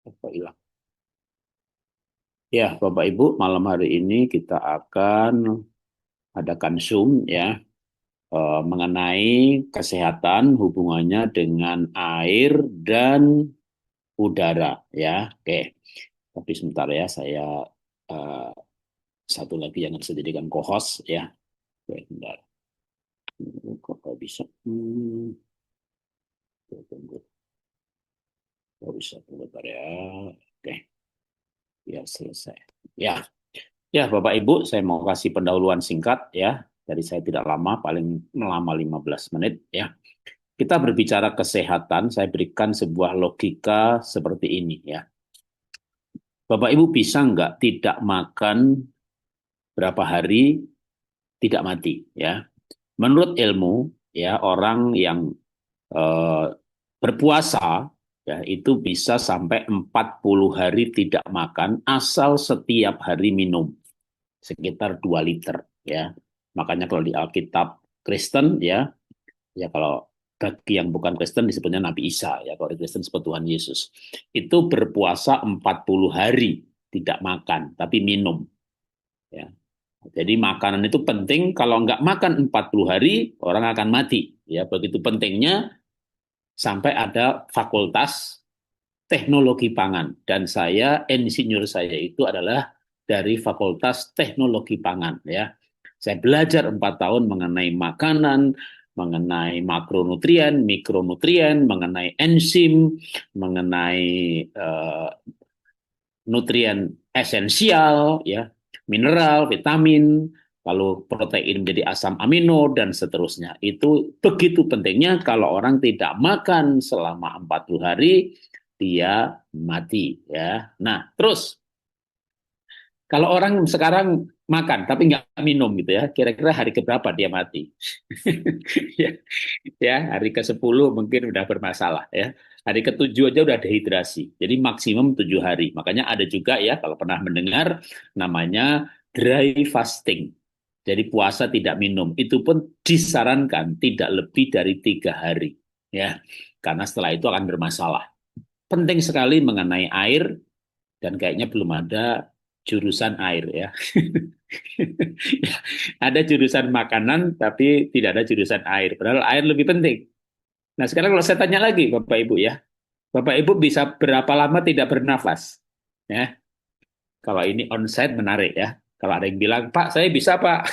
Apa hilang? Ya, Bapak Ibu, malam hari ini kita akan adakan Zoom ya mengenai kesehatan hubungannya dengan air dan udara ya. Oke, tapi sebentar ya saya eh, satu lagi yang harus dijadikan co-host ya. Oke, sebentar. Kok nggak bisa? Tunggu. Nggak bisa, sebentar ya. Oke, ya selesai. Ya, ya, Bapak Ibu, saya mau kasih pendahuluan singkat ya. Dari saya tidak lama, paling lama 15 menit ya. Kita berbicara kesehatan, saya berikan sebuah logika seperti ini ya. Bapak Ibu bisa nggak tidak makan berapa hari tidak mati ya. Menurut ilmu ya orang yang eh, berpuasa ya itu bisa sampai 40 hari tidak makan asal setiap hari minum sekitar 2 liter ya. Makanya kalau di Alkitab Kristen ya, ya kalau bagi yang bukan Kristen disebutnya Nabi Isa ya, kalau di Kristen disebut Tuhan Yesus. Itu berpuasa 40 hari tidak makan tapi minum ya. Jadi makanan itu penting, kalau nggak makan 40 hari orang akan mati ya. Begitu pentingnya sampai ada fakultas teknologi pangan dan saya insinyur saya itu adalah dari Fakultas Teknologi Pangan ya. Saya belajar 4 tahun mengenai makanan, mengenai makronutrien, mikronutrien, mengenai enzim, mengenai uh, nutrien esensial, ya, mineral, vitamin, lalu protein menjadi asam amino dan seterusnya. Itu begitu pentingnya kalau orang tidak makan selama 40 hari dia mati ya. Nah, terus kalau orang sekarang makan tapi nggak minum gitu ya, kira-kira hari keberapa dia mati? ya, ya, hari ke-10 mungkin udah bermasalah ya. Hari ke-7 aja udah dehidrasi. Jadi maksimum 7 hari. Makanya ada juga ya kalau pernah mendengar namanya dry fasting. Jadi puasa tidak minum. Itu pun disarankan tidak lebih dari 3 hari. Ya, karena setelah itu akan bermasalah. Penting sekali mengenai air dan kayaknya belum ada jurusan air ya. Ada jurusan makanan tapi tidak ada jurusan air. Padahal air lebih penting. Nah, sekarang kalau saya tanya lagi Bapak Ibu ya. Bapak Ibu bisa berapa lama tidak bernafas? Ya, kalau ini onsite menarik ya. Kalau ada yang bilang, Pak, saya bisa Pak,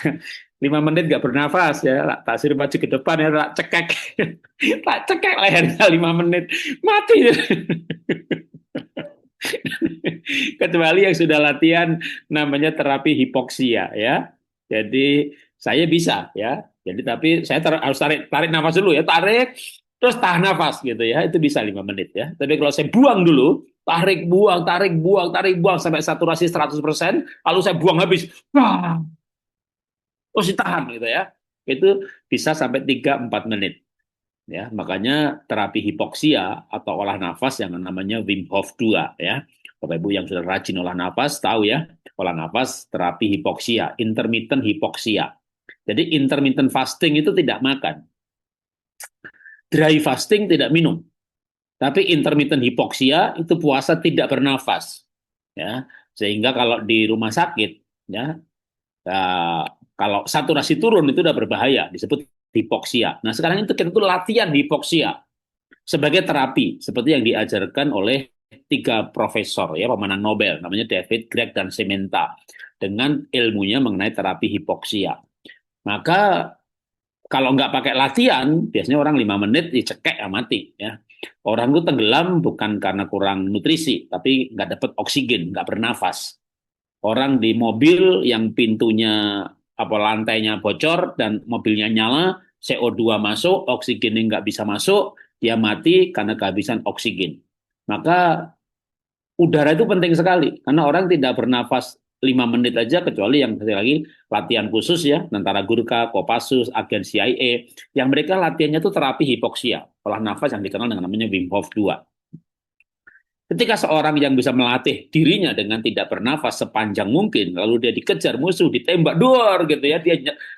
5 menit nggak bernafas ya, tak sirip maju ke depan ya, tak cekek, tak cekek lehernya 5 menit, mati. Kecuali yang sudah latihan namanya terapi hipoksia ya. Jadi saya bisa ya. Jadi tapi saya harus tarik tarik nafas dulu ya, tarik terus tahan nafas gitu ya. Itu bisa 5 menit ya. Tapi kalau saya buang dulu, tarik buang sampai saturasi 100%, lalu saya buang habis. Wah, terus ditahan gitu ya. Itu bisa sampai 3-4 menit. Ya, makanya terapi hipoksia atau olah nafas yang namanya Wim Hof 2 ya. Bapak Ibu yang sudah rajin olah nafas tahu ya, olah nafas terapi hipoksia, intermittent hipoksia. Jadi intermittent fasting itu tidak makan, dry fasting tidak minum. Tapi intermittent hipoksia itu puasa tidak bernafas. Ya, sehingga kalau di rumah sakit ya, uh, kalau saturasi turun itu udah berbahaya, disebut hipoksia. Nah, sekarang itu kita tuh latihan hipoksia sebagai terapi seperti yang diajarkan oleh 3 profesor ya pemenang Nobel namanya David, Gregg dan Sementa dengan ilmunya mengenai terapi hipoksia. Maka kalau nggak pakai latihan biasanya orang 5 menit dicekek ya mati ya. Orang itu tenggelam bukan karena kurang nutrisi tapi nggak dapat oksigen, nggak bernafas. Orang di mobil yang pintunya apa lantainya bocor dan mobilnya nyala, CO2 masuk, oksigennya nggak bisa masuk, dia mati karena kehabisan oksigen. Maka udara itu penting sekali karena orang tidak bernafas 5 menit aja kecuali yang sekali lagi latihan khusus ya tentara Gurkha, Kopassus, agen CIA yang mereka latihannya itu terapi hipoksia olah nafas yang dikenal dengan namanya Wim Hof 2. Ketika seorang yang bisa melatih dirinya dengan tidak bernafas sepanjang mungkin, lalu dia dikejar musuh, ditembak dor gitu ya,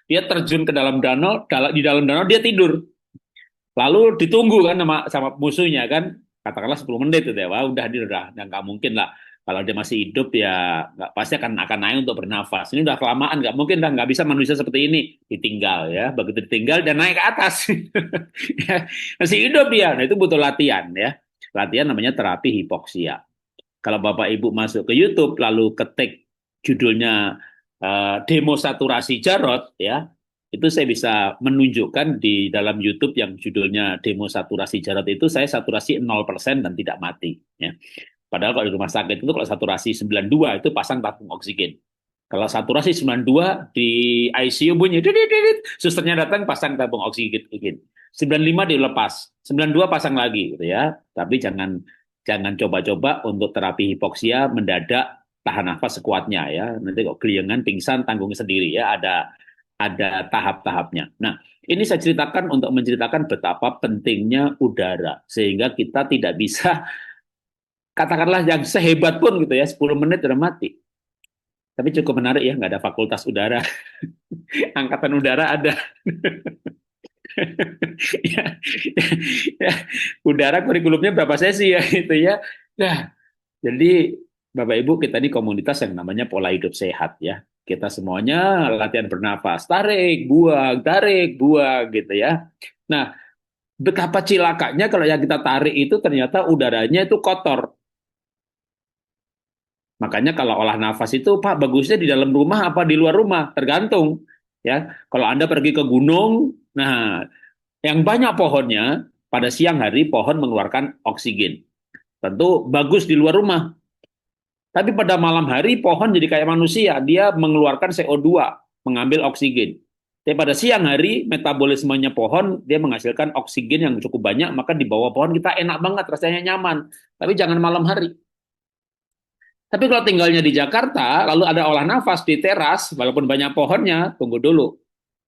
dia terjun ke dalam danau, di dalam danau dia tidur, lalu ditunggu kan sama musuhnya kan, katakanlah 10 menit itu ya, wah udah dia udah nggak mungkin lah. Kalau dia masih hidup ya nggak pasti akan naik untuk bernafas. Ini udah kelamaan, nggak mungkin dah, nggak bisa manusia seperti ini. Ditinggal ya, begitu ditinggal dan naik ke atas. Ya, masih hidup dia. Nah itu butuh latihan ya. Latihan namanya terapi hipoksia. Kalau Bapak Ibu masuk ke YouTube lalu ketik judulnya demo saturasi Jarot ya, itu saya bisa menunjukkan di dalam YouTube yang judulnya demo saturasi Jarot itu saya saturasi 0% dan tidak mati ya. Padahal kalau di rumah sakit itu kalau saturasi 92 itu pasang tabung oksigen. Kalau saturasi 92 di ICU bunyi, susternya datang pasang tabung oksigen. 95 dilepas, 92 pasang lagi gitu ya. Tapi jangan jangan coba-coba untuk terapi hipoksia mendadak tahan nafas sekuatnya ya. Nanti kok keliengan, pingsan, tanggung sendiri ya. Ada tahap-tahapnya. Nah, ini saya ceritakan untuk menceritakan betapa pentingnya udara sehingga kita tidak bisa katakanlah yang sehebat pun gitu ya 10 menit udah mati. Tapi cukup menarik ya, nggak ada fakultas udara. Angkatan udara ada. ya, ya, udara kurikulumnya berapa sesi ya itu ya. Nah, jadi Bapak Ibu kita ini komunitas yang namanya pola hidup sehat ya. Kita semuanya latihan bernafas, tarik, buang gitu ya. Nah, betapa cilakanya kalau yang kita tarik itu ternyata udaranya itu kotor. Makanya kalau olah nafas itu, Pak, bagusnya di dalam rumah apa di luar rumah? Tergantung. Ya, kalau Anda pergi ke gunung, nah, yang banyak pohonnya, pada siang hari pohon mengeluarkan oksigen. Tentu bagus di luar rumah. Tapi pada malam hari pohon jadi kayak manusia, dia mengeluarkan CO2, mengambil oksigen. Tapi pada siang hari metabolismenya pohon dia menghasilkan oksigen yang cukup banyak, maka di bawah pohon kita enak banget, rasanya nyaman. Tapi jangan malam hari. Tapi kalau tinggalnya di Jakarta, lalu ada olah nafas di teras, walaupun banyak pohonnya, tunggu dulu.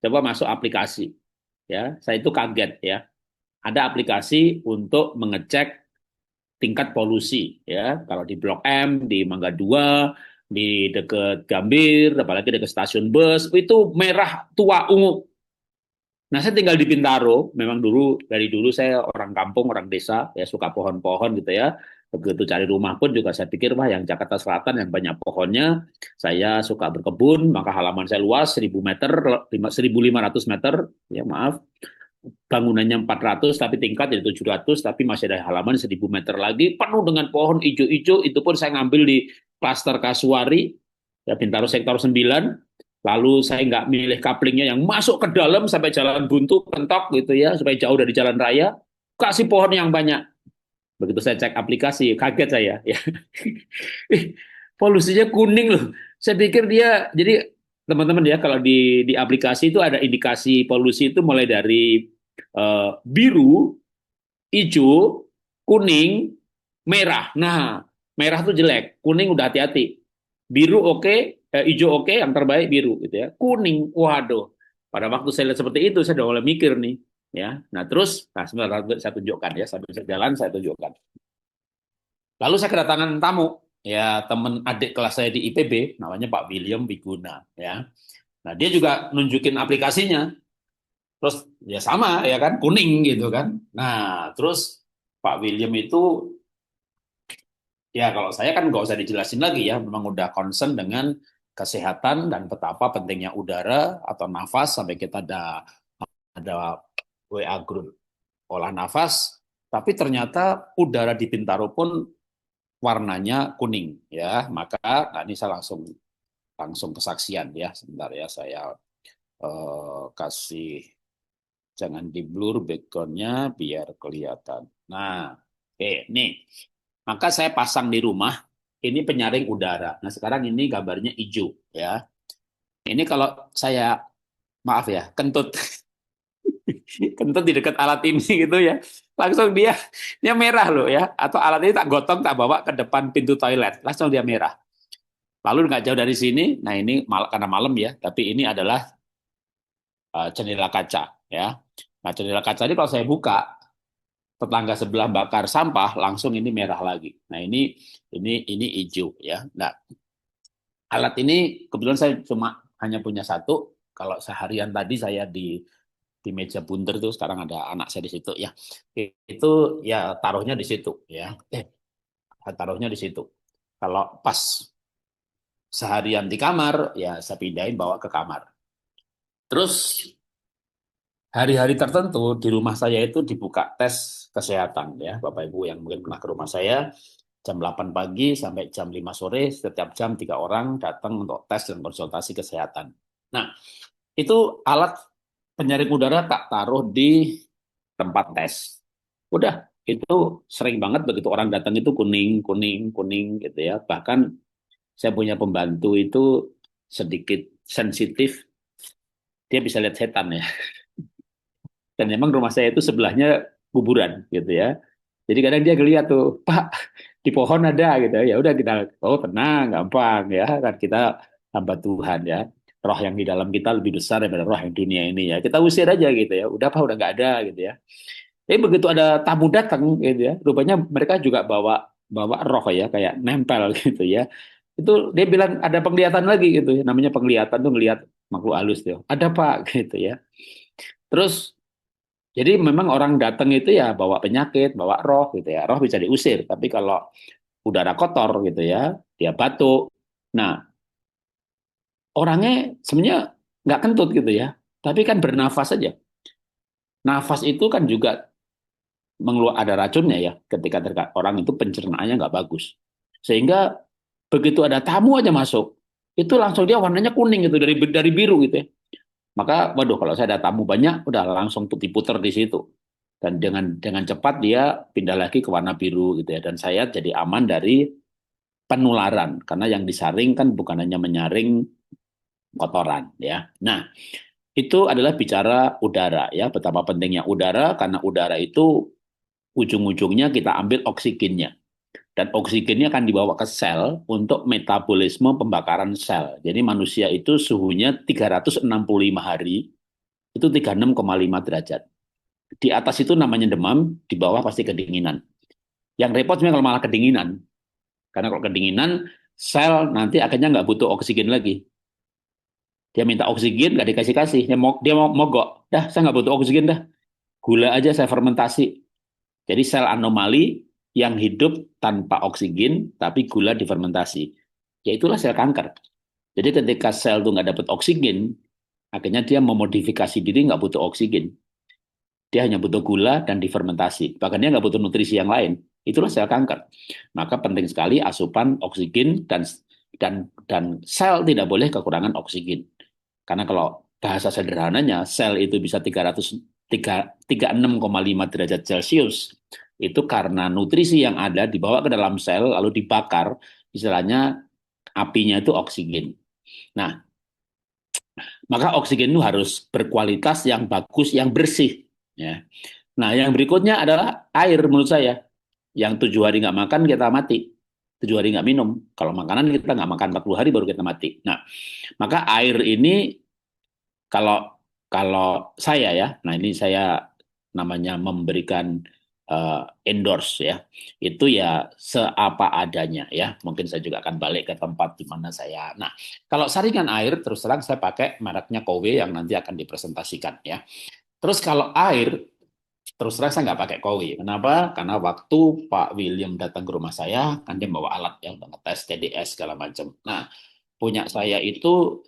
Coba masuk aplikasi. Ya, saya itu kaget ya. Ada aplikasi untuk mengecek tingkat polusi ya. Kalau di Blok M, di Mangga 2, di dekat Gambir, apalagi dekat stasiun bus, itu merah tua ungu. Nah, saya tinggal di Bintaro. Memang dari dulu saya orang kampung, orang desa, ya suka pohon-pohon gitu ya. Begitu cari rumah pun juga saya pikir, wah yang Jakarta Selatan yang banyak pohonnya, saya suka berkebun, maka halaman saya luas 1000 meter, 1500 meter, ya maaf, bangunannya 400 tapi tingkat jadi 700 tapi masih ada halaman 1000 meter lagi penuh dengan pohon hijau-hijau. Itu pun saya ngambil di klaster Kasuari ya, Bintaro sektor 9. Lalu saya nggak milih kaplingnya yang masuk ke dalam sampai jalan buntu pentok gitu ya supaya jauh dari jalan raya, kasih pohon yang banyak. Begitu saya cek aplikasi kaget saya ya. Polusinya kuning loh. Saya pikir dia jadi teman-teman ya kalau di aplikasi itu ada indikasi polusi itu mulai dari biru, hijau, kuning, merah. Nah, merah tuh jelek, kuning udah hati-hati. Biru oke, hijau oke, yang terbaik biru gitu ya. Kuning, waduh. Pada waktu saya lihat seperti itu, saya udah mulai mikir nih, ya. Nah terus, nah sebentar saya tunjukkan ya, sambil jalan saya tunjukkan. Lalu saya kedatangan tamu, ya teman adik kelas saya di IPB, namanya Pak William Wiguna, ya. Nah dia juga nunjukin aplikasinya, terus ya sama ya kan kuning gitu kan. Nah terus Pak William itu ya kalau saya kan nggak usah dijelasin lagi ya, memang udah concern dengan kesehatan dan betapa pentingnya udara atau nafas sampai kita ada WA group olah nafas. Tapi ternyata udara di Bintaro pun warnanya kuning ya. Maka nah ini saya langsung kesaksian ya. Sebentar ya saya kasih jangan di blur backgroundnya biar kelihatan. Nah, nih. Maka saya pasang di rumah ini penyaring udara. Nah sekarang ini gambarnya hijau ya. Ini kalau saya maaf ya kentut kentut di dekat alat ini gitu ya, langsung dia merah loh ya. Atau alat ini tak gotong tak bawa ke depan pintu toilet, langsung dia merah. Lalu nggak jauh dari sini, nah ini karena malam ya, tapi ini adalah jendela kaca ya. Nah jendela kaca ini kalau saya buka tetangga sebelah bakar sampah langsung ini merah lagi. Nah ini hijau ya. Nah alat ini kebetulan saya cuma hanya punya satu. Kalau seharian tadi saya di di meja bunter itu sekarang ada anak saya di situ ya. Itu ya taruhnya di situ ya. Taruhnya di situ. Kalau pas seharian di kamar, ya saya pindahin bawa ke kamar. Terus hari-hari tertentu di rumah saya itu dibuka tes kesehatan ya, Bapak Ibu yang mungkin pernah ke rumah saya jam 8 pagi sampai jam 5 sore, setiap jam 3 orang datang untuk tes dan konsultasi kesehatan. Nah, itu alat penyaring udara tak taruh di tempat tes. Udah, itu sering banget begitu orang datang itu kuning, kuning, kuning gitu ya. Bahkan saya punya pembantu itu sedikit sensitif, dia bisa lihat setan ya. Dan memang rumah saya itu sebelahnya kuburan gitu ya. Jadi kadang dia ngeliat tuh, Pak, di pohon ada gitu. Ya udah kita, oh tenang, gampang ya. Kan kita hamba Tuhan ya. Roh yang di dalam kita lebih besar daripada roh yang dunia ini ya. Kita usir aja gitu ya. Udah Pak, udah nggak ada gitu ya. Tapi begitu ada tamu datang gitu ya, rupanya mereka juga bawa bawa roh ya, kayak nempel gitu ya. Itu dia bilang ada penglihatan lagi gitu ya. Namanya penglihatan tuh ngelihat makhluk halus tuh. Ada Pak gitu ya. Terus jadi memang orang datang itu ya bawa penyakit, bawa roh gitu ya. Roh bisa diusir, tapi kalau udara kotor gitu ya, dia batuk. Nah, orangnya sebenarnya nggak kentut gitu ya, tapi kan bernafas saja. Nafas itu kan juga ada racunnya ya, ketika orang itu pencernaannya nggak bagus. Sehingga begitu ada tamu aja masuk, itu langsung dia warnanya kuning gitu, dari biru gitu ya. Maka, waduh, kalau saya ada tamu banyak, udah langsung diputer di situ. Dan dengan cepat dia pindah lagi ke warna biru gitu ya. Dan saya jadi aman dari penularan karena yang disaring kan bukan hanya menyaring kotoran ya. Nah, itu adalah bicara udara ya, betapa pentingnya udara karena udara itu ujung-ujungnya kita ambil oksigennya. Dan oksigennya akan dibawa ke sel untuk metabolisme pembakaran sel. Jadi manusia itu suhunya 365 hari, itu 36,5 derajat. Di atas itu namanya demam, di bawah pasti kedinginan. Yang repot sebenarnya kalau malah kedinginan. Karena kalau kedinginan, sel nanti akhirnya nggak butuh oksigen lagi. Dia minta oksigen, nggak dikasih-kasih. Dia mau mogok. Dah, saya nggak butuh oksigen dah. Gula aja saya fermentasi. Jadi sel anomali yang hidup tanpa oksigen, tapi gula difermentasi. Ya itulah sel kanker. Jadi ketika sel itu nggak dapat oksigen, akhirnya dia memodifikasi diri nggak butuh oksigen. Dia hanya butuh gula dan difermentasi. Bahkan dia nggak butuh nutrisi yang lain. Itulah sel kanker. Maka penting sekali asupan oksigen dan sel tidak boleh kekurangan oksigen. Karena kalau bahasa sederhananya, sel itu bisa 36,5 derajat Celcius. Itu karena nutrisi yang ada dibawa ke dalam sel lalu dibakar, istilahnya apinya itu oksigen. Nah, maka oksigen itu harus berkualitas yang bagus, yang bersih. Ya. Nah, yang berikutnya adalah air menurut saya. Yang 7 hari nggak makan, kita mati. 7 hari nggak minum. Kalau makanan kita nggak makan 40 hari baru kita mati. Nah, maka air ini kalau kalau saya ya, nah ini saya namanya memberikan endorse ya, itu ya seapa adanya ya. Mungkin saya juga akan balik ke tempat di mana saya. Nah, kalau saringan air terus terang saya pakai mereknya Kowe yang nanti akan dipresentasikan ya. Terus kalau air terus terang saya nggak pakai Kowi. Kenapa? Karena waktu Pak William datang ke rumah saya, kan dia bawa alat yang ngetes TDS segala macam. Nah, punya saya itu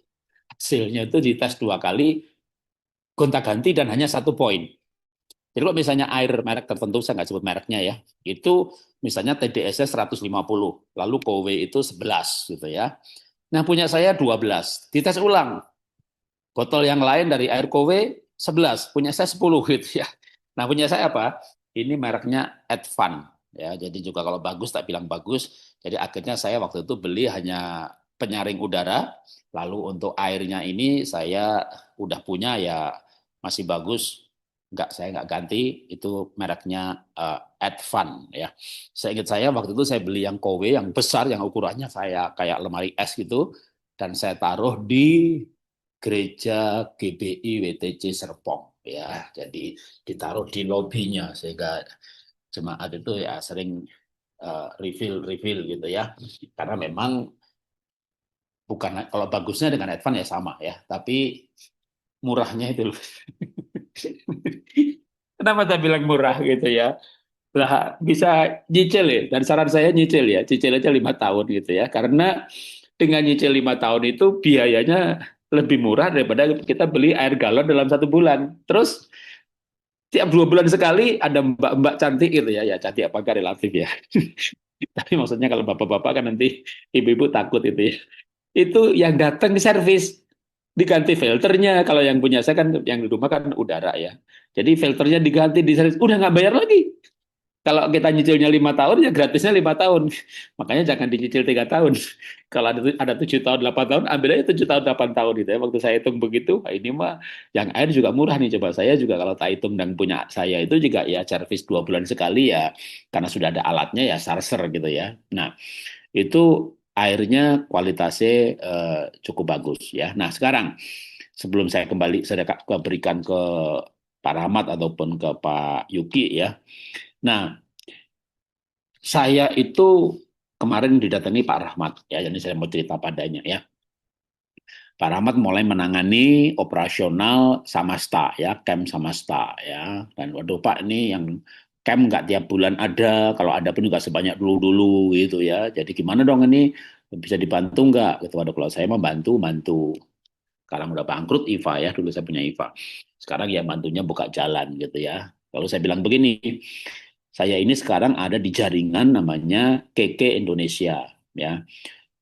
hasilnya itu dites 2 kali, gonta-ganti dan hanya 1 poin. Jadi kalau misalnya air merek tertentu, saya nggak sebut mereknya ya, itu misalnya TDS-nya 150, lalu Kowe itu 11 gitu ya. Nah, punya saya 12, dites ulang. Botol yang lain dari air Kowe 11, punya saya 10 gitu ya. Nah, punya saya apa? Ini mereknya Advan ya. Jadi juga kalau bagus tak bilang bagus. Jadi akhirnya saya waktu itu beli hanya penyaring udara, lalu untuk airnya ini saya udah punya ya masih bagus. Saya nggak ganti, itu mereknya Advan ya. Saya ingat saya waktu itu saya beli yang Kowe yang besar, yang ukurannya saya kayak lemari es gitu, dan saya taruh di gereja GBI WTC Serpong ya. Jadi ditaruh di lobinya sehingga jemaat itu ya sering refill gitu ya. Karena memang bukan, kalau bagusnya dengan Advan ya sama ya, tapi murahnya itu Kenapa saya bilang murah gitu ya? Lah bisa nyicil ya. Dan saran saya nyicil ya, cicil aja 5 tahun gitu ya. Karena dengan nyicil 5 tahun itu biayanya lebih murah daripada kita beli air galon dalam 1 bulan. Terus tiap 2 bulan sekali ada mbak-mbak cantik gitu ya, ya cantik apa enggak relatif ya. Tapi maksudnya kalau bapak-bapak kan nanti ibu-ibu takut itu ya. Itu yang datang ke servis diganti filternya. Kalau yang punya saya kan yang di rumah kan udara ya. Jadi filternya diganti di servis, udah nggak bayar lagi. Kalau kita nyicilnya 5 tahun, ya gratisnya 5 tahun. Makanya jangan dicicil 3 tahun. Kalau ada 7 tahun, 8 tahun, ambil aja 7 tahun, 8 tahun gitu ya. Waktu saya hitung begitu, ini mah yang air juga murah nih. Coba saya juga kalau tak hitung dan punya saya itu juga ya servis 2 bulan sekali ya. Karena sudah ada alatnya ya sarser gitu ya. Nah itu airnya kualitasnya cukup bagus ya. Nah sekarang sebelum saya kembali saya berikan ke Pak Rahmat ataupun ke Pak Yuki ya. Nah, saya itu kemarin didatangi Pak Rahmat ya, jadi saya mau cerita padanya ya. Pak Rahmat mulai menangani operasional Samasta ya, camp Samasta ya. Dan waduh Pak ini yang camp nggak tiap bulan ada, kalau ada pun juga sebanyak dulu-dulu gitu ya. Jadi gimana dong ini bisa dibantu nggak? Gitu. Waduh kalau saya mau bantu, bantu. Sekarang udah bangkrut IVA ya, dulu saya punya IVA. Sekarang ya bantunya buka jalan gitu ya. Lalu saya bilang begini, saya ini sekarang ada di jaringan namanya KK Indonesia ya.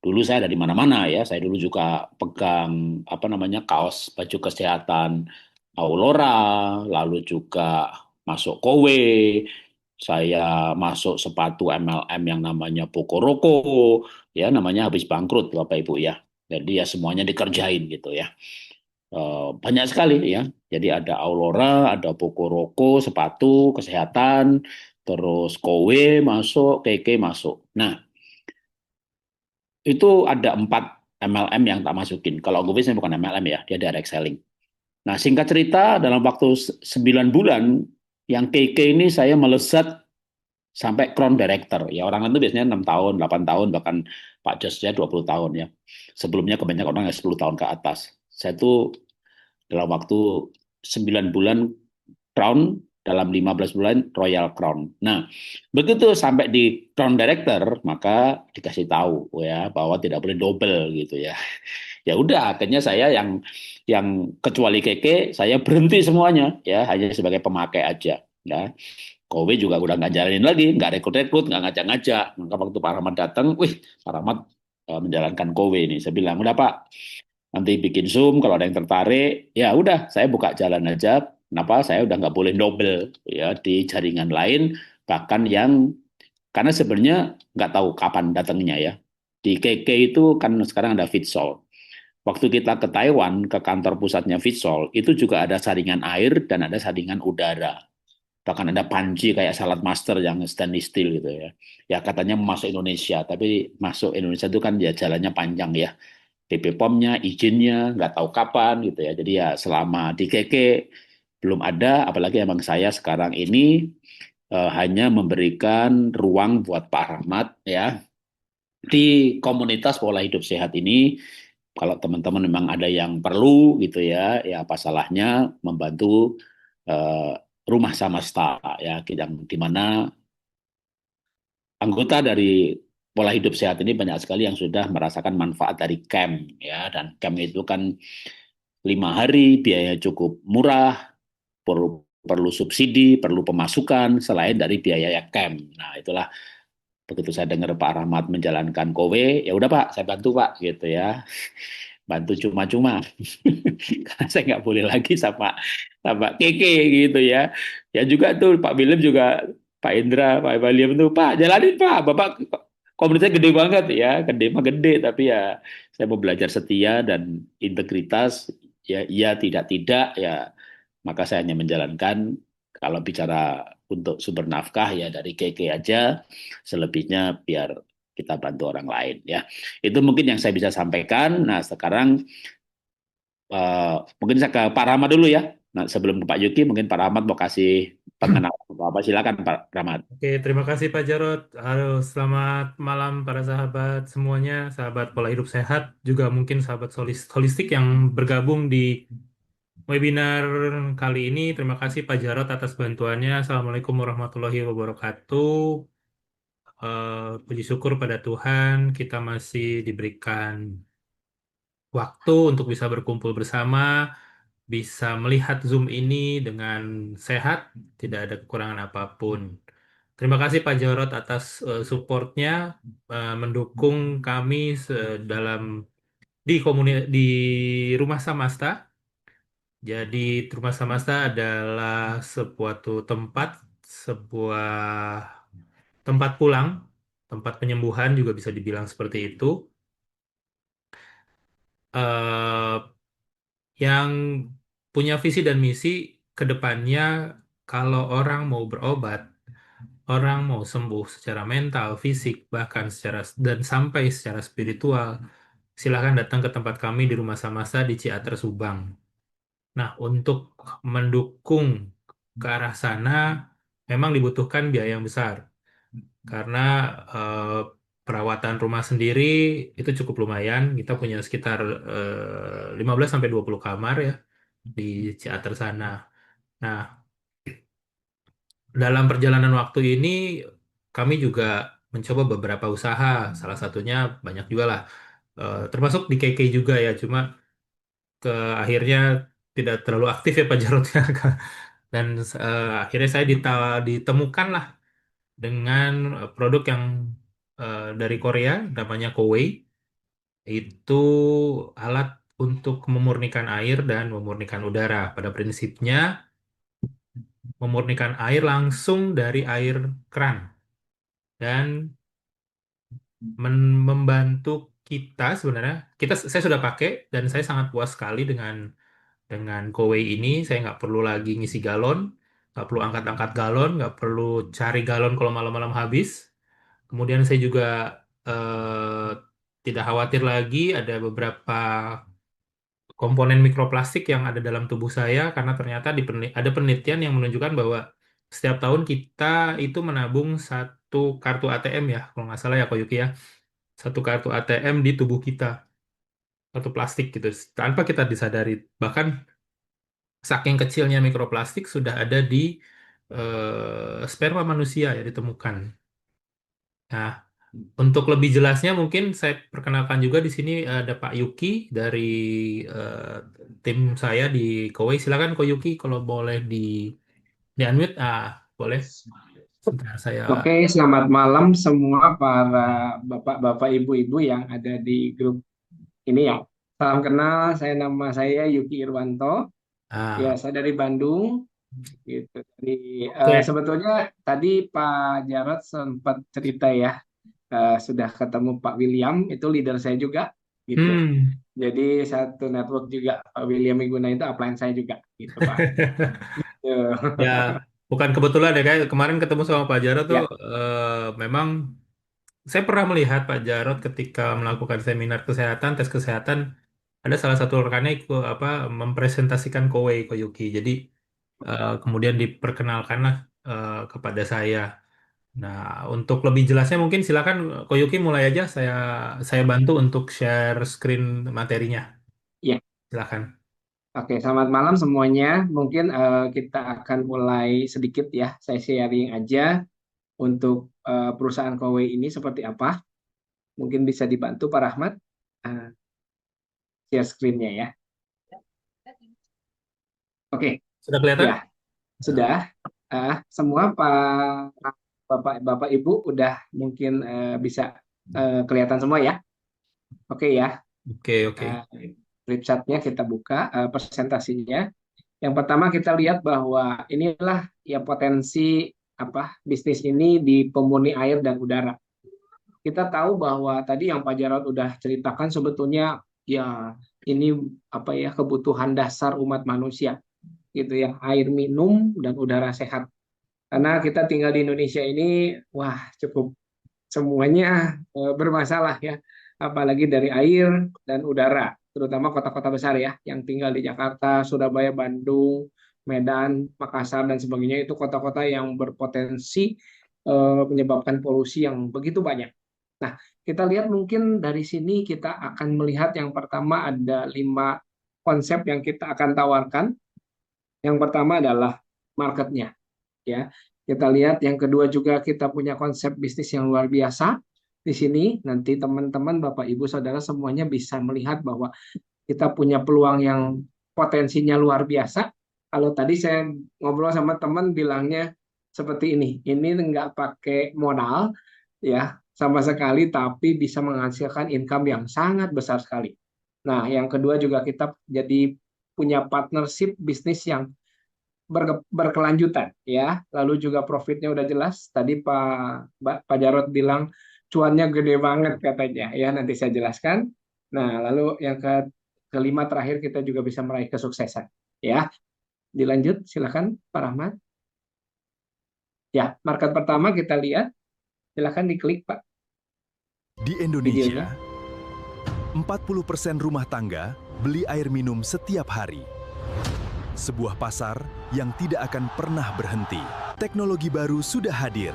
Dulu saya ada di mana-mana ya. Saya dulu juga pegang apa namanya kaos baju kesehatan Aurora, lalu juga masuk Kowe, saya masuk sepatu MLM yang namanya Pokoroko, ya namanya habis bangkrut Bapak Ibu ya. Jadi ya semuanya dikerjain gitu ya. Banyak sekali ya. Jadi ada Aurora, ada Pokoroko, sepatu, kesehatan, terus Kowe masuk, Keke masuk. Nah, itu ada 4 MLM yang tak masukin. Kalau Govis ini bukan MLM ya, dia direct selling. Nah, singkat cerita, dalam waktu 9 bulan, yang Keke ini saya melesat sampai crown director. Ya orang itu biasanya 6 tahun, 8 tahun, bahkan Pak Jos ya 20 tahun ya. Sebelumnya kebanyakan orang yang 10 tahun ke atas. Saya tuh dalam waktu 9 bulan crown, dalam 15 bulan Royal Crown. Nah, begitu sampai di Crown Director, maka dikasih tahu ya bahwa tidak boleh double gitu ya. Ya udah, akhirnya saya yang kecuali Keke, saya berhenti semuanya ya, hanya sebagai pemakai aja. Ya, Kowe juga udah nggak jalanin lagi, nggak rekrut-rekrut, nggak ngajak-ngajak. Maka waktu Pak Rahmat datang, wih, Pak Rahmat menjalankan Kowe ini. Saya bilang, udah Pak, nanti bikin Zoom kalau ada yang tertarik, ya udah saya buka jalan aja. Kenapa saya udah nggak boleh double ya di jaringan lain, bahkan yang karena sebenarnya nggak tahu kapan datangnya ya. Di KK itu kan sekarang ada Fitsol. Waktu kita ke Taiwan, ke kantor pusatnya Fitsol, itu juga ada saringan air dan ada saringan udara. Bahkan ada panci kayak salad master yang stainless steel gitu ya. Ya katanya masuk Indonesia, tapi masuk Indonesia itu kan ya jalannya panjang ya. PP POM-nya, izinnya, nggak tahu kapan gitu ya. Jadi ya selama di KK belum ada, apalagi emang saya sekarang ini hanya memberikan ruang buat Pak Rahmat ya di komunitas pola hidup sehat ini. Kalau teman-teman memang ada yang perlu gitu ya, ya apa salahnya membantu eh, rumah Samasta ya, yang di mana anggota dari pola hidup sehat ini banyak sekali yang sudah merasakan manfaat dari camp ya, dan camp itu kan 5 hari biaya cukup murah, perlu perlu subsidi, perlu pemasukan selain dari biaya ya camp. Nah itulah begitu saya dengar Pak Rahmat menjalankan kowe, ya udah Pak, saya bantu Pak gitu ya, bantu cuma-cuma karena saya nggak boleh lagi sama sama Keke gitu ya. Ya juga tuh Pak William juga Pak Indra, Pak William tuh Pak jalanin Pak, Bapak komunitasnya gede banget ya, gede mah gede tapi ya saya mau belajar setia dan integritas ya iya tidak ya maka saya hanya menjalankan kalau bicara untuk sumber nafkah ya dari KK aja, selebihnya biar kita bantu orang lain ya. Itu mungkin yang saya bisa sampaikan. Nah sekarang mungkin saya ke Pak Rahmat dulu ya. Nah sebelum ke Pak Yuki mungkin Pak Rahmat mau kasih pengenalan apa silakan Pak Rahmat. Oke, terima kasih Pak Jarot. Halo, selamat malam para sahabat semuanya, sahabat pola hidup sehat, juga mungkin sahabat holistik yang bergabung di webinar kali ini. Terima kasih Pak Jarot atas bantuannya. Assalamualaikum warahmatullahi wabarakatuh. Puji syukur pada Tuhan, kita masih diberikan waktu untuk bisa berkumpul bersama, bisa melihat Zoom ini dengan sehat, tidak ada kekurangan apapun. Terima kasih Pak Jarot atas supportnya, mendukung kami dalam di Rumah Samasta. Jadi Rumah Samasta adalah sebuah tempat pulang, tempat penyembuhan juga bisa dibilang seperti itu, eh, yang punya visi dan misi ke depannya kalau orang mau berobat, orang mau sembuh secara mental, fisik, bahkan dan sampai secara spiritual, silakan datang ke tempat kami di Rumah Samasta di Ciater Subang. Nah, untuk mendukung ke arah sana memang dibutuhkan biaya yang besar karena eh, perawatan rumah sendiri itu cukup lumayan. Kita punya sekitar 15 sampai 20 kamar ya di Ciater sana. Nah, dalam perjalanan waktu ini kami juga mencoba beberapa usaha. Salah satunya banyak juga lah. Termasuk di KK juga ya, cuma ke akhirnya tidak terlalu aktif ya Pak Jarod ya. Dan akhirnya saya ditemukan lah dengan produk yang dari Korea namanya Kowei. Itu alat untuk memurnikan air dan memurnikan udara. Pada prinsipnya memurnikan air langsung dari air keran dan membantu kita sebenarnya. Saya sudah pakai dan saya sangat puas sekali dengan Kowei ini. Saya nggak perlu lagi ngisi galon, nggak perlu angkat-angkat galon, nggak perlu cari galon kalau malam-malam habis. Kemudian saya juga eh, tidak khawatir lagi ada beberapa komponen mikroplastik yang ada dalam tubuh saya karena ternyata ada penelitian yang menunjukkan bahwa setiap tahun kita itu menabung satu kartu ATM ya, kalau nggak salah ya Koyuki ya, satu kartu ATM di tubuh kita, satu plastik gitu, tanpa kita disadari. Bahkan saking kecilnya mikroplastik sudah ada di sperma manusia ya ditemukan. Nah, untuk lebih jelasnya mungkin saya perkenalkan juga di sini ada Pak Yuki dari eh, tim saya di Kowei. Silakan Ko Yuki kalau boleh di unmute. Boleh. Sebentar saya. Oke, selamat malam semua para bapak-bapak, ibu-ibu yang ada di grup ini ya. Salam kenal, nama saya Yuki Irwanto. Ya, Ah, saya dari Bandung. Gitu. Jadi oke. sebetulnya tadi Pak Jarod sempat cerita ya, sudah ketemu Pak William, itu leader saya juga, gitu. Hmm. Jadi satu network juga Pak William Iguna itu upline saya juga, gitu Pak. Ya, Tuh. bukan kebetulan ya kayak kemarin ketemu sama Pak Jarod tuh Ya, memang saya pernah melihat Pak Jarod ketika melakukan seminar kesehatan, tes kesehatan, ada salah satu rekannya ikut apa mempresentasikan Kowei Koyuki. Jadi kemudian diperkenalkanlah kepada saya. Nah, untuk lebih jelasnya mungkin silakan Koyuki mulai aja. Saya bantu untuk share screen materinya. ya. Silakan. Oke, selamat malam semuanya. Mungkin kita akan mulai sedikit ya. Saya sharing aja untuk perusahaan Kowe ini seperti apa. Mungkin bisa dibantu Pak Rahmat uh, share screen-nya ya. Oke, Sudah kelihatan? ya sudah. Semua Pak Bapak Bapak Ibu udah mungkin bisa kelihatan semua ya. Oke ya. Oke, oke. Uh, Flip chart-nya kita buka presentasinya. Yang pertama kita lihat bahwa inilah ya potensi bisnis ini di pemurni air dan udara. Kita tahu bahwa tadi yang Pak Jarod udah ceritakan sebetulnya ya ini kebutuhan dasar umat manusia gitu ya, air minum dan udara sehat. Karena kita tinggal di Indonesia ini wah cukup semuanya bermasalah ya, apalagi dari air dan udara, terutama kota-kota besar ya, yang tinggal di Jakarta, Surabaya, Bandung, Medan, Makassar dan sebagainya, itu kota-kota yang berpotensi menyebabkan polusi yang begitu banyak. Nah, kita lihat mungkin dari sini kita akan melihat yang pertama ada 5 konsep yang kita akan tawarkan. Yang pertama adalah marketnya, ya. Kita lihat yang kedua juga kita punya konsep bisnis yang luar biasa. Di sini nanti teman-teman, Bapak, Ibu, Saudara semuanya bisa melihat bahwa kita punya peluang yang potensinya luar biasa. Kalau tadi saya ngobrol sama teman bilangnya seperti ini nggak pakai modal ya sama sekali, tapi bisa menghasilkan income yang sangat besar sekali. Nah, yang kedua juga kita jadi punya partnership bisnis yang berkelanjutan ya. Lalu juga profitnya udah jelas. Tadi Pak Jarod bilang cuannya gede banget katanya ya. Nanti saya jelaskan. Nah, lalu yang kelima terakhir kita juga bisa meraih kesuksesan ya. Dilanjut silakan Pak Rahmat. Ya, market pertama kita lihat. Silakan diklik Pak. Di Indonesia, 40% rumah tangga beli air minum setiap hari. Sebuah pasar yang tidak akan pernah berhenti. Teknologi baru sudah hadir.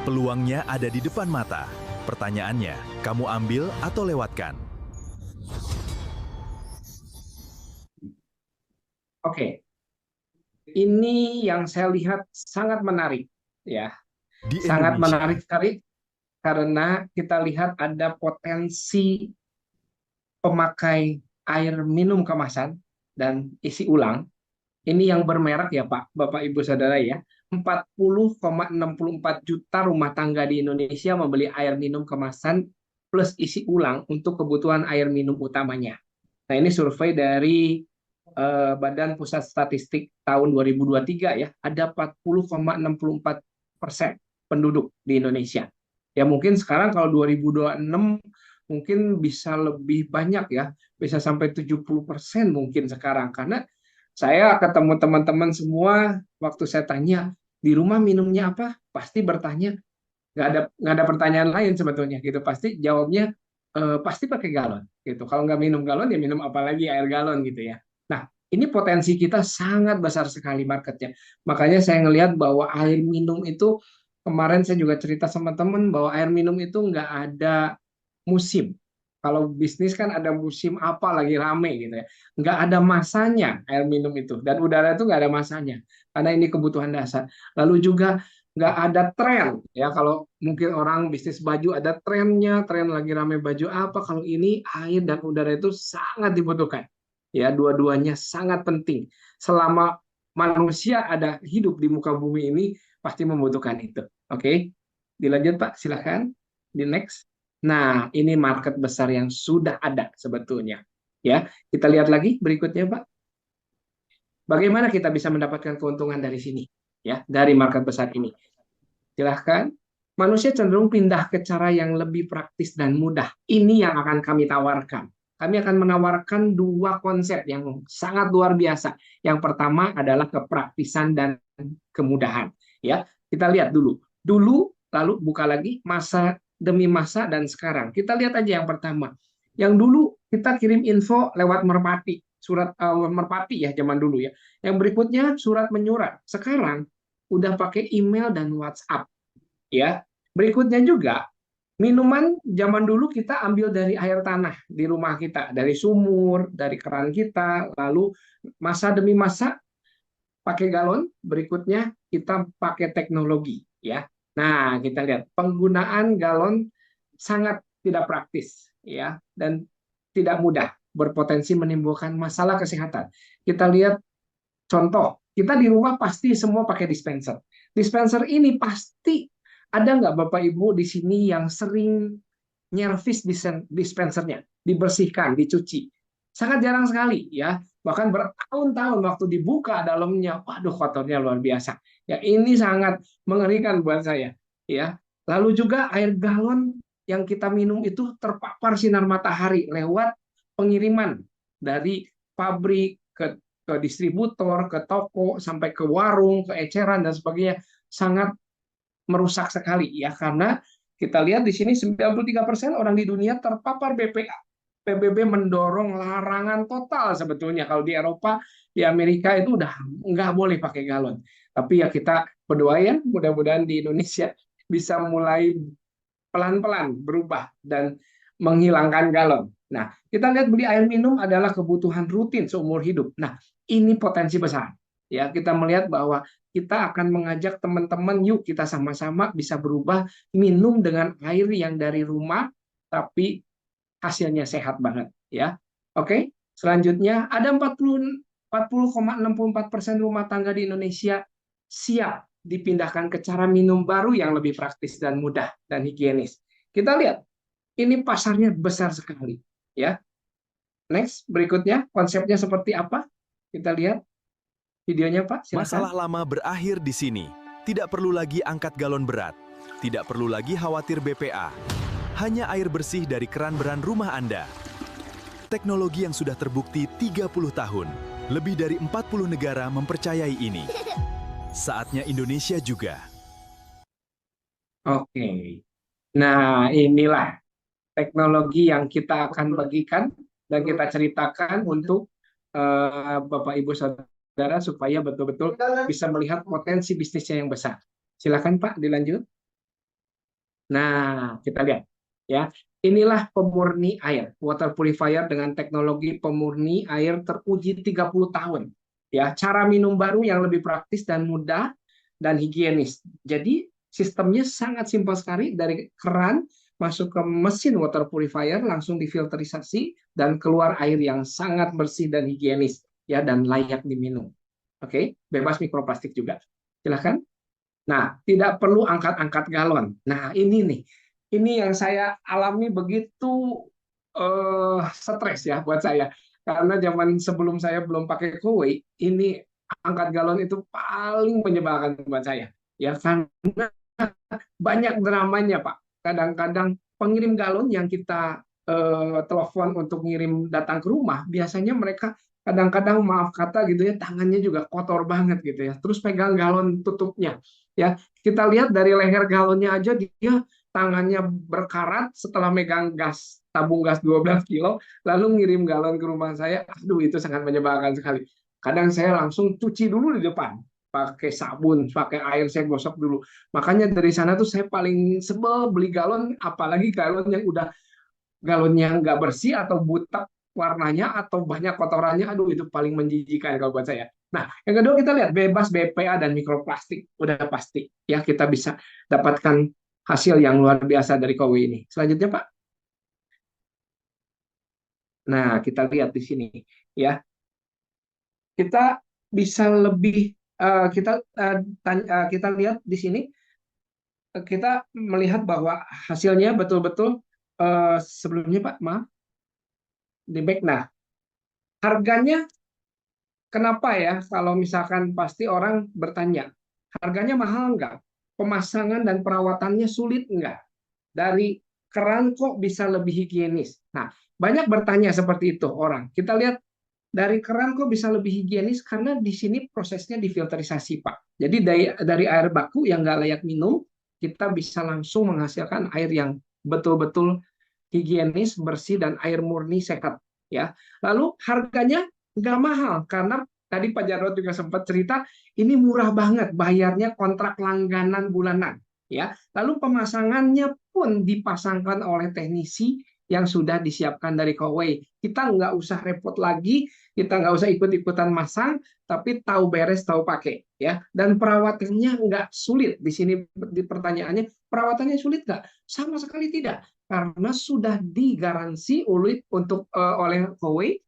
Peluangnya ada di depan mata. Pertanyaannya, kamu ambil atau lewatkan? Oke. Ini yang saya lihat sangat menarik ya. Di Sangat Indonesia, menarik sekali karena kita lihat ada potensi pemakai air minum kemasan dan isi ulang. Ini yang bermerek ya Pak, Bapak Ibu Saudara ya. 40,64 juta rumah tangga di Indonesia membeli air minum kemasan plus isi ulang untuk kebutuhan air minum utamanya. Nah, ini survei dari Badan Pusat Statistik tahun 2023 ya. Ada 40,64% penduduk di Indonesia. Ya mungkin sekarang kalau 2026 mungkin bisa lebih banyak ya, bisa sampai 70% mungkin sekarang, karena saya ketemu teman-teman semua, waktu saya tanya di rumah minumnya apa, pasti bertanya, nggak ada pertanyaan lain sebetulnya gitu, pasti jawabnya pasti pakai galon gitu. Kalau nggak minum galon ya minum apa lagi, air galon gitu ya. Nah, ini potensi kita sangat besar sekali marketnya. Makanya saya ngelihat bahwa air minum itu, kemarin saya juga cerita sama teman bahwa air minum itu nggak ada musim. Kalau bisnis kan ada musim apa lagi rame gitu ya. Nggak ada masanya air minum itu. Dan udara itu nggak ada masanya. Karena ini kebutuhan dasar. Lalu juga nggak ada tren. Ya, kalau mungkin orang bisnis baju ada trennya, tren lagi rame baju apa. Kalau ini air dan udara itu sangat dibutuhkan. Ya, dua-duanya sangat penting. Selama manusia ada hidup di muka bumi ini, pasti membutuhkan itu. Oke, dilanjut Pak, silakan. Di next. Nah, ini market besar yang sudah ada sebetulnya. Ya, kita lihat lagi berikutnya, Pak. Bagaimana kita bisa mendapatkan keuntungan dari sini? Ya, dari market besar ini. Silahkan. Manusia cenderung pindah ke cara yang lebih praktis dan mudah. Ini yang akan kami tawarkan. Kami akan menawarkan dua konsep yang sangat luar biasa. Yang pertama adalah kepraktisan dan kemudahan. Ya, kita lihat dulu. Lalu buka lagi masa demi masa dan sekarang. Kita lihat aja yang pertama. Yang dulu kita kirim info lewat merpati, surat merpati ya zaman dulu ya. Yang berikutnya surat menyurat. Sekarang udah pakai email dan WhatsApp ya. Berikutnya juga minuman zaman dulu kita ambil dari air tanah di rumah kita, dari sumur, dari keran kita, lalu masa demi masa pakai galon, berikutnya kita pakai teknologi ya. Nah, kita lihat penggunaan galon sangat tidak praktis ya dan tidak mudah, berpotensi menimbulkan masalah kesehatan. Kita lihat contoh, kita di rumah pasti semua pakai dispenser. Dispenser ini pasti ada nggak Bapak Ibu di sini yang sering nyervis dispensernya, dibersihkan, dicuci? Sangat jarang sekali ya. Bahkan bertahun-tahun waktu dibuka dalamnya, waduh kotornya luar biasa. Ya ini sangat mengerikan buat saya. Ya. Lalu juga air galon yang kita minum itu terpapar sinar matahari lewat pengiriman dari pabrik ke distributor, ke toko, sampai ke warung, ke eceran dan sebagainya, sangat merusak sekali ya, karena kita lihat di sini 93% orang di dunia terpapar BPA. PBB mendorong larangan total sebetulnya. Kalau di Eropa, di Amerika itu udah nggak boleh pakai galon. Tapi ya kita berdoa ya, mudah-mudahan di Indonesia bisa mulai pelan-pelan berubah dan menghilangkan galon Nah, kita lihat beli air minum adalah kebutuhan rutin seumur hidup. Nah, ini potensi besar. Ya, kita melihat bahwa kita akan mengajak teman-teman, yuk kita sama-sama bisa berubah minum dengan air yang dari rumah, tapi hasilnya sehat banget. Ya, oke. Selanjutnya ada 40,64% rumah tangga di Indonesia siap dipindahkan ke cara minum baru yang lebih praktis dan mudah dan higienis. Kita lihat, ini pasarnya besar sekali. Ya, next, berikutnya konsepnya seperti apa? Kita lihat videonya, Pak. Silakan. Masalah lama berakhir di sini. Tidak perlu lagi angkat galon berat. Tidak perlu lagi khawatir BPA. Hanya air bersih dari keran beran rumah Anda. Teknologi yang sudah terbukti 30 tahun. Lebih dari 40 negara mempercayai ini. Saatnya Indonesia juga. Oke. Nah, inilah teknologi yang kita akan bagikan dan kita ceritakan untuk Bapak Ibu Saudara supaya betul-betul bisa melihat potensi bisnisnya yang besar. Silakan Pak, dilanjut. Nah, kita lihat ya. Inilah pemurni air, water purifier dengan teknologi pemurni air teruji 30 tahun. Ya, cara minum baru yang lebih praktis dan mudah dan higienis. Jadi sistemnya sangat simpel sekali, dari keran masuk ke mesin water purifier, langsung difilterisasi dan keluar air yang sangat bersih dan higienis ya, dan layak diminum. Oke, bebas mikroplastik juga. Silahkan. Nah, tidak perlu angkat-angkat galon. Nah, ini nih. Ini yang saya alami begitu stres ya buat saya. Karena zaman sebelum saya belum pakai Kowei, ini angkat galon itu paling menyebalkan buat saya. Ya, karena banyak dramanya, Pak. Kadang-kadang pengirim galon yang kita telepon untuk ngirim datang ke rumah, biasanya mereka kadang-kadang, maaf kata gitu ya, tangannya juga kotor banget gitu ya. Terus pegang galon tutupnya. Ya, kita lihat dari leher galonnya aja dia tangannya berkarat setelah megang gas, tabung gas 12 kilo, lalu ngirim galon ke rumah saya. Aduh, itu sangat menyebalkan sekali. Kadang saya langsung cuci dulu di depan, pakai sabun, pakai air, saya gosok dulu. Makanya dari sana tuh saya paling sebel beli galon, apalagi galon yang udah galonnya nggak bersih atau butek warnanya atau banyak kotorannya. Aduh, itu paling menjijikan kalau buat saya. Nah, yang kedua kita lihat bebas BPA dan mikroplastik. Udah pasti ya kita bisa dapatkan hasil yang luar biasa dari Kowei ini. Selanjutnya, Pak. Nah, kita lihat di sini ya. Kita bisa lebih kita lihat di sini, kita melihat bahwa hasilnya betul-betul sebelumnya, Pak, maaf, di back. Nah, harganya kenapa ya, kalau misalkan pasti orang bertanya, harganya mahal nggak? Pemasangan dan perawatannya sulit nggak? Dari keran kok bisa lebih higienis? Nah, banyak bertanya seperti itu orang. Kita lihat dari keran kok bisa lebih higienis karena di sini prosesnya difilterisasi, Pak. Jadi dari air baku yang nggak layak minum, kita bisa langsung menghasilkan air yang betul-betul higienis, bersih, dan air murni sehat. Ya, lalu harganya nggak mahal karena tadi Pak Jarod juga sempat cerita ini murah banget, bayarnya kontrak langganan bulanan. Ya, lalu pemasangannya pun dipasangkan oleh teknisi yang sudah disiapkan dari Kowei. Kita nggak usah repot lagi, kita nggak usah ikut-ikutan masang, tapi tahu beres, tahu pakai. Ya, dan perawatannya nggak sulit. Di sini di pertanyaannya, perawatannya sulit nggak? Sama sekali tidak, karena sudah digaransi oleh Kowei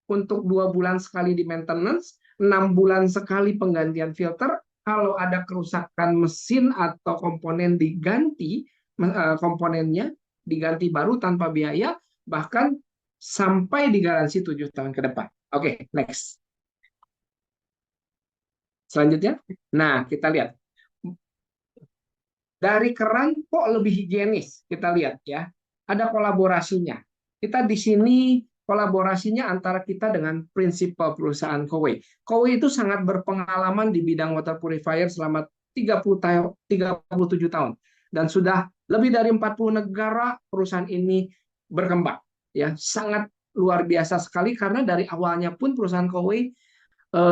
untuk 2 bulan sekali di maintenance, 6 bulan sekali penggantian filter. Kalau ada kerusakan mesin atau komponen diganti, komponennya diganti baru tanpa biaya, bahkan sampai digaransi 7 tahun ke depan. Oke, next. Selanjutnya, nah kita lihat. Dari keran kok lebih higienis, kita lihat ya. Ada kolaborasinya. Kita di sini kolaborasinya antara kita dengan prinsipal perusahaan Kowei. Kowei itu sangat berpengalaman di bidang water purifier selama 37 tahun. Dan sudah lebih dari 40 negara perusahaan ini berkembang. Ya, sangat luar biasa sekali karena dari awalnya pun perusahaan Kowei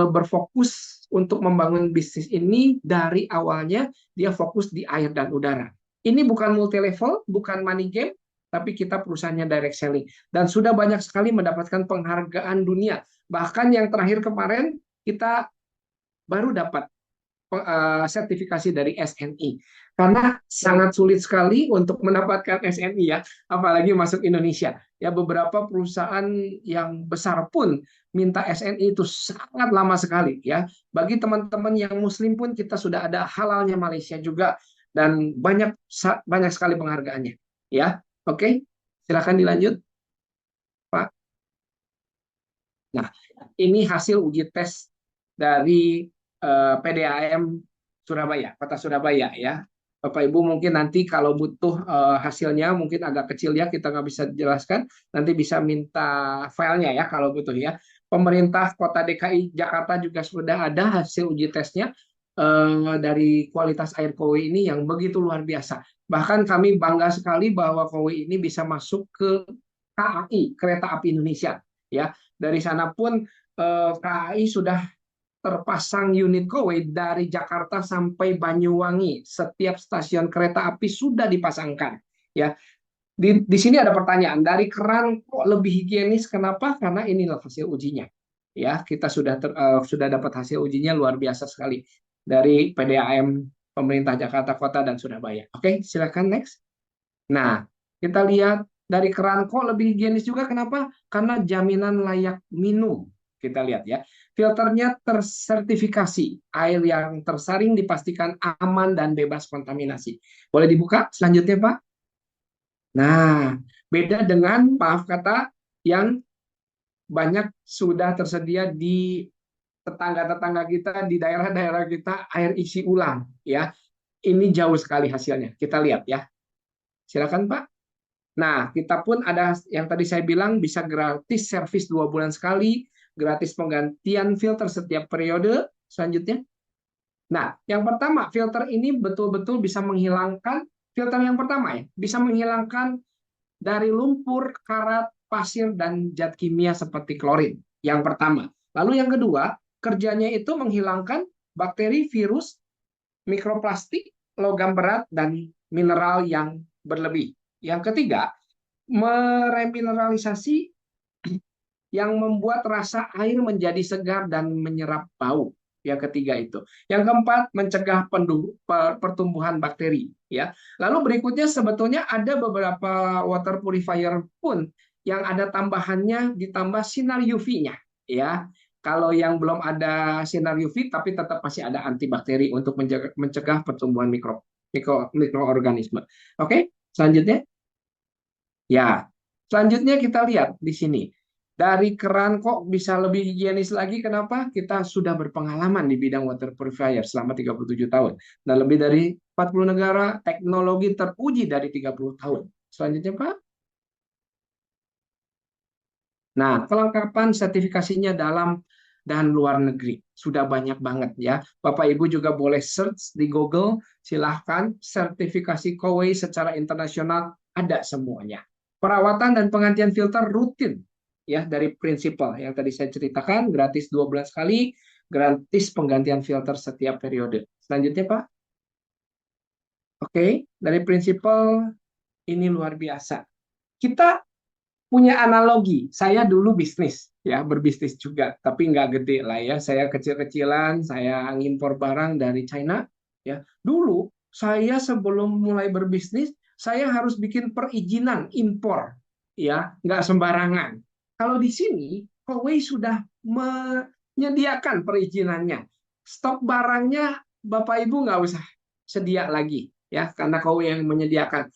berfokus untuk membangun bisnis ini. Dari awalnya dia fokus di air dan udara. Ini bukan multi level, bukan money game, tapi kita perusahaannya direct selling. Dan sudah banyak sekali mendapatkan penghargaan dunia. Bahkan yang terakhir kemarin kita baru dapat sertifikasi dari SNI. Karena sangat sulit sekali untuk mendapatkan SNI ya, apalagi masuk Indonesia. Ya beberapa perusahaan yang besar pun minta SNI itu sangat lama sekali ya. Bagi teman-teman yang muslim pun kita sudah ada halalnya Malaysia juga dan banyak sekali penghargaannya ya. Oke, silakan dilanjut Pak. Nah, ini hasil uji tes dari PDAM Surabaya, Kota Surabaya ya. Bapak Ibu mungkin nanti kalau butuh hasilnya mungkin agak kecil ya, kita nggak bisa jelaskan, nanti bisa minta filenya ya kalau butuh ya. Pemerintah Kota DKI Jakarta juga sudah ada hasil uji tesnya dari kualitas air Kowe ini yang begitu luar biasa. Bahkan kami bangga sekali bahwa Kowe ini bisa masuk ke KAI, Kereta Api Indonesia ya. Dari sana pun KAI sudah terpasang unit Kowe dari Jakarta sampai Banyuwangi. Setiap stasiun kereta api sudah dipasangkan. Ya, di sini ada pertanyaan, dari keran kok lebih higienis? Kenapa? Karena inilah hasil ujinya. Ya, kita sudah dapat hasil ujinya luar biasa sekali dari PDAM pemerintah Jakarta Kota dan Surabaya. Oke, silakan next. Nah, kita lihat dari keran kok lebih higienis juga. Kenapa? Karena jaminan layak minum. Kita lihat ya, filternya tersertifikasi, air yang tersaring dipastikan aman dan bebas kontaminasi. Boleh dibuka selanjutnya Pak? Nah, beda dengan maaf kata yang banyak sudah tersedia di tetangga-tetangga kita, di daerah-daerah kita, air isi ulang ya. Ini jauh sekali hasilnya. Kita lihat ya. Silakan Pak. Nah, kita pun ada yang tadi saya bilang bisa gratis servis 2 bulan sekali, gratis penggantian filter setiap periode. Selanjutnya. Nah, yang pertama, filter ini betul-betul bisa menghilangkan, filter yang pertama ya, bisa menghilangkan dari lumpur, karat, pasir, dan zat kimia seperti klorin. Yang pertama. Lalu yang kedua, kerjanya itu menghilangkan bakteri, virus, mikroplastik, logam berat, dan mineral yang berlebih. Yang ketiga, meremineralisasi yang membuat rasa air menjadi segar dan menyerap bau. Yang ketiga itu. Yang keempat, mencegah pertumbuhan bakteri. Ya. Lalu berikutnya sebetulnya ada beberapa water purifier pun yang ada tambahannya ditambah sinar UV-nya. Ya. Kalau yang belum ada sinar UV, tapi tetap masih ada antibakteri untuk mencegah pertumbuhan mikroorganisme. Oke, selanjutnya. Ya, selanjutnya kita lihat di sini. Dari keran kok bisa lebih higienis lagi? Kenapa? Kita sudah berpengalaman di bidang water purifier selama 37 tahun. Dan lebih dari 40 negara, teknologi teruji dari 30 tahun. Selanjutnya, Pak. Nah, kelengkapan sertifikasinya dalam dan luar negeri. Sudah banyak banget ya. Bapak Ibu juga boleh search di Google. Silahkan sertifikasi Kowe secara internasional ada semuanya. Perawatan dan penggantian filter rutin. Ya, dari prinsipal yang tadi saya ceritakan, gratis 2 bulan sekali, gratis penggantian filter setiap periode. Selanjutnya, Pak. Oke, dari prinsipal ini luar biasa. Kita punya analogi. Saya dulu bisnis, ya, berbisnis juga, tapi nggak gede lah ya. Saya kecil-kecilan, saya ngimpor barang dari China. Ya, dulu saya sebelum mulai berbisnis, saya harus bikin perizinan impor, ya, nggak sembarangan. Kalau di sini, Kowe sudah menyediakan perizinannya. Stok barangnya Bapak Ibu nggak usah sedia lagi, ya, karena Kowe yang menyediakan.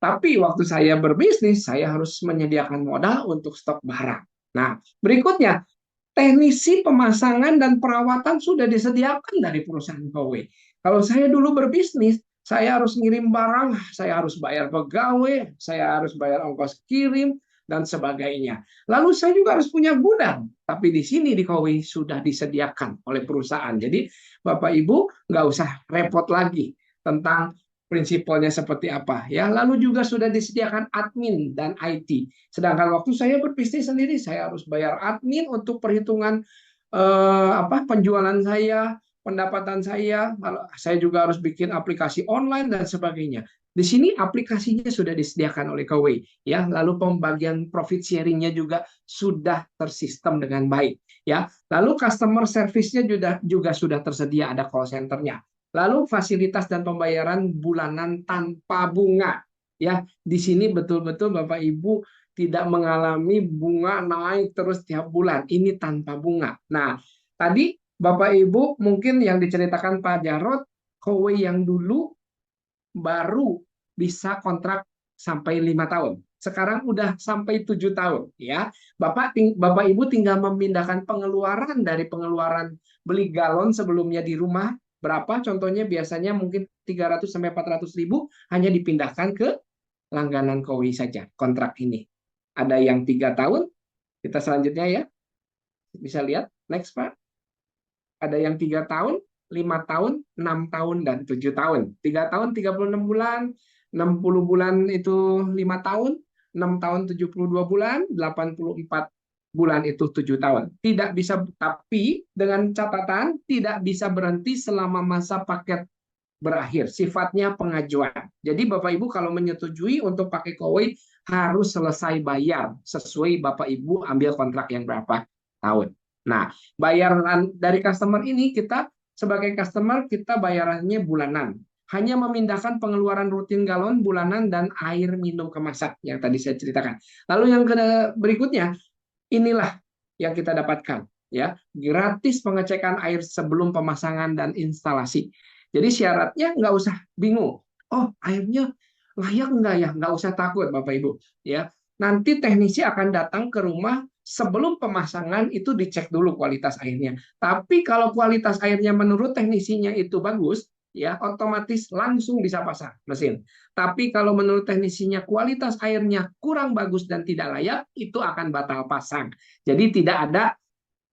Tapi waktu saya berbisnis, saya harus menyediakan modal untuk stok barang. Nah, berikutnya, teknisi pemasangan dan perawatan sudah disediakan dari perusahaan Kowe. Kalau saya dulu berbisnis, saya harus ngirim barang, saya harus bayar pegawai, saya harus bayar ongkos kirim, dan sebagainya. Lalu saya juga harus punya gudang, tapi di sini di Kowe sudah disediakan oleh perusahaan. Jadi Bapak Ibu nggak usah repot lagi tentang prinsipalnya seperti apa ya. Lalu juga sudah disediakan admin dan IT. Sedangkan waktu saya berbisnis sendiri, saya harus bayar admin untuk perhitungan penjualan saya, pendapatan saya. Saya juga harus bikin aplikasi online dan sebagainya. Di sini aplikasinya sudah disediakan oleh Kowei, ya. Lalu pembagian profit sharing-nya juga sudah tersistem dengan baik, ya. Lalu customer service-nya juga sudah tersedia, ada call center-nya. Lalu fasilitas dan pembayaran bulanan tanpa bunga, ya. Di sini betul-betul Bapak Ibu tidak mengalami bunga naik terus tiap bulan. Ini tanpa bunga. Nah, tadi Bapak Ibu mungkin yang diceritakan Pak Jarod, Kowei yang dulu baru bisa kontrak sampai 5 tahun. Sekarang udah sampai 7 tahun, ya. Bapak Ibu tinggal memindahkan pengeluaran dari pengeluaran beli galon sebelumnya di rumah berapa, contohnya biasanya mungkin 300 sampai 400 ribu, hanya dipindahkan ke langganan Kowei saja kontrak ini. Ada yang 3 tahun, kita selanjutnya ya bisa lihat next Pak. Ada yang 3 tahun, 5 tahun, 6 tahun, dan 7 tahun. 3 tahun 36 bulan, 60 bulan itu 5 tahun, 6 tahun 72 bulan, 84 bulan itu 7 tahun. Tidak bisa, tapi dengan catatan tidak bisa berhenti selama masa paket berakhir. Sifatnya pengajuan. Jadi Bapak Ibu kalau menyetujui untuk pakai Kowei harus selesai bayar sesuai Bapak Ibu ambil kontrak yang berapa tahun. Nah, bayaran dari customer ini kita sebagai customer kita bayarannya bulanan. Hanya memindahkan pengeluaran rutin galon bulanan dan air minum kemasan yang tadi saya ceritakan. Lalu yang berikutnya, inilah yang kita dapatkan, ya, gratis pengecekan air sebelum pemasangan dan instalasi. Jadi syaratnya nggak usah bingung. Oh, airnya layak nggak ya? Nggak usah takut, Bapak Ibu. Ya, nanti teknisi akan datang ke rumah sebelum pemasangan itu dicek dulu kualitas airnya. Tapi kalau kualitas airnya menurut teknisinya itu bagus, ya otomatis langsung bisa pasang mesin. Tapi kalau menurut teknisinya kualitas airnya kurang bagus dan tidak layak, itu akan batal pasang. Jadi tidak ada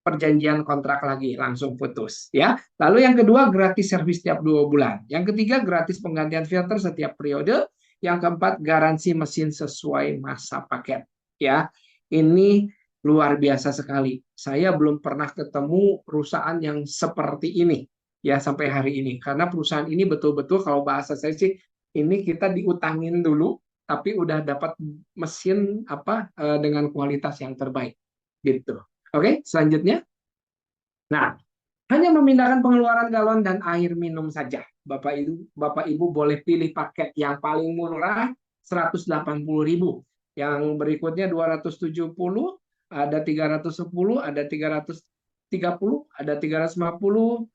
perjanjian kontrak lagi, langsung putus, ya. Lalu yang kedua, gratis servis setiap 2 bulan. Yang ketiga, gratis penggantian filter setiap periode. Yang keempat, garansi mesin sesuai masa paket, ya. Ini luar biasa sekali. Saya belum pernah ketemu perusahaan yang seperti ini, ya, sampai hari ini. Karena perusahaan ini betul-betul kalau bahasa saya sih, ini kita diutangin dulu, tapi udah dapat mesin dengan kualitas yang terbaik, gitu. Oke, selanjutnya. Nah, hanya memindahkan pengeluaran galon dan air minum saja. Bapak Ibu boleh pilih paket yang paling murah 180.000. Yang berikutnya 270, ada 310, ada 330, ada 350,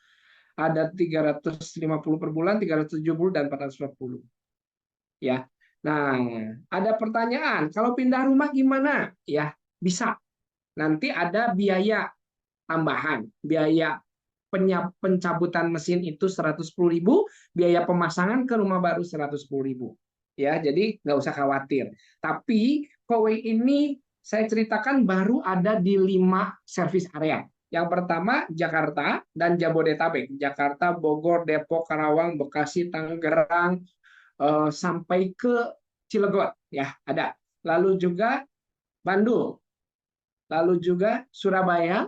ada 350 per bulan, 370 dan 440. Ya. Nah, ada pertanyaan, kalau pindah rumah gimana? Ya, bisa. Nanti ada biaya tambahan, biaya pencabutan mesin itu 110.000, biaya pemasangan ke rumah baru 110.000. Ya, jadi nggak usah khawatir. Tapi Kowei ini saya ceritakan baru ada di 5 service area. Yang pertama Jakarta dan Jabodetabek. Jakarta, Bogor, Depok, Karawang, Bekasi, Tangerang, sampai ke Cilegon, ya ada. Lalu juga Bandung, lalu juga Surabaya,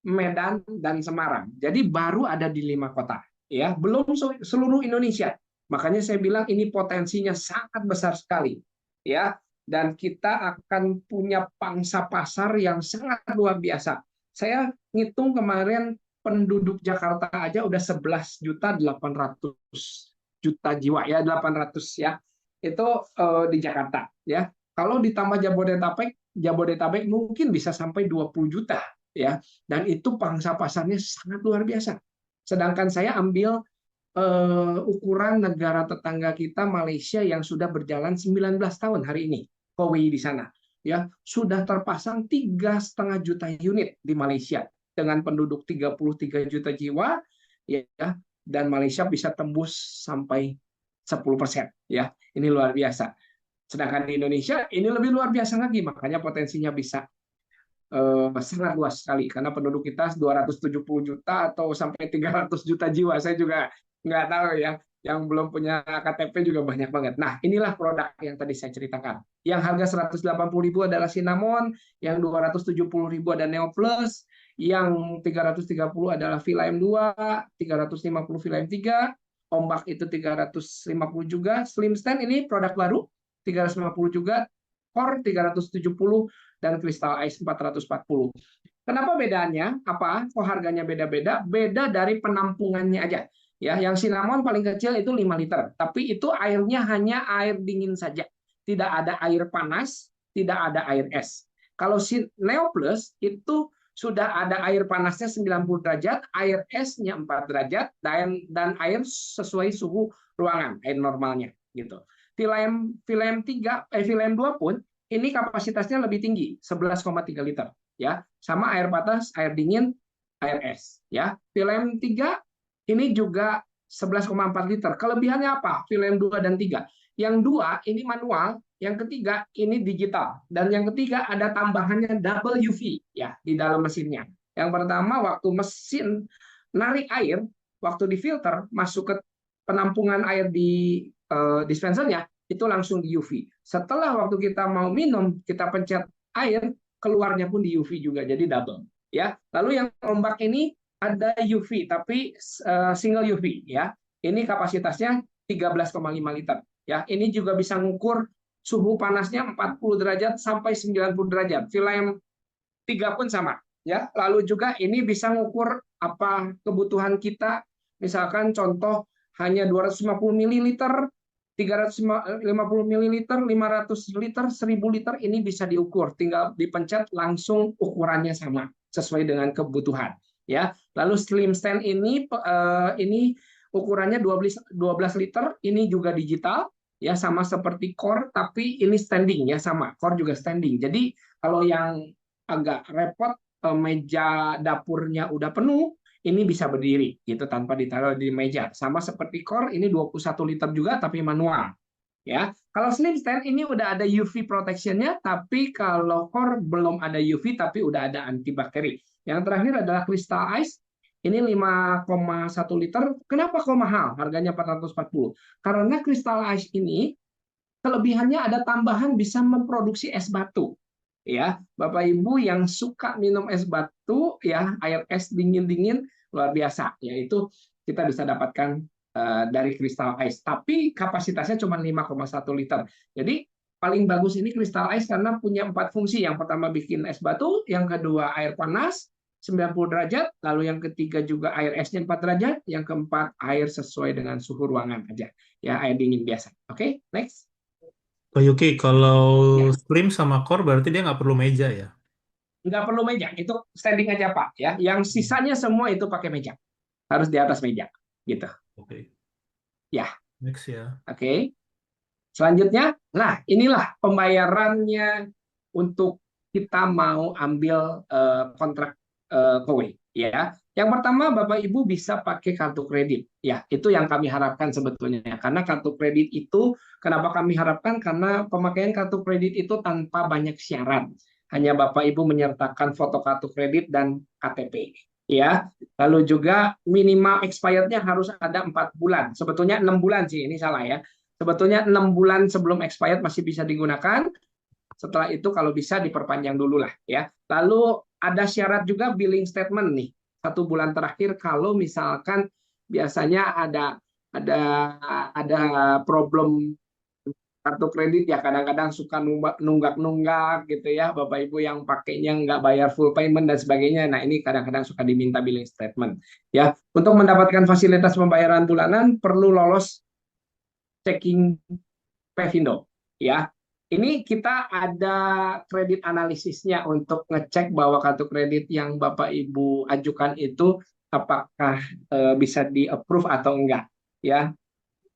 Medan, dan Semarang. Jadi baru ada di 5 kota, ya, belum seluruh Indonesia. Makanya saya bilang ini potensinya sangat besar sekali, ya. Dan kita akan punya pangsa pasar yang sangat luar biasa. Saya ngitung kemarin penduduk Jakarta aja udah 11.800.000 jiwa, ya, 800, ya. Itu di Jakarta, ya. Kalau ditambah Jabodetabek mungkin bisa sampai 20 juta, ya, dan itu pangsa pasarnya sangat luar biasa. Sedangkan saya ambil ukuran negara tetangga kita Malaysia yang sudah berjalan 19 tahun hari ini, Kowei di sana, ya, sudah terpasang 3,5 juta unit di Malaysia dengan penduduk 33 juta jiwa, ya, dan Malaysia bisa tembus sampai 10%, ya. Ini luar biasa. Sedangkan di Indonesia ini lebih luar biasa lagi, makanya potensinya bisa sangat luas sekali karena penduduk kita 270 juta atau sampai 300 juta jiwa. Saya juga nggak tahu, ya, yang belum punya KTP juga banyak banget. Nah, inilah produk yang tadi saya ceritakan. Yang harga 180.000 adalah Cinnamon, yang 270.000 ada Neo Plus, yang 330 adalah V-Line 2, 350 V-Line 3, Ombak itu 350 juga, Slim Stand ini produk baru 350 juga, Core 370 dan Crystal Ice 440. Kenapa bedanya? Apa? Kok harganya beda-beda? Beda dari penampungannya aja. Ya, yang cinnamon paling kecil itu 5 liter, tapi itu airnya hanya air dingin saja. Tidak ada air panas, tidak ada air es. Kalau Neo Plus itu sudah ada air panasnya 90 derajat, air esnya 4 derajat, dan air sesuai suhu ruangan, air normalnya gitu. Philem 2 pun ini kapasitasnya lebih tinggi, 11,3 liter ya. Sama air panas, air dingin, air es ya. Philem 3 ini juga 11,4 liter. Kelebihannya apa? Philem 2 dan 3. Yang 2 ini manual, yang ketiga ini digital, dan yang ketiga ada tambahannya double UV ya di dalam mesinnya. Yang pertama, waktu mesin narik air, waktu difilter masuk ke penampungan air di dispensernya itu langsung di UV. Setelah waktu kita mau minum, kita pencet air, keluarnya pun di UV juga, jadi double ya. Lalu yang ombak ini ada UV tapi single UV ya. Ini kapasitasnya 13,5 liter ya. Ini juga bisa ngukur suhu panasnya 40 derajat sampai 90 derajat. Philem 3 pun sama ya. Lalu juga ini bisa ngukur apa kebutuhan kita. Misalkan contoh hanya 250 ml, 350 ml, 500 liter, 1000 liter ini bisa diukur. Tinggal dipencet langsung ukurannya sama sesuai dengan kebutuhan ya. Lalu Slim Stand ini ukurannya 12 liter, ini juga digital ya, sama seperti Core tapi ini standing ya, sama Core juga standing. Jadi kalau yang agak repot meja dapurnya udah penuh, ini bisa berdiri gitu tanpa ditaruh di meja. Sama seperti Core ini 21 liter juga tapi manual ya. Kalau Slim Stand ini udah ada UV protection-nya, tapi kalau Core belum ada UV tapi udah ada antibakteri. Yang terakhir adalah Crystal Ice. Ini 5,1 liter. Kenapa kok mahal? Harganya 440. Karena Crystal Ice ini kelebihannya ada tambahan bisa memproduksi es batu. Ya, Bapak Ibu yang suka minum es batu ya, air es dingin-dingin luar biasa. Yaitu kita bisa dapatkan dari Crystal Ice. Tapi kapasitasnya cuma 5,1 liter. Jadi paling bagus ini Crystal Ice karena punya 4 fungsi. Yang pertama bikin es batu, yang kedua air panas 90 derajat, lalu yang ketiga juga air esnya 4 derajat, yang keempat air sesuai dengan suhu ruangan aja. Ya, air dingin biasa. Oke, next. Pak Yuki, kalau Ya. Slim sama Core berarti dia nggak perlu meja ya? Nggak perlu meja, itu standing aja Pak ya. Yang sisanya semua itu pakai meja. Harus di atas meja gitu. Oke. Ya. Next ya. Oke. Selanjutnya, nah inilah pembayarannya untuk kita mau ambil kontrak KOWE ya. Yang pertama Bapak Ibu bisa pakai kartu kredit ya. Itu yang kami harapkan sebetulnya. Karena kartu kredit itu kenapa kami harapkan? Karena pemakaian kartu kredit itu tanpa banyak syarat. Hanya Bapak Ibu menyertakan foto kartu kredit dan KTP ya. Lalu juga minimal expirednya harus ada 4 bulan. Sebetulnya 6 bulan sih, ini salah ya. Sebetulnya 6 bulan sebelum expired masih bisa digunakan. Setelah itu kalau bisa diperpanjang dulu lah ya. Lalu ada syarat juga billing statement nih. 1 bulan terakhir kalau misalkan biasanya ada problem kartu kredit ya, kadang-kadang suka nunggak-nunggak gitu ya, Bapak Ibu yang pakainya nggak bayar full payment dan sebagainya. Nah ini kadang-kadang suka diminta billing statement ya. Untuk mendapatkan fasilitas pembayaran bulanan perlu lolos checking Pevindo ya. Ini kita ada kredit analisisnya untuk ngecek bahwa kartu kredit yang Bapak Ibu ajukan itu apakah bisa di-approve atau enggak ya.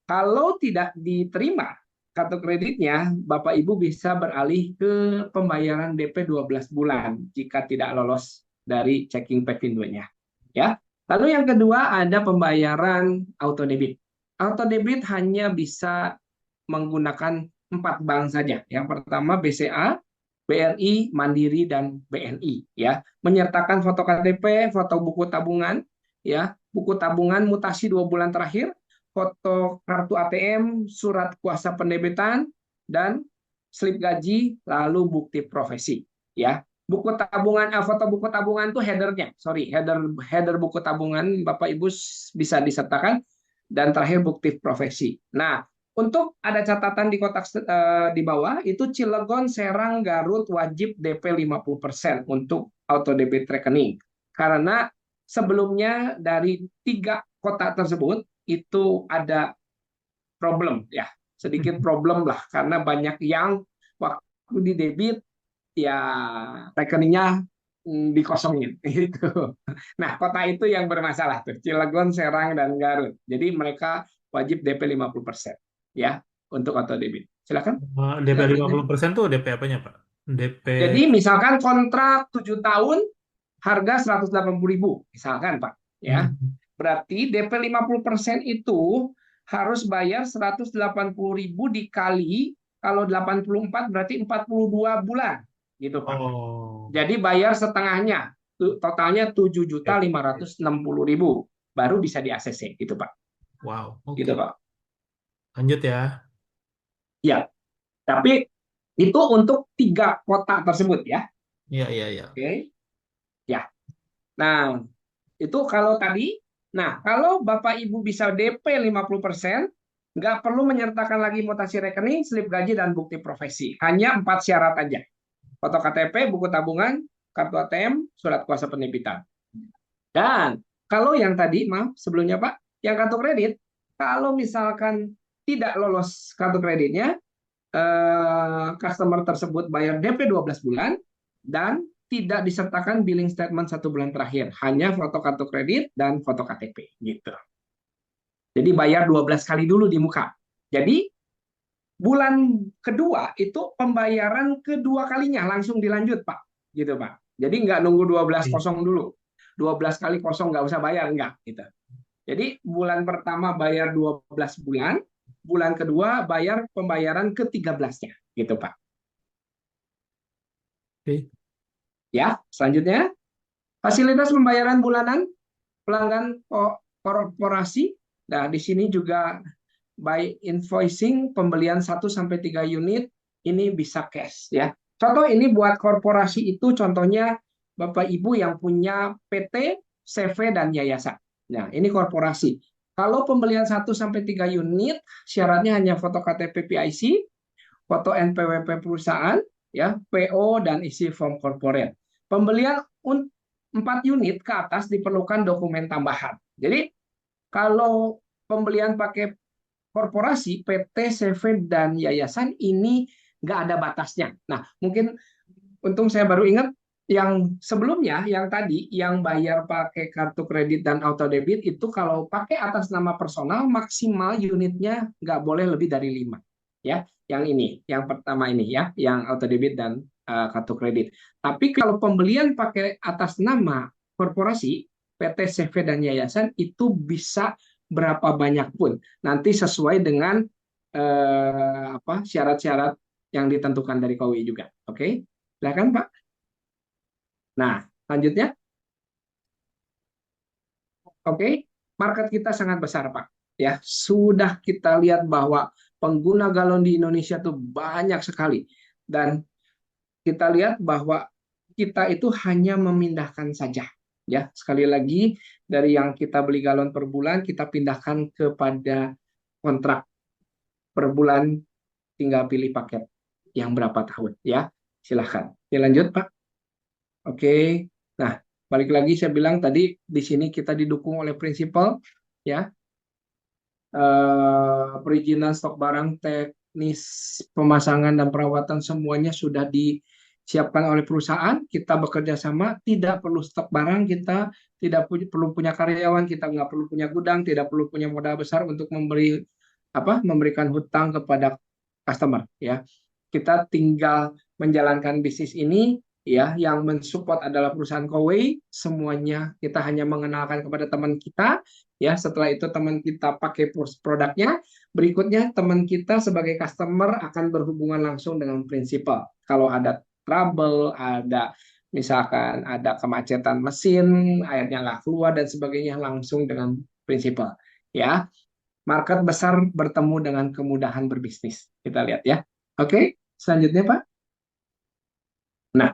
Kalau tidak diterima kartu kreditnya, Bapak Ibu bisa beralih ke pembayaran DP 12 bulan jika tidak lolos dari checking Pevindo-nya ya. Lalu yang kedua ada pembayaran auto debit. Auto debit hanya bisa menggunakan 4 bank saja. Yang pertama BCA, BRI, Mandiri, dan BNI ya. Menyertakan foto KTP, foto buku tabungan ya, buku tabungan mutasi 2 bulan terakhir, foto kartu ATM, surat kuasa pendebitan, dan slip gaji, lalu bukti profesi ya. Buku tabungan, foto buku tabungan itu header buku tabungan Bapak Ibu bisa disertakan. dan terakhir bukti profesi. Nah, untuk ada catatan di kotak di bawah itu Cilegon, Serang, Garut wajib DP 50% untuk auto debit rekening. Karena sebelumnya dari 3 kota tersebut itu ada problem ya, sedikit problem lah karena banyak yang waktu di debit ya rekeningnya dikosongin gitu. Nah, kota itu yang bermasalah tuh, Cilegon, Serang dan Garut. Jadi mereka wajib DP 50% ya untuk auto debit. Silakan. DP Selanjutnya. 50% tuh DP apanya, Pak? DP. Jadi misalkan kontrak 7 tahun harga 180.000 misalkan Pak ya. Hmm. Berarti DP 50% itu harus bayar 180.000 dikali kalau 84 berarti 42 bulan gitu Pak. Oh, Jadi bayar setengahnya, totalnya 7.560.000 baru bisa di ACC gitu Pak. wow, Gitu oke. Pak. Lanjut ya. Ya, tapi itu untuk 3 kota tersebut ya. Iya, iya, iya. Oke. Ya. Nah, itu kalau tadi. Nah, kalau Bapak Ibu bisa DP 50%, nggak perlu menyertakan lagi mutasi rekening, slip gaji, dan bukti profesi. Hanya 4 syarat aja. Foto KTP, buku tabungan, kartu ATM, surat kuasa penerbitan. Dan kalau yang tadi, maaf sebelumnya Pak, yang kartu kredit, kalau misalkan tidak lolos kartu kreditnya, customer tersebut bayar DP 12 bulan dan tidak disertakan billing statement 1 bulan terakhir, hanya foto kartu kredit dan foto KTP gitu. Jadi bayar 12 kali dulu di muka. Jadi bulan kedua itu pembayaran kedua kalinya langsung dilanjut Pak, gitu Pak. Jadi nggak nunggu 12 kosong dulu, 12 kali kosong nggak usah bayar, nggak gitu. Jadi bulan pertama bayar 12 bulan, bulan kedua bayar pembayaran ke-13-nya, gitu Pak. Oke. Ya, selanjutnya fasilitas pembayaran bulanan pelanggan korporasi. Nah, di sini juga by invoicing pembelian 1 sampai 3 unit ini bisa cash ya. Contoh ini buat korporasi itu contohnya Bapak Ibu yang punya PT, CV dan yayasan. Nah, ini korporasi. Kalau pembelian 1 sampai 3 unit syaratnya hanya foto KTP PIC, foto NPWP perusahaan, ya, PO dan isi form corporate. Pembelian 4 unit ke atas diperlukan dokumen tambahan. Jadi kalau pembelian pakai korporasi, PT, CV, dan yayasan ini nggak ada batasnya. Nah, mungkin untung saya baru ingat yang sebelumnya, yang tadi, yang bayar pakai kartu kredit dan auto debit itu kalau pakai atas nama personal maksimal unitnya nggak boleh lebih dari 5. Ya, yang ini, yang pertama ini ya, yang auto debit dan kartu kredit. Tapi kalau pembelian pakai atas nama korporasi, PT, CV, dan yayasan itu bisa berapa banyak pun. Nanti sesuai dengan syarat-syarat yang ditentukan dari KUI juga. Oke, silakan Pak. Nah, selanjutnya, oke, market kita sangat besar, Pak. Ya, sudah kita lihat bahwa pengguna galon di Indonesia itu banyak sekali, dan kita lihat bahwa kita itu hanya memindahkan saja. Ya, sekali lagi dari yang kita beli galon per bulan, kita pindahkan kepada kontrak per bulan, tinggal pilih paket yang berapa tahun. Ya, silahkan. Lanjut, Pak. Oke. Nah, balik lagi saya bilang tadi di sini kita didukung oleh prinsipal ya. Perizinan stok barang, teknis pemasangan dan perawatan semuanya sudah disiapkan oleh perusahaan. Kita bekerja sama, tidak perlu stok barang, kita tidak perlu punya karyawan, kita nggak perlu punya gudang, tidak perlu punya modal besar untuk memberikan hutang kepada customer ya. Kita tinggal menjalankan bisnis ini ya, yang mensupport adalah perusahaan Kowei, semuanya kita hanya mengenalkan kepada teman kita ya. Setelah itu teman kita pakai produknya, berikutnya teman kita sebagai customer akan berhubungan langsung dengan prinsipal. Kalau ada trouble, ada misalkan ada kemacetan mesin, airnya nggak keluar dan sebagainya, langsung dengan prinsipal ya. Market besar bertemu dengan kemudahan berbisnis. Kita lihat ya. Oke, selanjutnya Pak. Nah,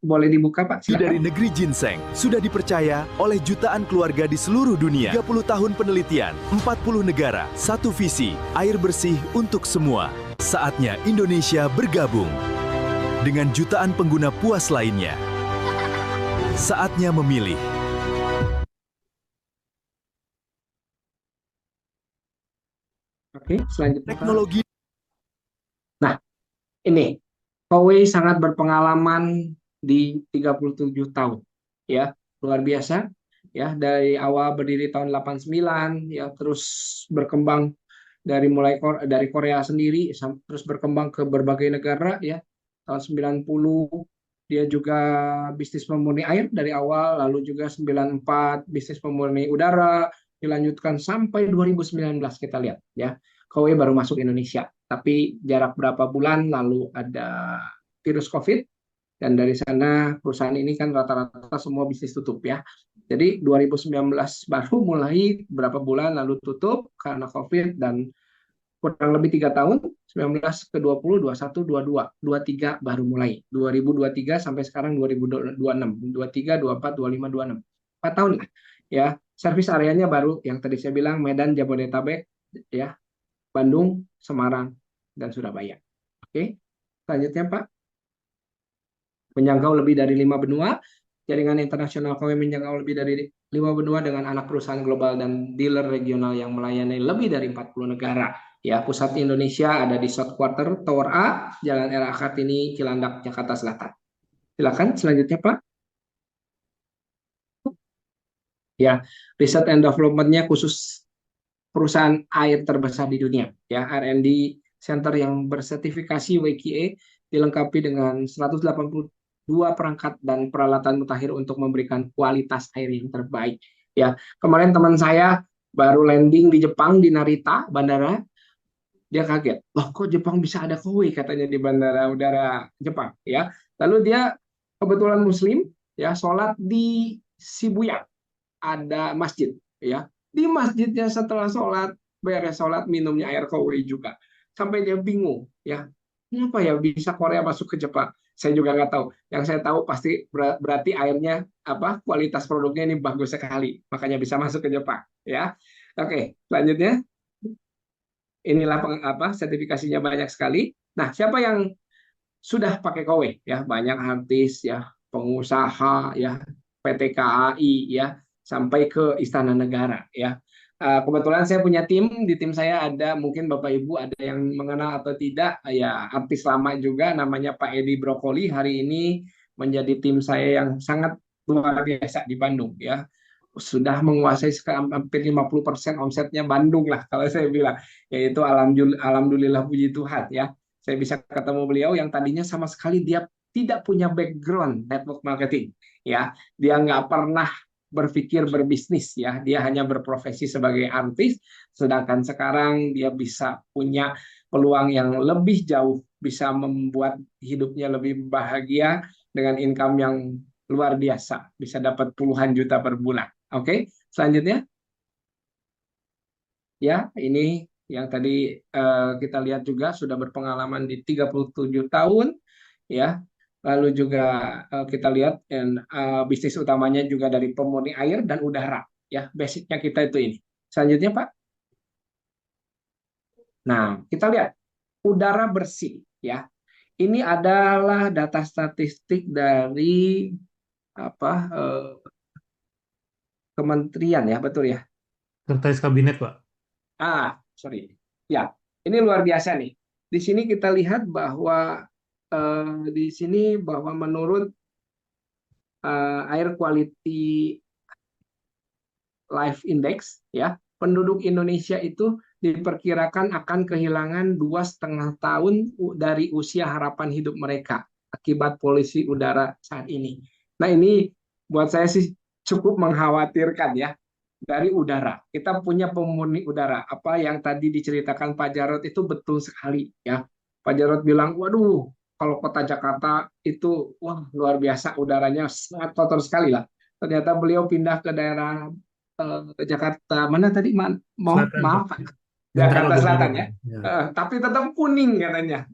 Boleh dibuka Pak, Dari silakan. negeri ginseng sudah dipercaya oleh jutaan keluarga di seluruh dunia. 30 tahun penelitian, 40 negara, satu visi, air bersih untuk semua. Saatnya Indonesia bergabung dengan jutaan pengguna puas lainnya. Saatnya memilih. Oke, selanjutnya Pak. Teknologi Nah, ini Huawei sangat berpengalaman di 37 tahun, ya, luar biasa, ya, dari awal berdiri tahun 89, ya, terus berkembang dari Korea sendiri, terus berkembang ke berbagai negara, ya, tahun 90 dia juga bisnis pemurni air dari awal, lalu juga 94 bisnis pemurni udara, dilanjutkan sampai 2019 kita lihat, ya, Huawei baru masuk Indonesia. Tapi jarak berapa bulan lalu ada virus COVID, dan dari sana perusahaan ini kan rata-rata semua bisnis tutup ya. Jadi 2019 baru mulai berapa bulan lalu tutup karena COVID, dan kurang lebih 3 tahun, 19 ke 20, 21, 22, 23 baru mulai. 2023 sampai sekarang 2026, 23, 24, 25, 26. 4 tahun lah. Ya, servis areanya baru yang tadi saya bilang Medan, Jabodetabek, ya, Bandung, Semarang, dan Surabaya. Oke, selanjutnya Pak. Menjangkau lebih dari 5 benua, jaringan internasional Huawei menjangkau lebih dari 5 benua dengan anak perusahaan global dan dealer regional yang melayani lebih dari 40 negara. Ya, pusat Indonesia ada di South Quarter, Tower A, Jalan RA Kartini, Cilandak, Jakarta Selatan. Silakan selanjutnya Pak. Ya, riset and development-nya khusus perusahaan air terbesar di dunia, ya, R&D Center yang bersertifikasi WQA, dilengkapi dengan 182 perangkat dan peralatan mutakhir untuk memberikan kualitas air yang terbaik. Ya, kemarin teman saya baru landing di Jepang di Narita bandara, dia kaget, loh kok Jepang bisa ada Huawei katanya di bandara udara Jepang, ya. Lalu dia kebetulan Muslim, ya, sholat di Shibuya, ada masjid, ya, di masjidnya setelah sholat, beres sholat, minumnya air Huawei juga, sampai dia bingung, ya, kenapa ya bisa Korea masuk ke Jepang. Saya juga nggak tahu, yang saya tahu pasti berarti airnya apa, kualitas produknya ini bagus sekali, makanya bisa masuk ke Jepang, ya. Oke, selanjutnya inilah sertifikasinya banyak sekali. Nah, siapa yang sudah pakai Huawei, ya, banyak artis, ya, pengusaha, ya, PT KAI, ya, sampai ke Istana Negara, ya. Kebetulan saya punya tim, di tim saya ada, mungkin Bapak Ibu ada yang mengenal atau tidak, ya, artis lama juga namanya Pak Edi Brokoli, hari ini menjadi tim saya yang sangat luar biasa di Bandung, ya. Sudah menguasai hampir 50% omsetnya Bandung lah kalau saya bilang, yaitu alhamdulillah puji Tuhan, ya. Saya bisa ketemu beliau yang tadinya sama sekali dia tidak punya background network marketing, ya, dia nggak pernah berpikir berbisnis, ya, dia hanya berprofesi sebagai artis, sedangkan sekarang dia bisa punya peluang yang lebih jauh, bisa membuat hidupnya lebih bahagia dengan income yang luar biasa, bisa dapat puluhan juta per bulan. Oke, selanjutnya, ya, ini yang tadi kita lihat juga sudah berpengalaman di 37 tahun, ya. Lalu juga kita lihat bisnis utamanya juga dari pemurni air dan udara, ya. Basicnya kita itu ini. Selanjutnya Pak. Nah, kita lihat udara bersih, ya. Ini adalah data statistik dari apa kementerian, ya, betul ya. Sekretaris Kabinet, Pak. Sorry. Ya, ini luar biasa nih. Di sini kita lihat bahwa menurut Air Quality Life Index, ya, penduduk Indonesia itu diperkirakan akan kehilangan 2,5 tahun dari usia harapan hidup mereka akibat polusi udara saat ini. Nah, ini buat saya sih cukup mengkhawatirkan, ya. Dari udara, kita punya pemurni udara. Apa yang tadi diceritakan Pak Jarod itu betul sekali, ya. Pak Jarod bilang, waduh, kalau kota Jakarta itu, wah, luar biasa udaranya sangat kotor sekali lah. Ternyata beliau pindah ke daerah Jakarta mana tadi, Selatan, Pak. maaf, Bintaro, Jakarta Selatan, Bintaro. ya. Ya. Tapi tetap kuning katanya,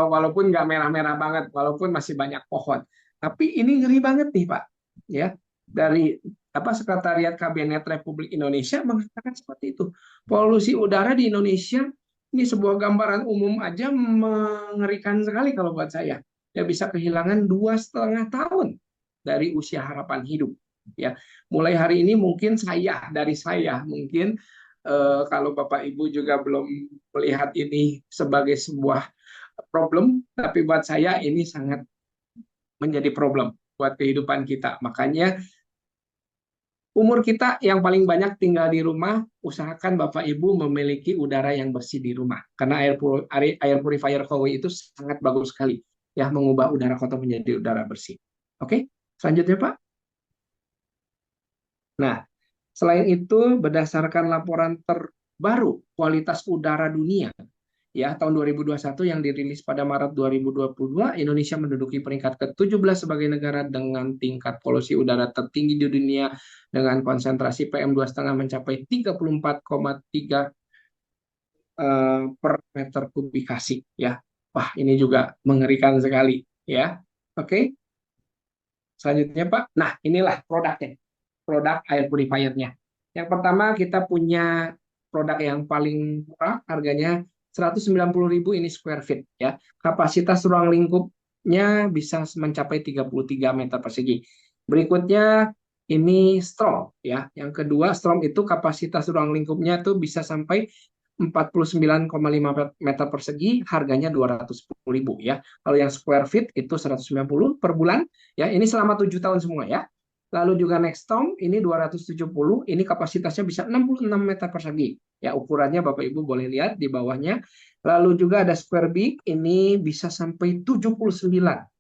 walaupun nggak merah-merah banget, walaupun masih banyak pohon. Tapi ini ngeri banget nih Pak, ya dari Sekretariat Kabinet Republik Indonesia mengatakan seperti itu. Polusi udara di Indonesia ini sebuah gambaran umum aja mengerikan sekali kalau buat saya. Ya bisa kehilangan 2,5 tahun dari usia harapan hidup. Ya, mulai hari ini mungkin saya mungkin kalau Bapak Ibu juga belum melihat ini sebagai sebuah problem, tapi buat saya ini sangat menjadi problem buat kehidupan kita. Makanya umur kita yang paling banyak tinggal di rumah, usahakan Bapak Ibu memiliki udara yang bersih di rumah. Karena air purifier Howe itu sangat bagus sekali ya mengubah udara kotor menjadi udara bersih. Oke, selanjutnya Pak. Nah, selain itu berdasarkan laporan terbaru kualitas udara dunia ya tahun 2021 yang dirilis pada Maret 2022, Indonesia menduduki peringkat ke-17 sebagai negara dengan tingkat polusi udara tertinggi di dunia dengan konsentrasi PM2,5 mencapai 34,3 per meter kubikasi ya. Wah, ini juga mengerikan sekali ya. Oke. Selanjutnya Pak. Nah, inilah produknya. Produk air purifiernya. Yang pertama kita punya produk yang paling murah, harganya 190.000 ini square feet ya. Kapasitas ruang lingkupnya bisa mencapai 33 meter persegi. Berikutnya ini Strom ya. Yang kedua Strom itu kapasitas ruang lingkupnya tuh bisa sampai 49,5 meter persegi, harganya 210.000 ya. Kalau yang square feet itu 190 per bulan ya. Ini selama 7 tahun semua ya. Lalu juga Nextom ini 270, ini kapasitasnya bisa 66 meter persegi. Ya, ukurannya Bapak Ibu boleh lihat di bawahnya. Lalu juga ada Square Big, ini bisa sampai 79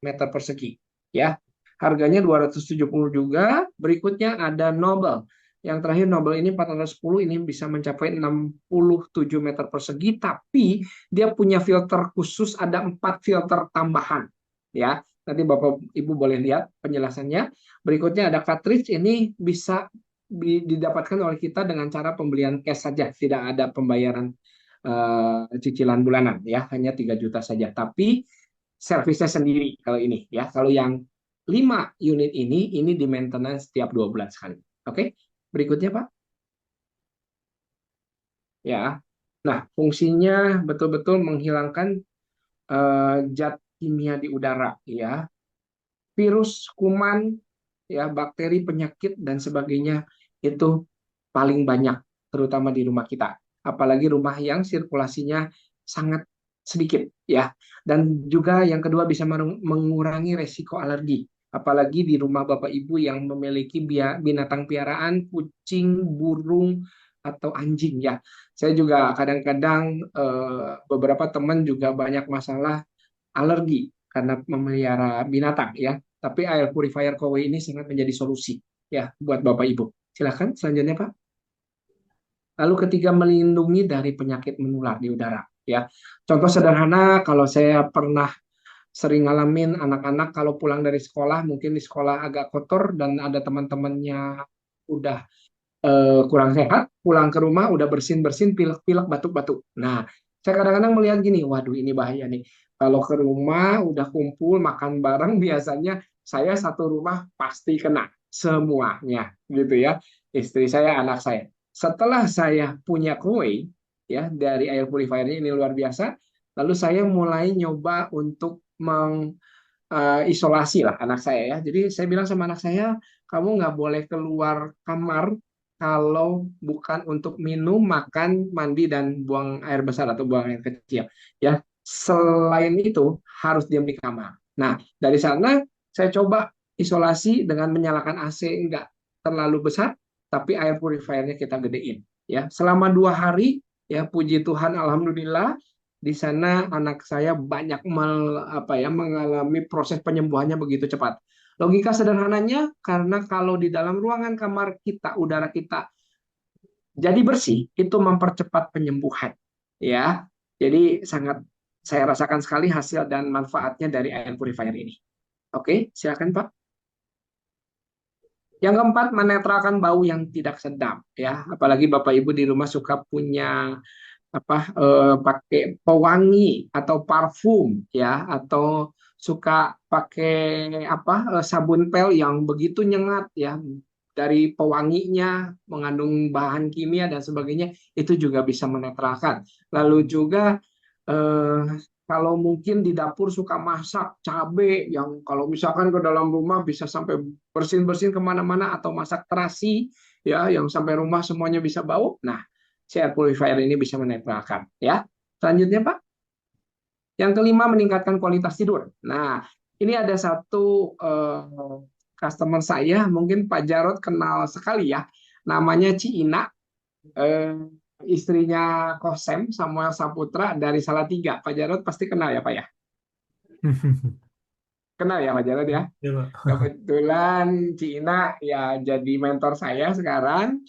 meter persegi. Ya, harganya 270 juga. Berikutnya ada Noble. Yang terakhir Noble ini 410, ini bisa mencapai 67 meter persegi, tapi dia punya filter khusus, ada 4 filter tambahan. Ya, nanti Bapak Ibu boleh lihat penjelasannya. Berikutnya ada cartridge, ini bisa didapatkan oleh kita dengan cara pembelian cash saja, tidak ada pembayaran cicilan bulanan ya, hanya 3 juta saja. Tapi servisnya sendiri kalau ini ya. Kalau yang 5 unit ini di maintenance setiap 2 bulan sekali. Oke. Berikutnya Pak. Ya. Nah, fungsinya betul-betul menghilangkan zat kimia di udara ya. Virus, kuman, ya bakteri, penyakit dan sebagainya itu paling banyak terutama di rumah kita. Apalagi rumah yang sirkulasinya sangat sedikit ya. Dan juga yang kedua bisa mengurangi resiko alergi. Apalagi di rumah Bapak Ibu yang memiliki binatang piaraan, kucing, burung atau anjing ya. Saya juga kadang-kadang beberapa teman juga banyak masalah alergi karena memelihara binatang ya. Tapi air purifier Kowe ini sangat menjadi solusi ya buat Bapak Ibu. Silakan selanjutnya Pak. Lalu ketiga, melindungi dari penyakit menular di udara ya. Contoh sederhana, kalau saya pernah sering ngalamin anak-anak kalau pulang dari sekolah, mungkin di sekolah agak kotor dan ada teman-temannya udah kurang sehat, pulang ke rumah udah bersin-bersin, pilek-pilek, batuk-batuk. Nah, saya kadang-kadang melihat gini, waduh ini bahaya nih. Kalau ke rumah udah kumpul makan bareng, biasanya saya satu rumah pasti kena semuanya, gitu ya. Istri saya, anak saya. Setelah saya punya Kowe ya dari air purifier ini luar biasa, lalu saya mulai nyoba untuk isolasi lah anak saya ya. Jadi saya bilang sama anak saya, kamu nggak boleh keluar kamar kalau bukan untuk minum, makan, mandi, dan buang air besar atau buang air kecil. Ya, selain itu harus diam di kamar. Nah, dari sana saya coba isolasi dengan menyalakan AC nggak terlalu besar, tapi air purifiernya kita gedein. Ya, selama 2 hari, ya puji Tuhan, alhamdulillah di sana anak saya banyak mengalami proses penyembuhannya begitu cepat. Logika sederhananya, karena kalau di dalam ruangan kamar kita, udara kita jadi bersih, itu mempercepat penyembuhan. Ya, jadi sangat saya rasakan sekali hasil dan manfaatnya dari air purifier ini. Oke, silakan Pak. Yang keempat, menetralkan bau yang tidak sedap. Ya, apalagi Bapak Ibu di rumah suka punya pakai pewangi atau parfum ya, atau suka pakai sabun pel yang begitu nyengat ya, dari pewanginya mengandung bahan kimia dan sebagainya, itu juga bisa menetralkan. Lalu juga eh, kalau mungkin di dapur suka masak cabai yang kalau misalkan ke dalam rumah bisa sampai bersin-bersin kemana-mana, atau masak terasi ya yang sampai rumah semuanya bisa bau. Nah, si air purifier ini bisa menetralkan ya. Selanjutnya Pak, yang kelima, meningkatkan kualitas tidur. Nah, ini ada satu customer saya, mungkin Pak Jarod kenal sekali ya, namanya Ci Ina, eh, istrinya Kosem Samuel Saputra dari Salatiga. Pak Jarod pasti kenal ya Pak ya? Kenal ya Pak Jarod ya? Ya, Pak. Kebetulan Ci Ina ya jadi mentor saya sekarang.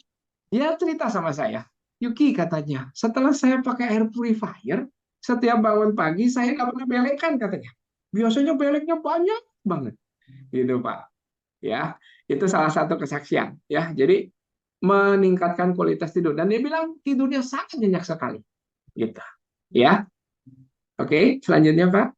Dia cerita sama saya, Yuki katanya, setelah saya pakai air purifier, setiap bangun pagi saya nggak pernah belekan katanya. Biasanya beleknya banyak banget, gitu Pak. Ya, itu salah satu kesaksian. Ya, jadi meningkatkan kualitas tidur. Dan dia bilang tidurnya sangat nyenyak sekali, gitu. Ya, oke. Selanjutnya Pak.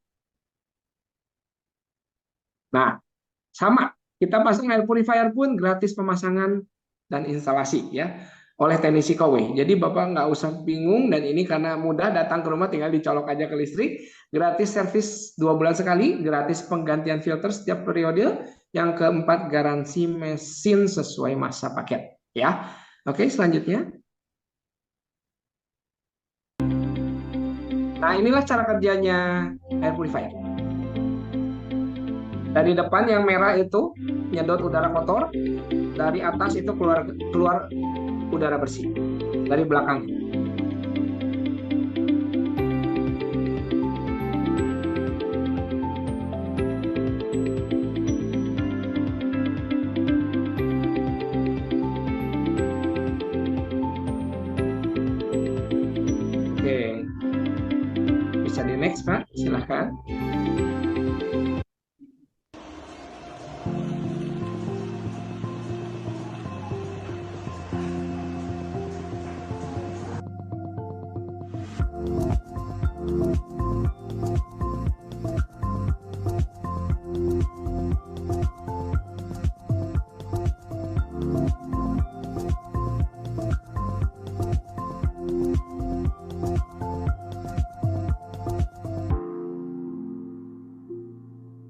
Nah, sama, kita pasang air purifier pun gratis pemasangan dan instalasi ya oleh teknisi Kowe. Jadi Bapak nggak usah bingung, dan ini karena mudah, datang ke rumah tinggal dicolok aja ke listrik, gratis servis 2 bulan sekali, gratis penggantian filter setiap periode, yang keempat garansi mesin sesuai masa paket ya. Oke, selanjutnya. Nah, inilah cara kerjanya air purifier. Dari depan yang merah itu nyedot udara kotor, dari atas itu keluar udara bersih dari belakang. Oke, bisa di next Pak, silahkan.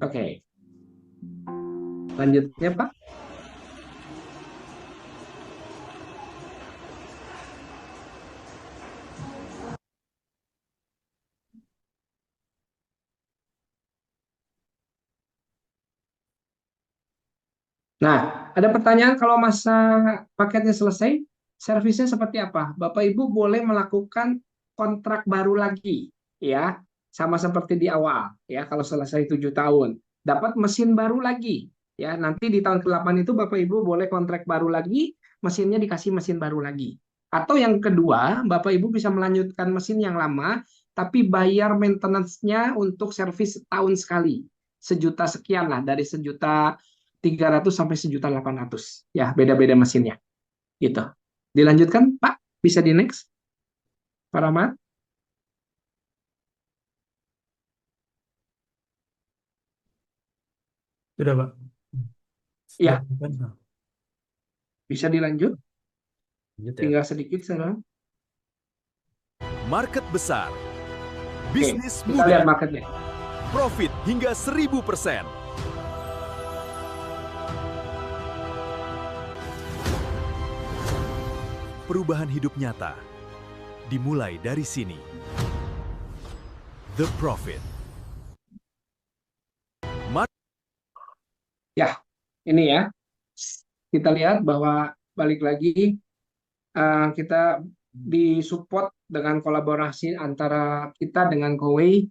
Oke, lanjutnya Pak. Nah, ada pertanyaan, kalau masa paketnya selesai, servisnya seperti apa? Bapak Ibu boleh melakukan kontrak baru lagi, ya, sama seperti di awal, ya. Kalau selesai 7 tahun, dapat mesin baru lagi, ya. Nanti di tahun ke-8 itu Bapak Ibu boleh kontrak baru lagi, mesinnya dikasih mesin baru lagi. Atau yang kedua, Bapak Ibu bisa melanjutkan mesin yang lama, tapi bayar maintenance-nya untuk servis setahun sekali, 1 juta sekian lah, dari 1.300.000 sampai 1.800.000 ya, beda-beda mesinnya gitu. Dilanjutkan Pak, bisa di next Pak Rahmat. Sudah, Pak. Ya, Sudah. bisa dilanjut, Lanjut ya. tinggal sedikit sekarang. Market besar, Oke, bisnis kita lihat mudah, marketnya. profit hingga 1000%. Perubahan hidup nyata dimulai dari sini. The Profit. Ya, ini ya, kita lihat bahwa balik lagi kita disupport dengan kolaborasi antara kita dengan Kowei.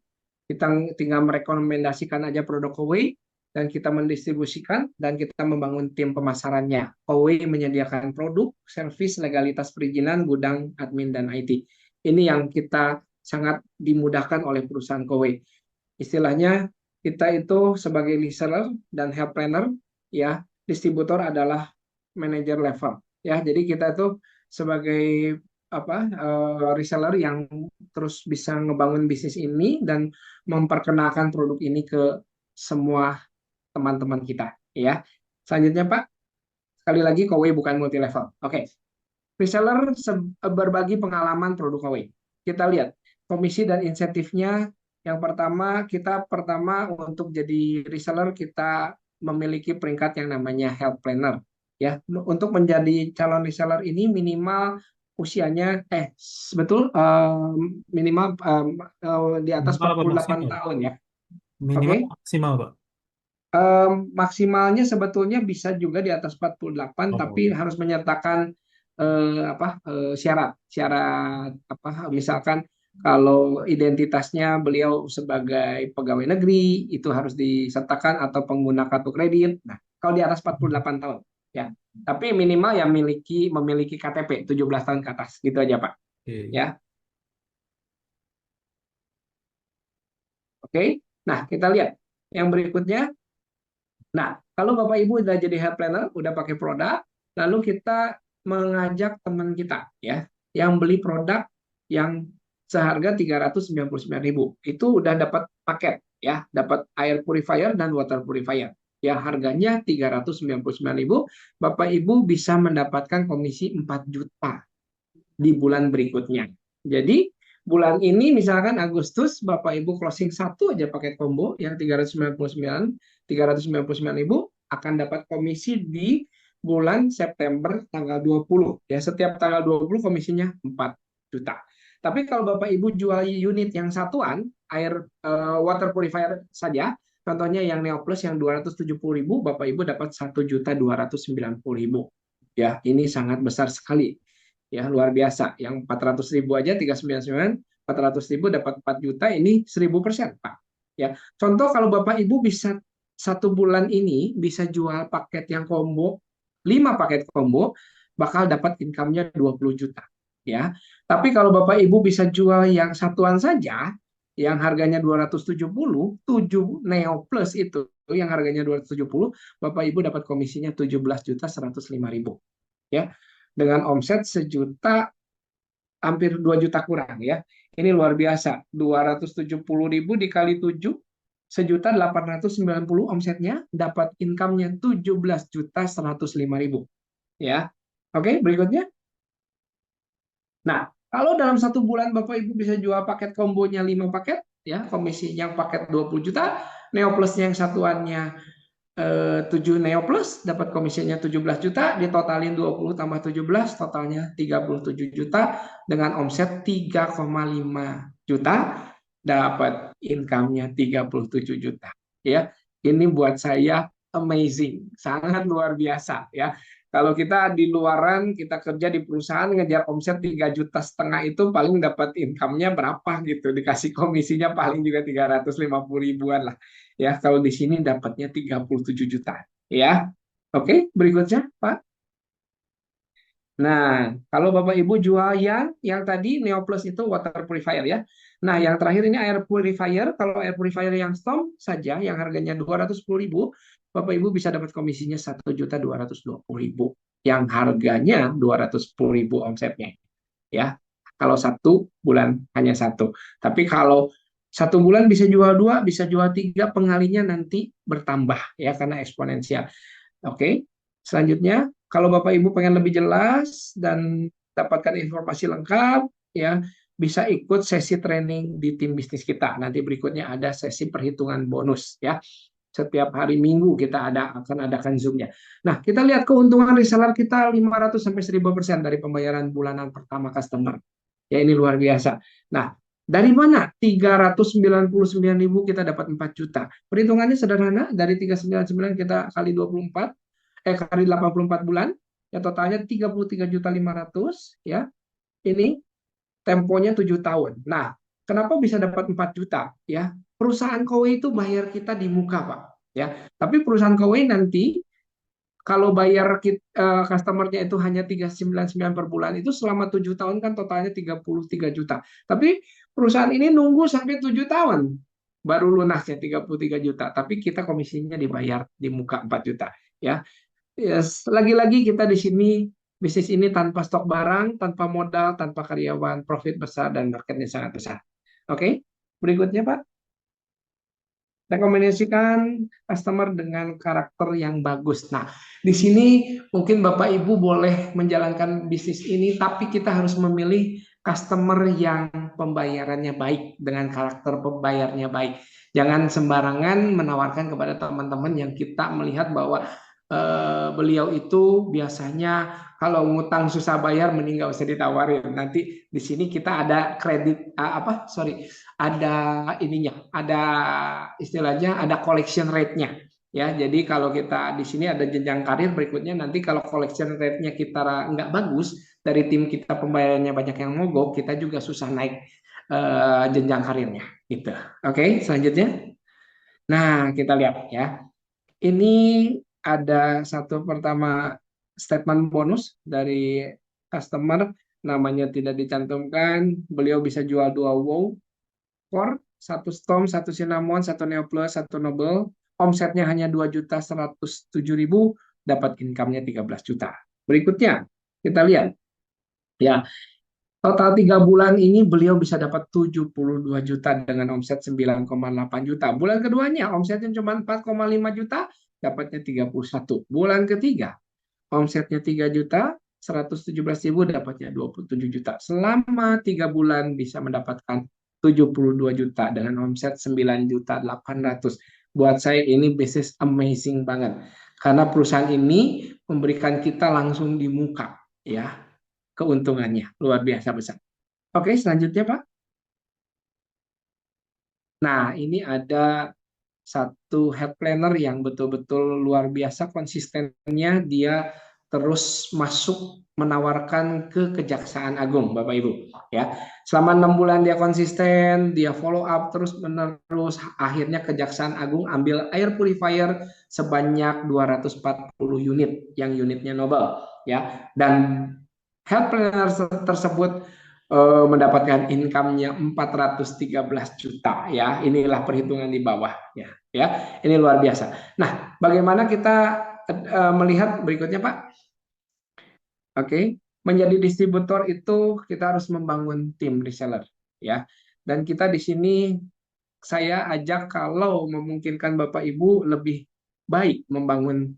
Kita tinggal merekomendasikan aja produk Kowei, dan kita mendistribusikan, dan kita membangun tim pemasarannya. Kowei menyediakan produk, servis, legalitas perizinan, gudang, admin, dan IT. Ini yang kita sangat dimudahkan oleh perusahaan Kowei. Istilahnya kita itu sebagai reseller dan help planner, ya, distributor adalah manager level, ya. Jadi kita itu sebagai reseller yang terus bisa ngebangun bisnis ini dan memperkenalkan produk ini ke semua teman-teman kita ya. Selanjutnya Pak, sekali lagi Kowei bukan multi level. Oke. Reseller berbagi pengalaman produk Kowei. Kita lihat komisi dan insentifnya. Yang pertama untuk jadi reseller kita memiliki peringkat yang namanya health planner ya. Untuk menjadi calon reseller ini minimal usianya betul minimal di atas Minimal apa 48 maksimal? tahun ya. Minimal Oke. maksimal, Pak. Maksimalnya sebetulnya bisa juga di atas 48 Oh, tapi harus menyertakan syarat misalkan kalau identitasnya beliau sebagai pegawai negeri itu harus disertakan atau pengguna kartu kredit. Nah, kalau di atas 48 tahun ya. Tapi minimal yang memiliki KTP 17 tahun ke atas gitu aja, Pak. oke. Ya. Oke. Nah, kita lihat yang berikutnya. Nah, kalau Bapak Ibu udah jadi health planner, udah pakai produk, lalu kita mengajak teman kita ya, yang beli produk yang seharga 399.000. Itu udah dapat paket ya, dapat air purifier dan water purifier. Yang harganya 399.000, Bapak Ibu bisa mendapatkan komisi 4 juta di bulan berikutnya. Jadi bulan ini misalkan Agustus Bapak Ibu closing satu aja paket combo yang 399.000 akan dapat komisi di bulan September tanggal 20 ya. Setiap tanggal 20 komisinya 4 juta. Tapi kalau Bapak Ibu jual unit yang satuan air water purifier saja, contohnya yang Neo Plus yang 270.000, Bapak Ibu dapat 1.290.000. Ya, ini sangat besar sekali. Ya, luar biasa. Yang 400.000 aja 399, 400.000 dapat 4 juta, ini 1000%, Pak. Ya, contoh kalau Bapak Ibu bisa satu bulan ini bisa jual paket yang combo, 5 paket combo, bakal dapat income-nya 20 juta. Ya, tapi kalau Bapak Ibu bisa jual yang satuan saja, yang harganya 270, 7 Neo Plus itu yang harganya 270, Bapak Ibu dapat komisinya 17.105.000. Ya, dengan omset sejuta, hampir 2 juta kurang ya. Ini luar biasa. 270.000 dikali 7, 1.890.000 omsetnya, dapat income-nya 17.105.000 ya. Oke, berikutnya. Nah, kalau dalam satu bulan Bapak Ibu bisa jual paket kombonya 5 paket ya, komisi yang paket 20 juta, Neo Plus-nya yang satuannya 7 Neo Plus dapat komisinya 17 juta, ditotalin 20 tambah 17 totalnya 37 juta dengan omset 3,5 juta, dapat income-nya 37 juta ya. Ini buat saya amazing, sangat luar biasa ya. Kalau kita di luaran, kita kerja di perusahaan ngejar omset 3,5 juta itu paling dapat income-nya berapa gitu, dikasih komisinya paling juga 350.000-an lah. Ya, kalau di sini dapatnya 37 juta. Ya, oke, berikutnya, Pak. Nah, kalau Bapak Ibu jual yang tadi Neo Plus itu water purifier ya. Nah, yang terakhir ini air purifier. Kalau air purifier yang Storm saja, yang harganya 210.000, Bapak Ibu bisa dapat komisinya 1.220.000. Yang harganya 210.000 omsetnya. Ya, kalau satu bulan hanya satu. Tapi kalau satu bulan bisa jual 2, bisa jual 3, pengalinya nanti bertambah ya karena eksponensial. Oke, selanjutnya kalau Bapak Ibu pengen lebih jelas dan dapatkan informasi lengkap ya, bisa ikut sesi training di tim bisnis kita. Nanti berikutnya ada sesi perhitungan bonus ya. Setiap hari Minggu kita akan adakan Zoom-nya. Nah, kita lihat keuntungan reseller kita 500 sampai 1000% dari pembayaran bulanan pertama customer. Ya, ini luar biasa. Nah, dari mana 399.000 kita dapat 4 juta? Perhitungannya sederhana, dari 399 kita kali 24, kali 84 bulan, ya totalnya 33.500 ya. Ini temponya 7 tahun. Nah, kenapa bisa dapat 4 juta? Ya, perusahaan Kowei itu bayar kita di muka, Pak. Ya, tapi perusahaan Kowei nanti kalau bayar customer-nya itu hanya 399 per bulan, itu selama 7 tahun kan totalnya 33 juta. Tapi perusahaan ini nunggu sampai 7 tahun baru lunasnya 33 juta. Tapi kita komisinya dibayar di muka 4 juta. Ya, yes. Lagi-lagi kita di sini bisnis ini tanpa stok barang, tanpa modal, tanpa karyawan, profit besar dan marketnya sangat besar. Oke, berikutnya Pak. Rekomendasikan customer dengan karakter yang bagus. Nah, di sini mungkin Bapak Ibu boleh menjalankan bisnis ini, tapi kita harus memilih customer yang pembayarannya baik, dengan karakter pembayarnya baik. Jangan sembarangan menawarkan kepada teman-teman yang kita melihat bahwa beliau itu biasanya kalau ngutang susah bayar, mending nggak usah ditawarin. Nanti di sini kita ada kredit ada ininya, ada istilahnya ada collection rate-nya. Ya, jadi kalau kita di sini ada jenjang karir berikutnya, nanti kalau collection rate-nya kita nggak bagus, dari tim kita pembayarannya banyak yang mogok, kita juga susah naik jenjang karirnya gitu. Oke, selanjutnya. Nah, kita lihat ya. Ini ada satu pertama statement bonus dari customer, namanya tidak dicantumkan. Beliau bisa jual 2 wow core, 1 storm, 1 cinnamon, 1 neoplus, 1 noble. Omsetnya hanya 2.107.000, dapat income-nya 13 juta. Berikutnya kita lihat ya. Total 3 bulan ini beliau bisa dapat 72 juta dengan omset 9,8 juta. Bulan keduanya omsetnya cuma 4,5 juta, dapatnya 31. Bulan ketiga omsetnya 3 juta, 117.000, dapatnya 27 juta. Selama 3 bulan bisa mendapatkan 72 juta dengan omset 9 juta 800. Buat saya ini bisnis amazing banget. Karena perusahaan ini memberikan kita langsung di muka ya. Keuntungannya luar biasa besar. Oke, selanjutnya Pak. Nah, ini ada satu head planner yang betul-betul luar biasa konsistennya, dia terus masuk menawarkan ke Kejaksaan Agung, Bapak Ibu ya. Selama 6 bulan dia konsisten, dia follow up terus menerus, akhirnya Kejaksaan Agung ambil air purifier sebanyak 240 unit yang unitnya Nobel ya. Dan head planner tersebut mendapatkan income-nya 413 juta ya. Inilah perhitungan di bawah ya. Ini luar biasa. Nah, bagaimana kita melihat berikutnya, Pak? Oke, menjadi distributor itu kita harus membangun tim reseller ya. Dan kita di sini saya ajak kalau memungkinkan Bapak Ibu lebih baik membangun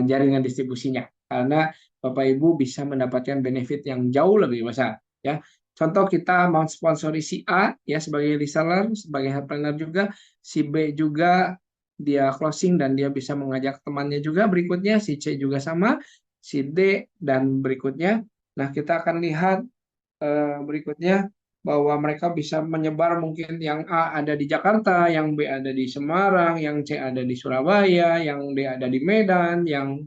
jaringan distribusinya, karena Bapak Ibu bisa mendapatkan benefit yang jauh lebih besar ya. Contoh, kita mau sponsori si A ya sebagai reseller, sebagai head planner juga, si B juga dia closing dan dia bisa mengajak temannya juga, berikutnya si C juga sama, si D dan berikutnya. Nah, kita akan lihat berikutnya bahwa mereka bisa menyebar, mungkin yang A ada di Jakarta, yang B ada di Semarang, yang C ada di Surabaya, yang D ada di Medan, yang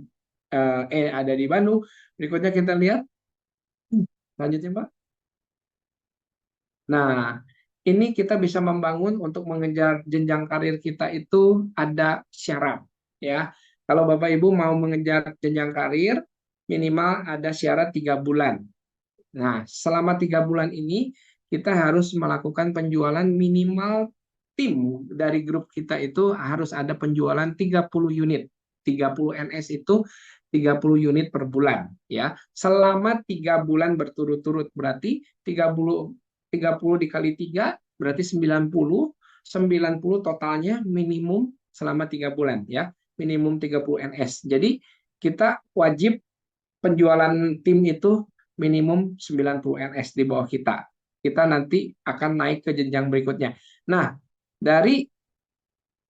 E ada di Bandung. Berikutnya kita lihat. Lanjutnya, Pak. Nah, ini kita bisa membangun untuk mengejar jenjang karir kita itu ada syarat ya. Kalau Bapak Ibu mau mengejar jenjang karir, minimal ada syarat 3 bulan. Nah, selama 3 bulan ini kita harus melakukan penjualan minimal, tim dari grup kita itu harus ada penjualan 30 unit. 30 NS itu 30 unit per bulan ya. Selama 3 bulan berturut-turut, berarti 30 dikali 3 berarti 90. 90 totalnya minimum selama 3 bulan ya. Minimum 30 NS. Jadi kita wajib penjualan tim itu minimum 90 NS di bawah kita. Kita nanti akan naik ke jenjang berikutnya. Nah, dari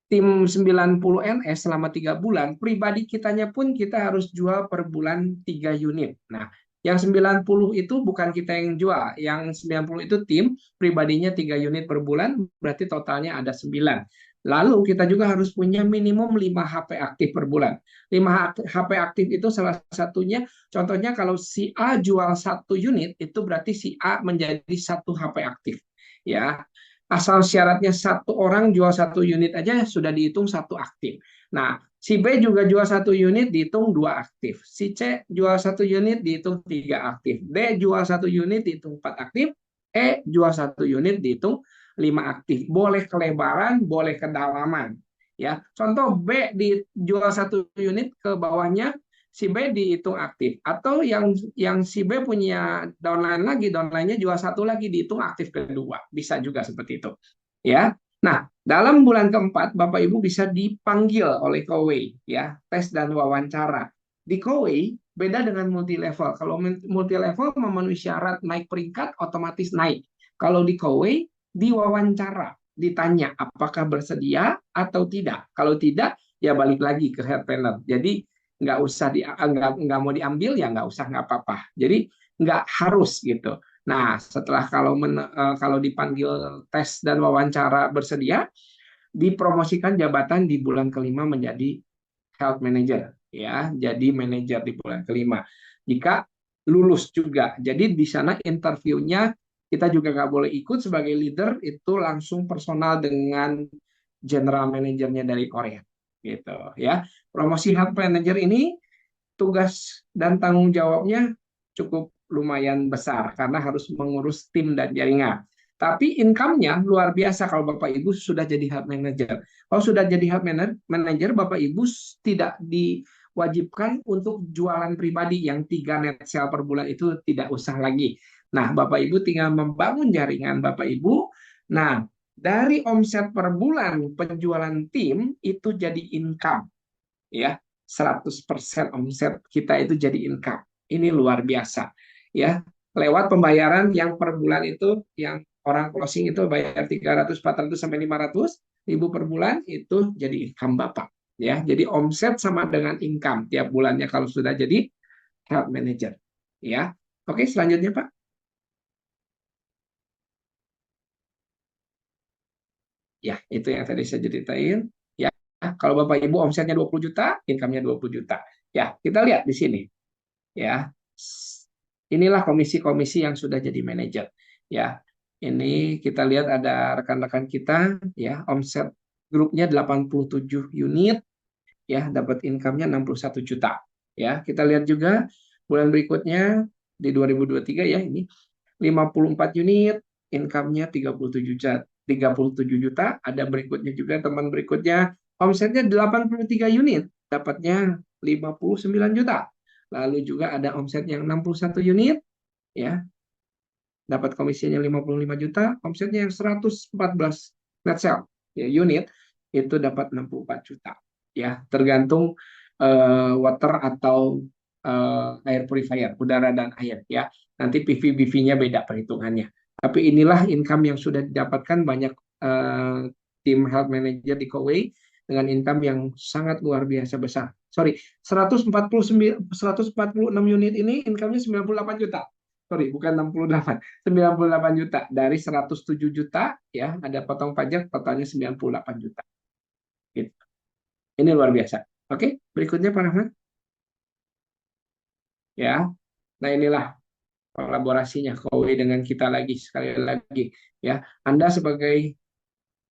tim 90 NS selama 3 bulan, pribadi kitanya pun kita harus jual per bulan 3 unit. Nah, yang 90 itu bukan kita yang jual, yang 90 itu tim, pribadinya 3 unit per bulan, berarti totalnya ada 9. Lalu kita juga harus punya minimum 5 HP aktif per bulan. 5 HP aktif itu salah satunya, contohnya kalau si A jual 1 unit, itu berarti si A menjadi 1 HP aktif. Ya, asal syaratnya 1 orang jual 1 unit aja sudah dihitung 1 aktif. Nah, si B juga jual 1 unit dihitung 2 aktif. Si C jual 1 unit dihitung 3 aktif. D jual 1 unit dihitung 4 aktif. E jual 1 unit dihitung 5 aktif. Boleh kelebaran, boleh kedalaman. Ya, contoh B dijual 1 unit, ke bawahnya si B dihitung aktif. Atau yang si B punya downline lagi, downline-nya jual 1 lagi dihitung aktif kedua. Bisa juga seperti itu. Ya. Nah, dalam bulan keempat, Bapak Ibu bisa dipanggil oleh Kowei, ya, tes dan wawancara. Di Kowei beda dengan multi level. Kalau multi level memenuhi syarat naik peringkat, otomatis naik. Kalau di Kowei, diwawancara, ditanya apakah bersedia atau tidak. Kalau tidak, ya balik lagi ke head planner. Jadi nggak usah nggak mau diambil ya nggak usah, nggak apa-apa. Jadi nggak harus gitu. Nah, setelah kalau dipanggil tes dan wawancara bersedia, dipromosikan jabatan di bulan kelima menjadi health manager, ya, jadi manajer di bulan kelima. Jika lulus juga, jadi di sana interviewnya kita juga nggak boleh ikut sebagai leader, itu langsung personal dengan general manajernya dari Korea, gitu ya. Promosi health manager ini tugas dan tanggung jawabnya cukup lumayan besar karena harus mengurus tim dan jaringan. Tapi income-nya luar biasa kalau Bapak Ibu sudah jadi health manager. Kalau sudah jadi health manager, Bapak Ibu tidak diwajibkan untuk jualan pribadi yang 3 net sale per bulan itu tidak usah lagi. Nah, Bapak Ibu tinggal membangun jaringan Bapak Ibu. Nah, dari omset per bulan penjualan tim itu jadi income, ya. 100% omset kita itu jadi income. Ini luar biasa, ya. Lewat pembayaran yang per bulan itu, yang orang closing itu bayar 300, 400 sampai 500 ribu per bulan, itu jadi income Bapak, ya. Jadi omset sama dengan income tiap bulannya kalau sudah jadi health manager, ya. Oke, selanjutnya Pak. Ya, itu yang tadi saya ceritain. Ya, kalau Bapak Ibu omsetnya 20 juta, income-nya 20 juta. Ya, kita lihat di sini. Ya, inilah komisi-komisi yang sudah jadi manajer. Ya, ini kita lihat ada rekan-rekan kita, ya, omset grupnya 87 unit, ya, dapat income-nya 61 juta. Ya, kita lihat juga bulan berikutnya di 2023 ya, ini 54 unit, income-nya 37 juta. 37 juta, ada berikutnya juga teman berikutnya, omsetnya 83 unit, dapatnya 59 juta. Lalu juga ada omset yang 61 unit, ya, dapat komisinya 55 juta, omsetnya yang 114 net sale, ya, unit, itu dapat 64 juta. Ya, tergantung water atau air purifier, udara dan air, ya. Nanti PV-BV-nya beda perhitungannya. Tapi inilah income yang sudah didapatkan banyak tim health manager di Kowei dengan income yang sangat luar biasa besar. Sorry, 146 unit ini income-nya 98 juta. Sorry, bukan 68, 98 juta. Dari 107 juta, ya, ada potong pajak, totalnya 98 juta. Gitu. Ini luar biasa. Oke, berikutnya Pak Rahmat. Ya, nah inilah kolaborasinya Kowei dengan kita lagi, sekali lagi. Ya, Anda sebagai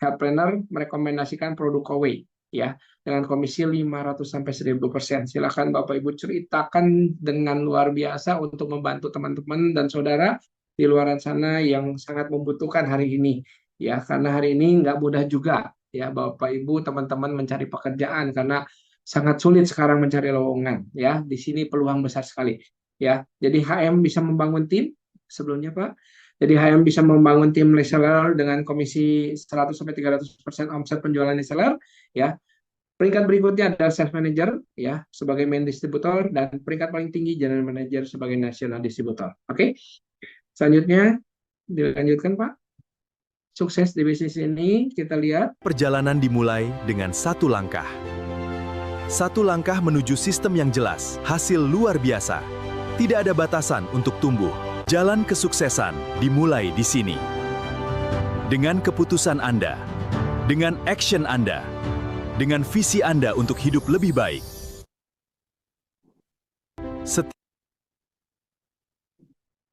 health planner merekomendasikan produk Kowei, ya, dengan komisi 500 sampai 1000%. Silakan Bapak Ibu ceritakan dengan luar biasa untuk membantu teman-teman dan saudara di luar sana yang sangat membutuhkan hari ini, ya, karena hari ini nggak mudah juga, ya, Bapak Ibu teman-teman mencari pekerjaan karena sangat sulit sekarang mencari lowongan, ya. Di sini peluang besar sekali, ya. Jadi HM bisa membangun tim sebelumnya Pak. Jadi HM bisa membangun tim reseller dengan komisi 100 sampai 300% omset penjualan reseller, ya. Peringkat berikutnya adalah sales manager, ya, sebagai main distributor, dan peringkat paling tinggi general manager sebagai national distributor. Oke. Selanjutnya dilanjutkan Pak. Sukses di bisnis ini kita lihat. Perjalanan dimulai dengan satu langkah. Satu langkah menuju sistem yang jelas, hasil luar biasa. Tidak ada batasan untuk tumbuh. Jalan kesuksesan dimulai di sini. Dengan keputusan Anda, dengan action Anda, dengan visi Anda untuk hidup lebih baik.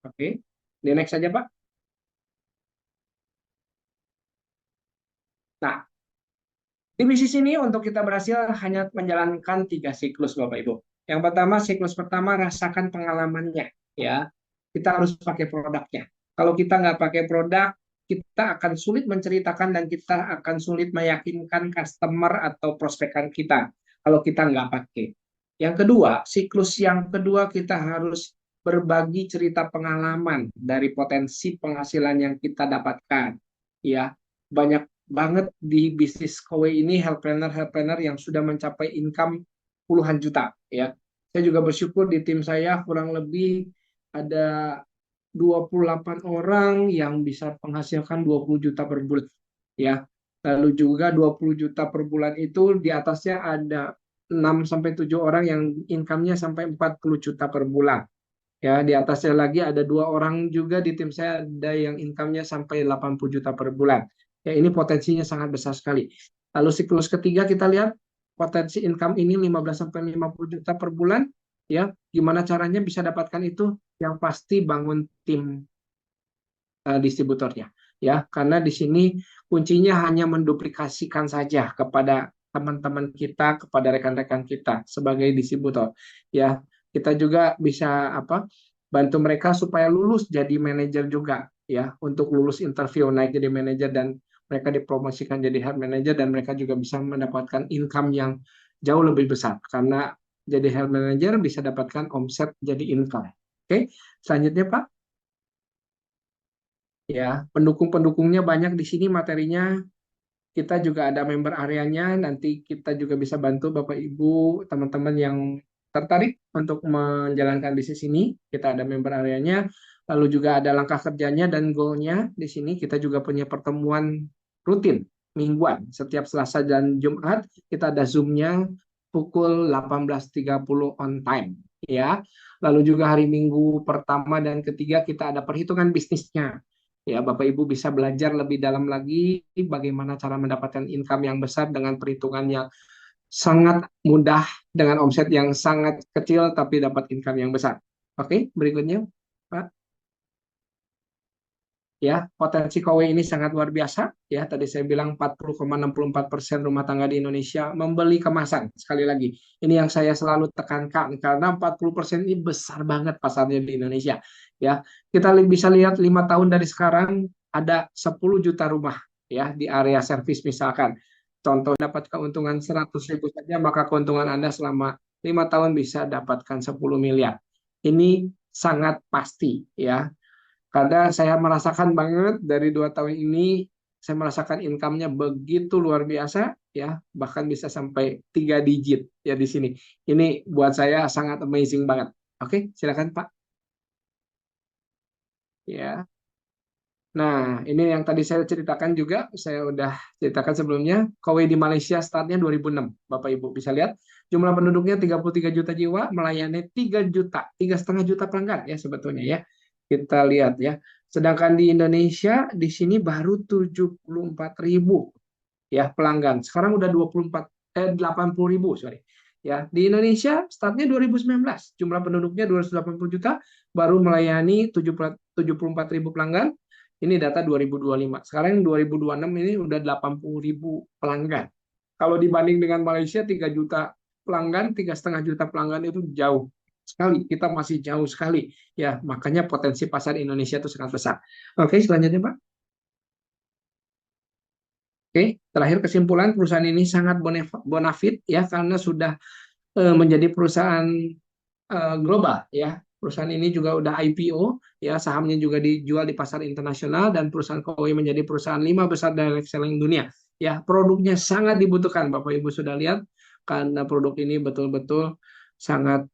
Oke, di next saja Pak. Nah, di bisnis ini untuk kita berhasil hanya menjalankan 3 siklus Bapak Ibu. Yang pertama, siklus pertama rasakan pengalamannya, ya. Kita harus pakai produknya. Kalau kita nggak pakai produk, kita akan sulit menceritakan dan kita akan sulit meyakinkan customer atau prospekan kita kalau kita nggak pakai. Yang kedua, siklus yang kedua kita harus berbagi cerita pengalaman dari potensi penghasilan yang kita dapatkan, ya. Banyak banget di bisnis Kowe ini, healthpreneur yang sudah mencapai income puluhan juta ya. Saya juga bersyukur di tim saya kurang lebih ada 28 orang yang bisa menghasilkan 20 juta per bulan ya. Lalu juga 20 juta per bulan itu di atasnya ada 6 sampai 7 orang yang income-nya sampai 40 juta per bulan. Ya, di atasnya lagi ada 2 orang juga di tim saya ada yang income-nya sampai 80 juta per bulan. Ya, ini potensinya sangat besar sekali. Lalu siklus ketiga kita lihat potensi income ini 15 sampai 50 juta per bulan. Ya, gimana caranya bisa dapatkan itu? Yang pasti bangun tim distributornya. Ya, karena di sini kuncinya hanya menduplikasikan saja kepada teman-teman kita, kepada rekan-rekan kita sebagai distributor. Ya, kita juga bisa bantu mereka supaya lulus jadi manajer juga ya, untuk lulus interview naik jadi manajer dan mereka dipromosikan jadi head manager dan mereka juga bisa mendapatkan income yang jauh lebih besar karena jadi head manager bisa dapatkan omset jadi income. Oke, selanjutnya Pak. Ya, pendukung-pendukungnya banyak di sini materinya. Kita juga ada member areanya, nanti kita juga bisa bantu Bapak Ibu, teman-teman yang tertarik untuk menjalankan bisnis ini. Kita ada member areanya, lalu juga ada langkah kerjanya dan goalnya. Di sini kita juga punya pertemuan rutin mingguan. Setiap Selasa dan Jumat kita ada Zoom-nya pukul 18.30 on time. Ya, lalu juga hari Minggu pertama dan ketiga kita ada perhitungan bisnisnya. Ya, Bapak Ibu bisa belajar lebih dalam lagi bagaimana cara mendapatkan income yang besar dengan perhitungan yang sangat mudah, dengan omset yang sangat kecil tapi dapat income yang besar. Oke, berikutnya, Pak. Ya, potensi Kowe ini sangat luar biasa. Ya, tadi saya bilang 40,64% rumah tangga di Indonesia membeli kemasan. Sekali lagi, ini yang saya selalu tekankan karena 40% ini besar banget pasarnya di Indonesia. Ya, kita bisa lihat 5 tahun dari sekarang ada 10 juta rumah ya di area servis misalkan. Contoh dapat keuntungan 100.000 saja, maka keuntungan Anda selama 5 tahun bisa dapatkan 10 miliar. Ini sangat pasti ya. Karena saya merasakan banget dari 2 tahun ini, saya merasakan income-nya begitu luar biasa, ya bahkan bisa sampai 3 digit ya di sini. Ini buat saya sangat amazing banget. Oke, silakan Pak. Ya. Nah, ini yang tadi saya ceritakan juga, saya udah ceritakan sebelumnya. Kowe di Malaysia startnya 2006, Bapak Ibu bisa lihat. Jumlah penduduknya 33 juta jiwa, melayani 3 juta, 3,5 juta pelanggan ya sebetulnya ya. Kita lihat ya. Sedangkan di Indonesia, di sini baru 74.000 ya pelanggan. Sekarang udah 80.000, sorry. Ya, di Indonesia startnya 2019, jumlah penduduknya 280 juta, baru melayani 74.000 pelanggan. Ini data 2025. Sekarang 2026 ini udah 80.000 pelanggan. Kalau dibanding dengan Malaysia 3 juta pelanggan, 3,5 juta pelanggan itu jauh sekali. Kita masih jauh sekali. Ya, makanya potensi pasar Indonesia itu sangat besar. Oke, selanjutnya Pak. Oke, terakhir kesimpulan perusahaan ini sangat bonafit ya karena sudah menjadi perusahaan global ya. Perusahaan ini juga udah IPO ya, sahamnya juga dijual di pasar internasional dan perusahaan Kowe menjadi perusahaan 5 besar direct selling dunia. Ya, produknya sangat dibutuhkan Bapak Ibu sudah lihat karena produk ini betul-betul sangat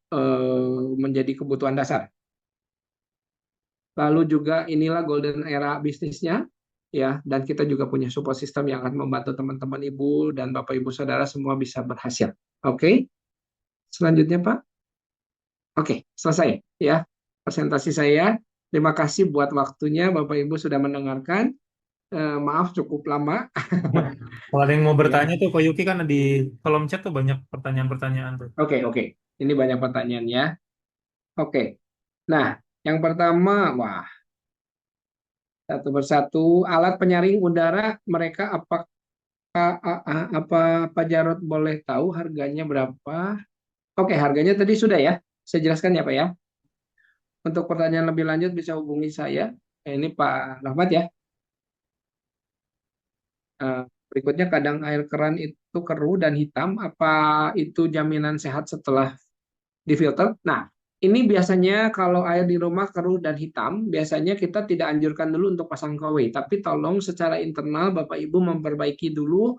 menjadi kebutuhan dasar. Lalu juga inilah golden era bisnisnya ya, dan kita juga punya support system yang akan membantu teman-teman Ibu dan Bapak Ibu Saudara semua bisa berhasil. Oke. Selanjutnya Pak. Oke, selesai ya presentasi saya. Terima kasih buat waktunya Bapak Ibu sudah mendengarkan. Maaf cukup lama. Kalau ada yang mau Ya. bertanya tuh, Ko Yuki kan di kolom chat tuh banyak pertanyaan-pertanyaan tuh. Oke. Ini banyak pertanyaan ya. Oke. Nah, yang pertama, wah, satu persatu alat penyaring udara mereka apa Pak Jarod boleh tahu harganya berapa? Oke, harganya tadi sudah ya. Saya jelaskan ya Pak ya. Untuk pertanyaan lebih lanjut bisa hubungi saya. Ini Pak Rahmat ya. Berikutnya kadang air keran itu keruh dan hitam. Apa itu jaminan sehat setelah difilter? Nah, Ini biasanya kalau air di rumah keruh dan hitam, biasanya kita tidak anjurkan dulu untuk pasang KW, tapi tolong secara internal Bapak Ibu memperbaiki dulu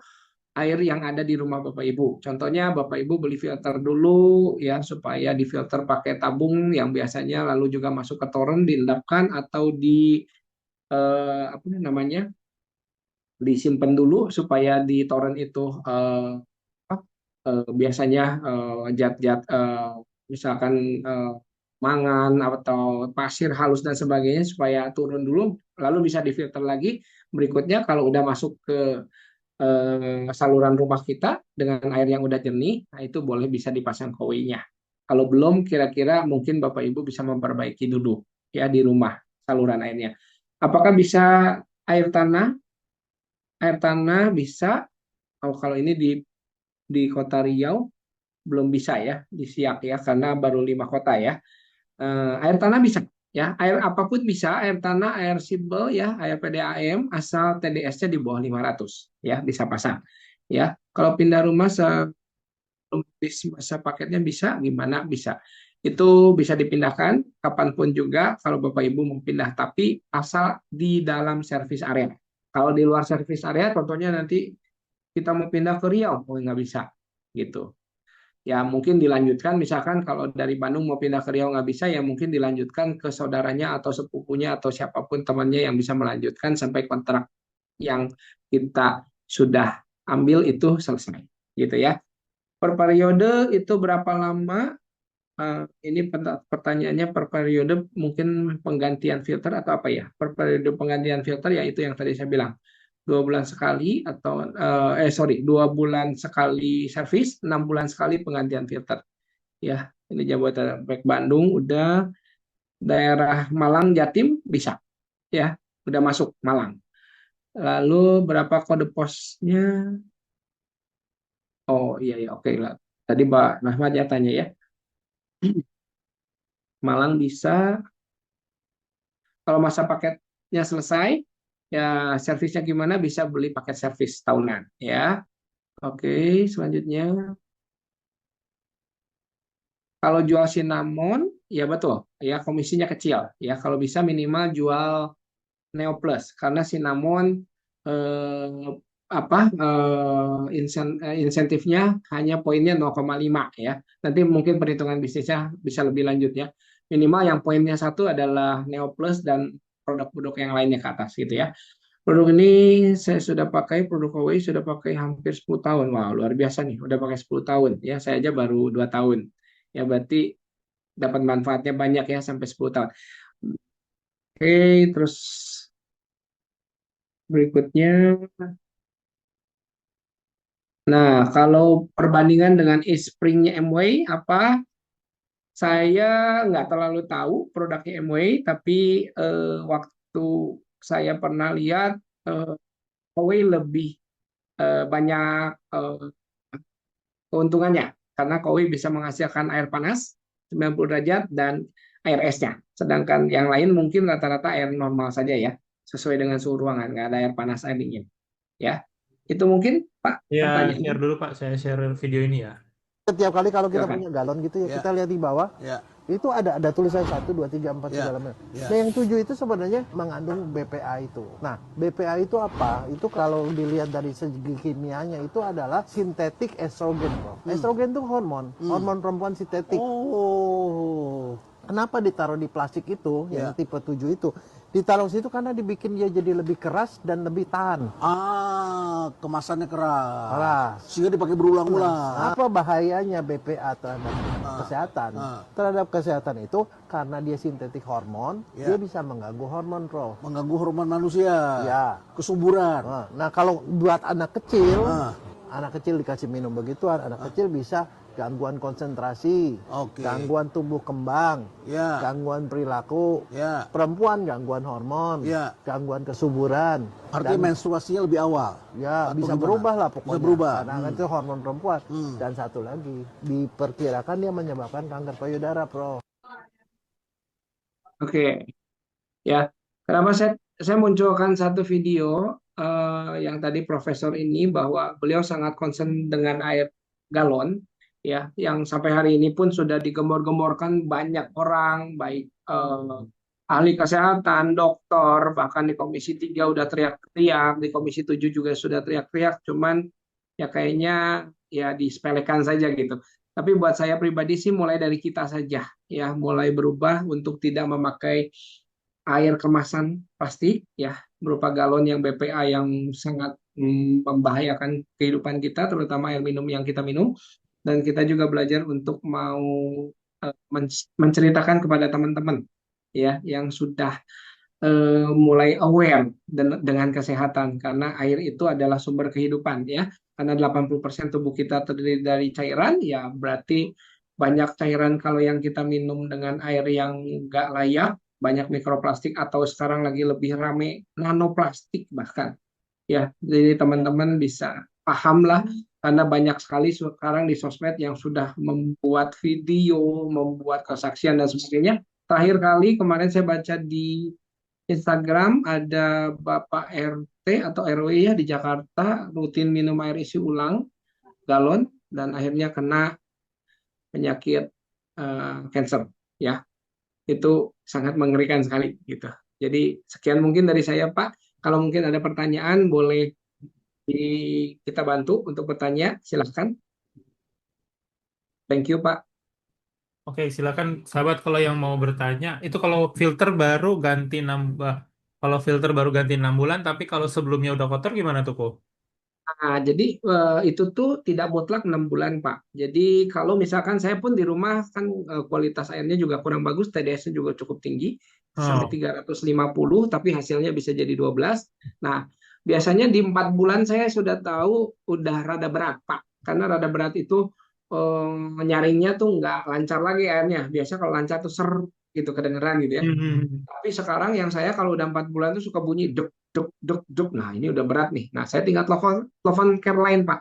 air yang ada di rumah Bapak Ibu. Contohnya Bapak Ibu beli filter dulu ya supaya difilter pakai tabung yang biasanya lalu juga masuk ke toren diendapkan atau di apa namanya? Disimpan dulu supaya di toren itu apa, biasanya zat-zat misalkan mangan atau pasir halus dan sebagainya supaya turun dulu lalu bisa difilter lagi berikutnya kalau udah masuk ke saluran rumah kita dengan air yang udah jernih, nah itu boleh bisa dipasang kowinya. Kalau belum, kira-kira mungkin Bapak Ibu bisa memperbaiki dulu ya di rumah saluran airnya. Apakah bisa air tanah? Air tanah bisa. Oh, kalau ini di Kota Riau belum bisa ya di Siak ya karena baru 5 kota ya. Air tanah bisa ya, air apapun bisa, air tanah, air sibel ya, air PDAM asal TDS-nya di bawah 500 ya bisa pasang ya. Kalau pindah rumah masa paketnya bisa gimana bisa. Itu bisa dipindahkan kapanpun juga kalau Bapak Ibu mau pindah tapi asal di dalam servis area. Kalau di luar servis area contohnya nanti kita mau pindah ke Riau, oh nggak bisa gitu. Ya mungkin dilanjutkan misalkan kalau dari Bandung mau pindah ke Riau nggak bisa ya mungkin dilanjutkan ke saudaranya atau sepupunya atau siapapun temannya yang bisa melanjutkan sampai kontrak yang kita sudah ambil itu selesai gitu ya. Per periode itu berapa lama? Ini pertanyaannya per periode mungkin penggantian filter atau apa ya? Per periode penggantian filter ya itu yang tadi saya bilang 2 bulan sekali atau sorry 2 bulan sekali servis, 6 bulan sekali penggantian filter. Ya, ini Jabodetabek Bandung udah, daerah Malang Jatim bisa, ya udah masuk Malang. Lalu berapa kode posnya? Oh iya ya oke lah. Tadi Mbak Rahmat ya tanya ya. Malang bisa. Kalau masa paketnya selesai, ya servisnya gimana? Bisa beli paket servis tahunan ya. Oke, selanjutnya. Kalau jual cinnamon, ya betul, ya komisinya kecil, ya kalau bisa minimal jual Neo Plus karena cinnamon eh, insentifnya hanya poinnya 0,5 ya. Nanti mungkin perhitungan bisnisnya bisa lebih lanjut ya. Minimal yang poinnya 1 adalah Neo Plus dan produk-produk yang lainnya ke atas gitu ya. Produk ini saya sudah pakai, produk Huawei sudah pakai hampir 10 tahun. Wow, luar biasa nih, udah pakai 10 tahun. Ya, saya aja baru 2 tahun. Ya, berarti dapat manfaatnya banyak ya sampai 10 tahun. Oke, terus berikutnya. Nah, kalau perbandingan dengan eSpring-nya MWay apa? Saya nggak terlalu tahu produknya MWay, tapi waktu saya pernah lihat Huawei lebih banyak keuntungannya karena Kowi bisa menghasilkan air panas 90 derajat dan air esnya. Sedangkan yang lain mungkin rata-rata air normal saja ya, sesuai dengan suhu ruangan, nggak ada air panas air dingin. Ya, itu mungkin Pak Ya, pertanyaannya. share dulu Pak, saya share video ini ya. Setiap kali kalau kita Silakan. punya galon gitu ya, Ya. kita lihat di bawah, Ya. itu ada tulisan 1, 2, 3, 4 Ya. segala macam. Ya. Nah yang 7 itu sebenarnya mengandung BPA itu. Nah BPA itu apa? Itu kalau dilihat dari segi kimianya itu adalah sintetik estrogen, bro. Estrogen itu hormon perempuan sintetik. Oh. Kenapa ditaruh di plastik itu, yang Ya. tipe 7 itu? Ditaruh situ karena dibikin dia jadi lebih keras dan lebih tahan. Kemasannya keras. Keras. Sehingga dipakai berulang-ulang. Apa bahayanya BPA terhadap kesehatan? Terhadap kesehatan itu karena dia sintetik hormon, Ya. dia bisa mengganggu hormon, bro. Mengganggu hormon manusia. Ya. Kesuburan. Nah, kalau buat anak kecil, Ah. anak kecil dikasih minum begituan, anak kecil bisa gangguan konsentrasi, Oke. gangguan tumbuh kembang, Ya. gangguan perilaku, Ya. perempuan gangguan hormon, Ya. gangguan kesuburan. Artinya menstruasinya lebih awal. Ya, Atau bisa gimana? berubah lah pokoknya. Bisa berubah. Karena kan itu hormon perempuan. Hmm. Dan satu lagi, diperkirakan dia menyebabkan kanker payudara, bro. Oke, ya. Kenapa saya munculkan satu video yang tadi profesor ini bahwa beliau sangat concern dengan air galon ya, yang sampai hari ini pun sudah digembor-gemborkan banyak orang, baik ahli kesehatan, dokter, bahkan di Komisi 3 udah teriak-teriak, di Komisi 7 juga sudah teriak-teriak, cuman ya kayaknya ya disepelekan saja gitu. Tapi buat saya pribadi sih mulai dari kita saja ya, mulai berubah untuk tidak memakai air kemasan plastik ya, berupa galon yang BPA yang sangat membahayakan kehidupan kita, terutama air minum yang kita minum. Dan kita juga belajar untuk mau menceritakan kepada teman-teman ya yang sudah mulai aware dengan kesehatan, karena air itu adalah sumber kehidupan ya, karena 80% tubuh kita terdiri dari cairan ya, berarti banyak cairan kalau yang kita minum dengan air yang nggak layak, banyak mikroplastik atau sekarang lagi lebih rame nanoplastik bahkan ya. Jadi teman-teman bisa paham lah, karena banyak sekali sekarang di sosmed yang sudah membuat video, membuat kesaksian dan sebagainya. Terakhir kali kemarin saya baca di Instagram ada Bapak RT atau RW ya di Jakarta, rutin minum air isi ulang galon dan akhirnya kena penyakit cancer ya. Itu sangat mengerikan sekali gitu. Jadi sekian mungkin dari saya Pak. Kalau mungkin ada pertanyaan boleh kita bantu untuk bertanya, silahkan. Thank you Pak. Oke, silakan sahabat kalau yang mau bertanya. Itu kalau filter baru ganti nambah. Kalau filter baru ganti 6 bulan, tapi kalau sebelumnya udah kotor gimana tuh, kok? Nah, jadi itu tuh tidak mutlak 6 bulan, Pak. Jadi kalau misalkan saya pun di rumah kan kualitas airnya juga kurang bagus, TDS-nya juga cukup tinggi, sampai Oh, 350, tapi hasilnya bisa jadi 12. Nah, biasanya di 4 bulan saya sudah tahu udah rada berat, Pak. Karena rada berat itu nyaringnya tuh nggak lancar lagi airnya. Biasa kalau lancar tuh ser gitu kedengeran gitu ya. hmm. Tapi sekarang yang saya kalau udah 4 bulan tuh suka bunyi duk duk duk duk. Nah ini udah berat nih. Nah saya tinggal telepon telepon Careline Pak.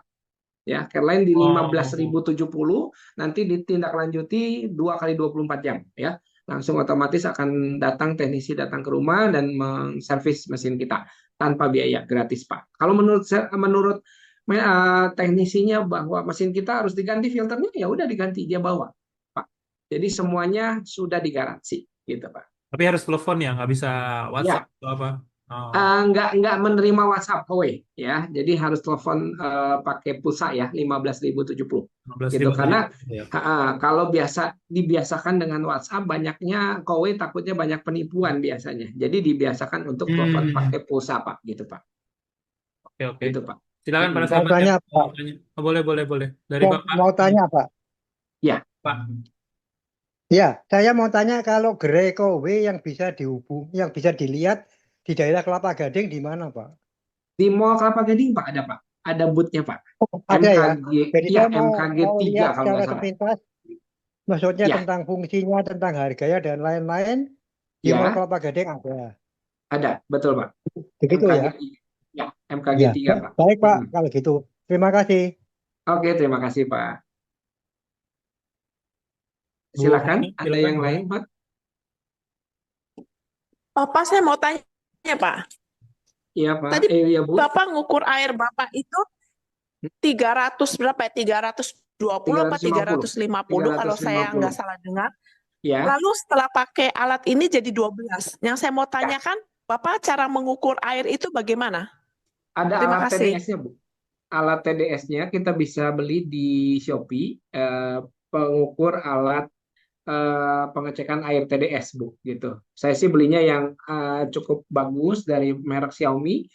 Ya Careline di Oh, 15.070, nanti ditindaklanjuti 2 kali 24 jam ya. Langsung otomatis akan datang teknisi datang ke rumah dan menservis mesin kita tanpa biaya, gratis Pak. Kalau menurut teknisinya bahwa mesin kita harus diganti filternya, ya udah diganti, dia bawa Pak. Jadi semuanya sudah digaransi gitu Pak. tapi harus telepon ya, nggak bisa WhatsApp Ya, atau apa? Oh, nggak menerima WhatsApp KW ya, jadi harus telepon pakai pulsa ya 15.070 gitu, 15.000 karena ya. kalau biasa dibiasakan dengan WhatsApp banyaknya KW, takutnya banyak penipuan biasanya, jadi dibiasakan untuk telepon Hmm, pakai pulsa Pak gitu Pak, oke, oke. gitu Pak. Silakan para Mau sahabat yang tanya mau Pak, tanya. Oh, boleh, boleh, boleh. Dari mau, Bapak, mau tanya Pak. Ya, Pak. Ya, saya mau tanya kalau gerai kowe yang bisa yang bisa dilihat di daerah Kelapa Gading di mana Pak? di Mall Kelapa Gading Pak, ada Pak, ada boothnya Pak, Oh, ada ya. MKG Jadi ya, saya MKG mau 3 lihat kalau secara nggak salah sepintas, maksudnya ya. tentang fungsinya, tentang harganya dan lain-lain di Mall Ya, Kelapa Gading ada. ada betul Pak, Begitu MKG ya. 3 ya, MKG Ya, 3 Pak. baik Pak Mm-mm. kalau gitu. Terima kasih. Oke, terima kasih Pak. Bu Silakan, Hana, ada silakan, yang Bu lain Hana. Pak? Pak, saya mau tanya, Pak. Iya Pak, Tadi iya Bu, Bapak ngukur air Bapak itu 300 berapa ya? 320 apa 350. 350 kalau saya nggak 350. salah dengar. Ya, Lalu setelah pakai alat ini jadi 12. Yang saya mau ya. tanyakan, Bapak cara mengukur air itu bagaimana? Ada Terima alat kasih. TDS-nya Bu. Alat TDS-nya kita bisa beli di Shopee, pengukur alat pengecekan air TDS Bu, gitu. Saya sih belinya yang cukup bagus dari merek Xiaomi,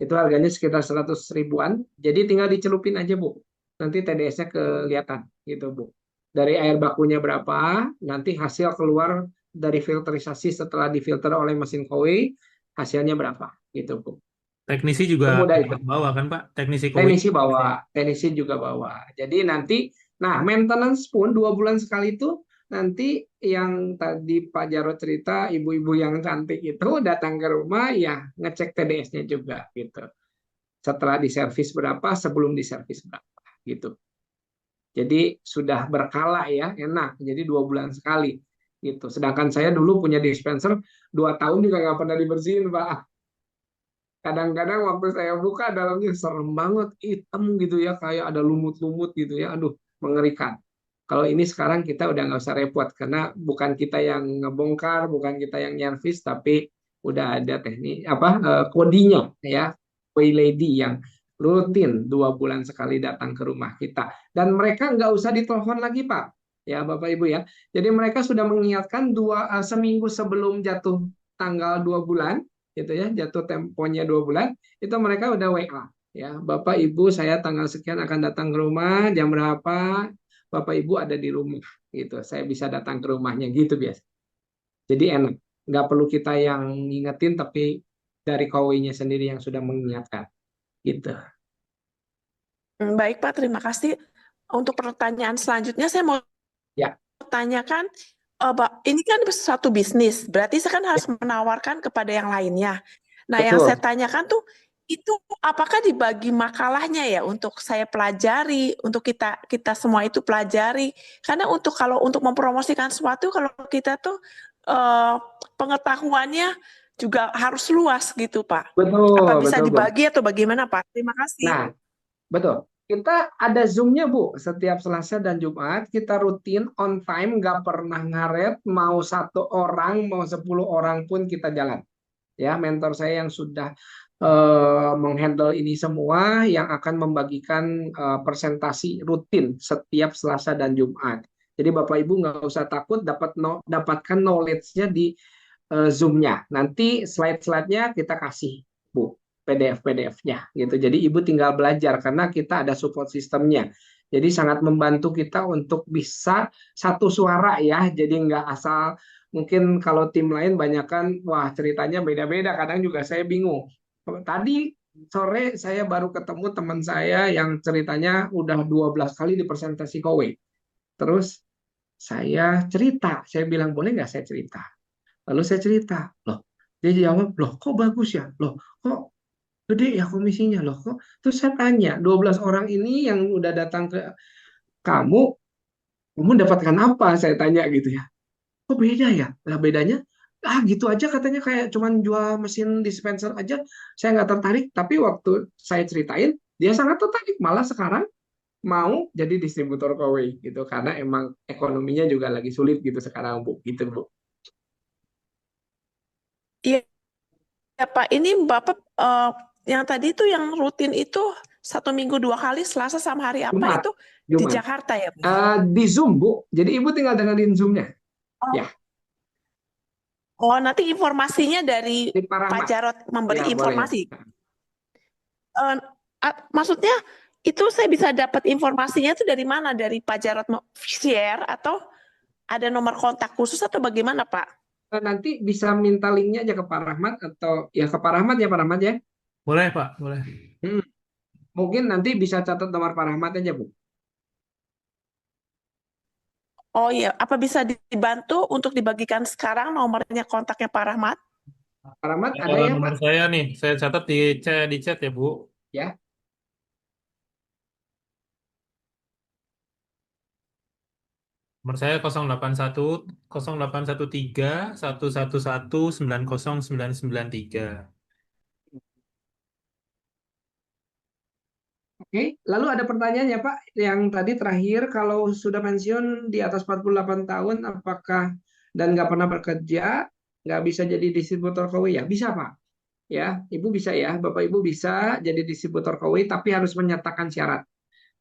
itu harganya sekitar 100 ribuan. Jadi tinggal dicelupin aja Bu, nanti TDS-nya kelihatan gitu Bu. Dari air bakunya berapa, nanti hasil keluar dari filterisasi setelah difilter oleh mesin Kowei, hasilnya berapa gitu Bu. Teknisi juga Semudah itu. bawa kan, Pak? Teknisi kowe. Teknisi juga bawa. Jadi nanti, nah maintenance pun 2 bulan sekali itu, nanti yang tadi Pak Jarod cerita, ibu-ibu yang cantik itu datang ke rumah, ya ngecek TDS-nya juga gitu. Setelah diservis berapa, sebelum diservis berapa gitu. Jadi sudah berkala ya, enak. Jadi 2 bulan sekali gitu. Sedangkan saya dulu punya dispenser 2 tahun juga nggak pernah dibersihin Pak. Kadang-kadang waktu saya buka dalamnya serem banget, hitam gitu ya, kayak ada lumut-lumut gitu ya. Aduh, mengerikan. Kalau ini sekarang kita udah nggak usah repot karena bukan kita yang ngebongkar, bukan kita yang nyervis, tapi udah ada teknik kodinya ya, Waylady yang rutin 2 bulan sekali datang ke rumah kita. Dan mereka nggak usah ditelepon lagi Pak, ya Bapak Ibu ya. Jadi mereka sudah mengingatkan seminggu sebelum jatuh tanggal 2 bulan, gitu ya, jatuh temponya 2 bulan, itu mereka udah WA. Ya, Bapak Ibu saya tanggal sekian akan datang ke rumah, jam berapa, Bapak Ibu ada di rumah, gitu. Saya bisa datang ke rumahnya, gitu biasa. Jadi enak, nggak perlu kita yang ngingetin, tapi dari KW-nya sendiri yang sudah mengingatkan, gitu. Baik Pak, terima kasih. Untuk pertanyaan selanjutnya saya mau Ya. tanyakan, Pak, ini kan satu bisnis, berarti saya kan harus menawarkan kepada yang lainnya. Nah, yang Betul. saya tanyakan tuh, itu apakah dibagi makalahnya ya untuk saya pelajari, untuk kita semua itu pelajari? Karena kalau untuk mempromosikan sesuatu, kalau kita tuh pengetahuannya juga harus luas gitu Pak. Betul, Apa bisa betul, Bu. dibagi atau bagaimana Pak? Terima kasih. Nah, betul. Kita ada Zoom-nya, Bu. Setiap Selasa dan Jumat, kita rutin on time, nggak pernah ngaret, mau 1 orang, mau 10 orang pun kita jalan. Ya, mentor saya yang sudah menghandle ini semua, yang akan membagikan presentasi rutin setiap Selasa dan Jumat. Jadi Bapak Ibu nggak usah takut dapatkan knowledge-nya di Zoom-nya. Nanti slide-slide-nya kita kasih, Bu. PDF-nya gitu. Jadi Ibu tinggal belajar karena kita ada support sistemnya. Jadi sangat membantu kita untuk bisa satu suara ya. Jadi nggak asal, mungkin kalau tim lain banyakan wah ceritanya beda-beda, kadang juga saya bingung. Tadi sore saya baru ketemu teman saya yang ceritanya udah 12 kali di presentasi KOWE. Terus saya cerita, saya bilang boleh nggak saya cerita? Lalu saya cerita, loh dia jawab, loh kok bagus ya? Loh kok gede ya komisinya, loh kok. Terus saya tanya, 12 orang ini yang udah datang ke kamu dapatkan apa? Saya tanya gitu ya. Kok beda ya? Lah bedanya, gitu aja katanya, kayak cuman jual mesin dispenser aja. Saya nggak tertarik, tapi waktu saya ceritain, dia sangat tertarik. Malah sekarang mau jadi distributor KW gitu, karena emang ekonominya juga lagi sulit gitu sekarang, Bu. Gitu, Bu. Iya, ya, Pak. Ini Bapak yang tadi itu yang rutin itu 1 minggu 2 kali, Selasa sama hari apa Jumat. itu di Jumat. Jakarta ya, Pak? Di Zoom, Bu. Jadi Ibu tinggal dengerin Zoom-nya. Oh. Ya. Oh, nanti informasinya dari Di Pak Pak Rahmat. Jarod memberi Ya, boleh. informasi. Maksudnya itu saya bisa dapat informasinya itu dari mana? Dari Pak Jarod share atau ada nomor kontak khusus atau bagaimana, Pak? Nanti bisa minta linknya aja ke Pak Rahmat, atau ya ke Pak Rahmat ya, Pak Rahmat ya. Boleh, Pak, boleh. Mungkin nanti bisa catat nomor Pak Rahmat aja, Bu. Oh iya, apa bisa dibantu untuk dibagikan sekarang nomornya kontaknya Pak Rahmat? Pak Rahmat ada ya, Nomor Pak? saya nih, saya catat di chat ya, Bu. Ya. Nomor saya 081 0813 111 90993. Oke, lalu ada pertanyaannya Pak, yang tadi terakhir, kalau sudah pensiun di atas 48 tahun, apakah dan nggak pernah bekerja, nggak bisa jadi distributor KW? Ya bisa Pak. Ya, Ibu bisa ya, Bapak Ibu bisa jadi distributor KW, tapi harus menyertakan syarat.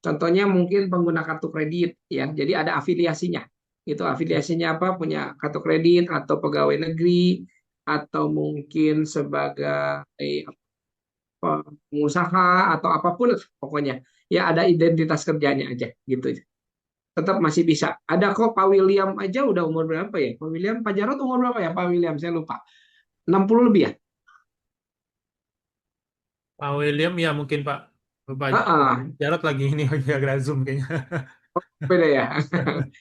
Contohnya mungkin pengguna kartu kredit, ya. Jadi ada afiliasinya. Itu afiliasinya apa? Punya kartu kredit atau pegawai negeri atau mungkin sebagai pengusaha atau apapun pokoknya. Ya ada identitas kerjanya aja gitu. Tetap masih bisa. Ada kok Pak William aja udah umur berapa ya? Pak William, Pak Jarod umur berapa ya? Pak William saya lupa. 60 lebih ya? Pak William ya mungkin Pak. Pak Jarod lagi ini lagi agak Zoom kayaknya. Beda ya.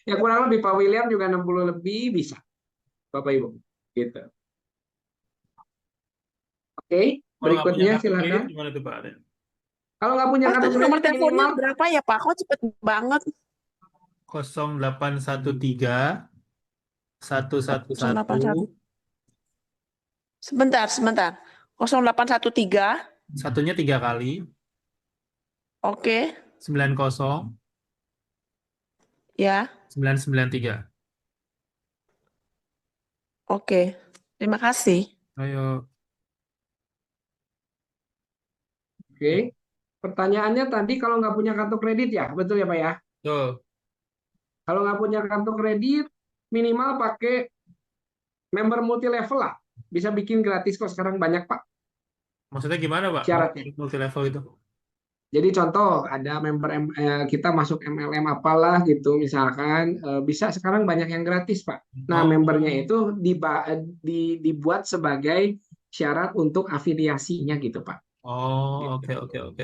Ya kurang lebih Pak William juga 60 lebih bisa. Bapak Ibu. Gitu. Oke, berikutnya silakan. Gimana tuh Pak? Kalau nggak punya kartu nomor kredit teleponnya minimal berapa ya Pak? Kok cepet banget. 0813 111 Sebentar. 0813 satunya 3 kali. Oke. 90 Ya, 993. oke. Terima kasih. Ayo. Oke. Pertanyaannya tadi kalau nggak punya kartu kredit ya, betul ya Pak ya? Tuh. Kalau nggak punya kartu kredit, minimal pakai member multi level lah. Bisa bikin gratis kok sekarang banyak Pak Maksudnya gimana, Pak? syaratnya. Multi level itu? Jadi contoh ada member kita masuk MLM apalah gitu misalkan bisa sekarang banyak yang gratis Pak. Nah Oh. membernya itu dibuat sebagai syarat untuk afiliasinya gitu Pak. Oh, Gitu.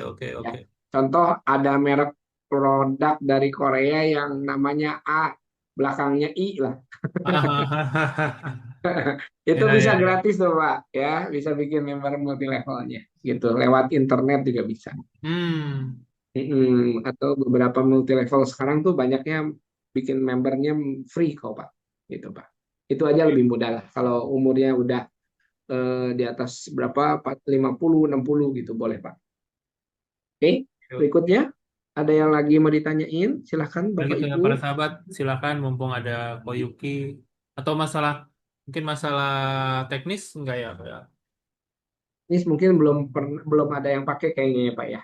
oke. Ya. Contoh ada merek produk dari Korea yang namanya A belakangnya I lah. Itu bisa Ya. gratis tuh Pak ya, bisa bikin member multi levelnya gitu lewat internet juga bisa. Hmm. Atau beberapa multi level sekarang tuh banyaknya bikin membernya free kok Pak gitu Pak. Itu aja lebih mudah lah kalau umurnya udah di atas berapa 50 60 gitu boleh Pak. Oke, berikutnya ada yang lagi mau ditanyain? Silahkan Nah, Bapak gitu ya Ibu. para sahabat, silakan mumpung ada Koyuki atau mungkin masalah teknis enggak ya, Pak ya? Ini mungkin belum ada yang pakai kayaknya ya Pak ya.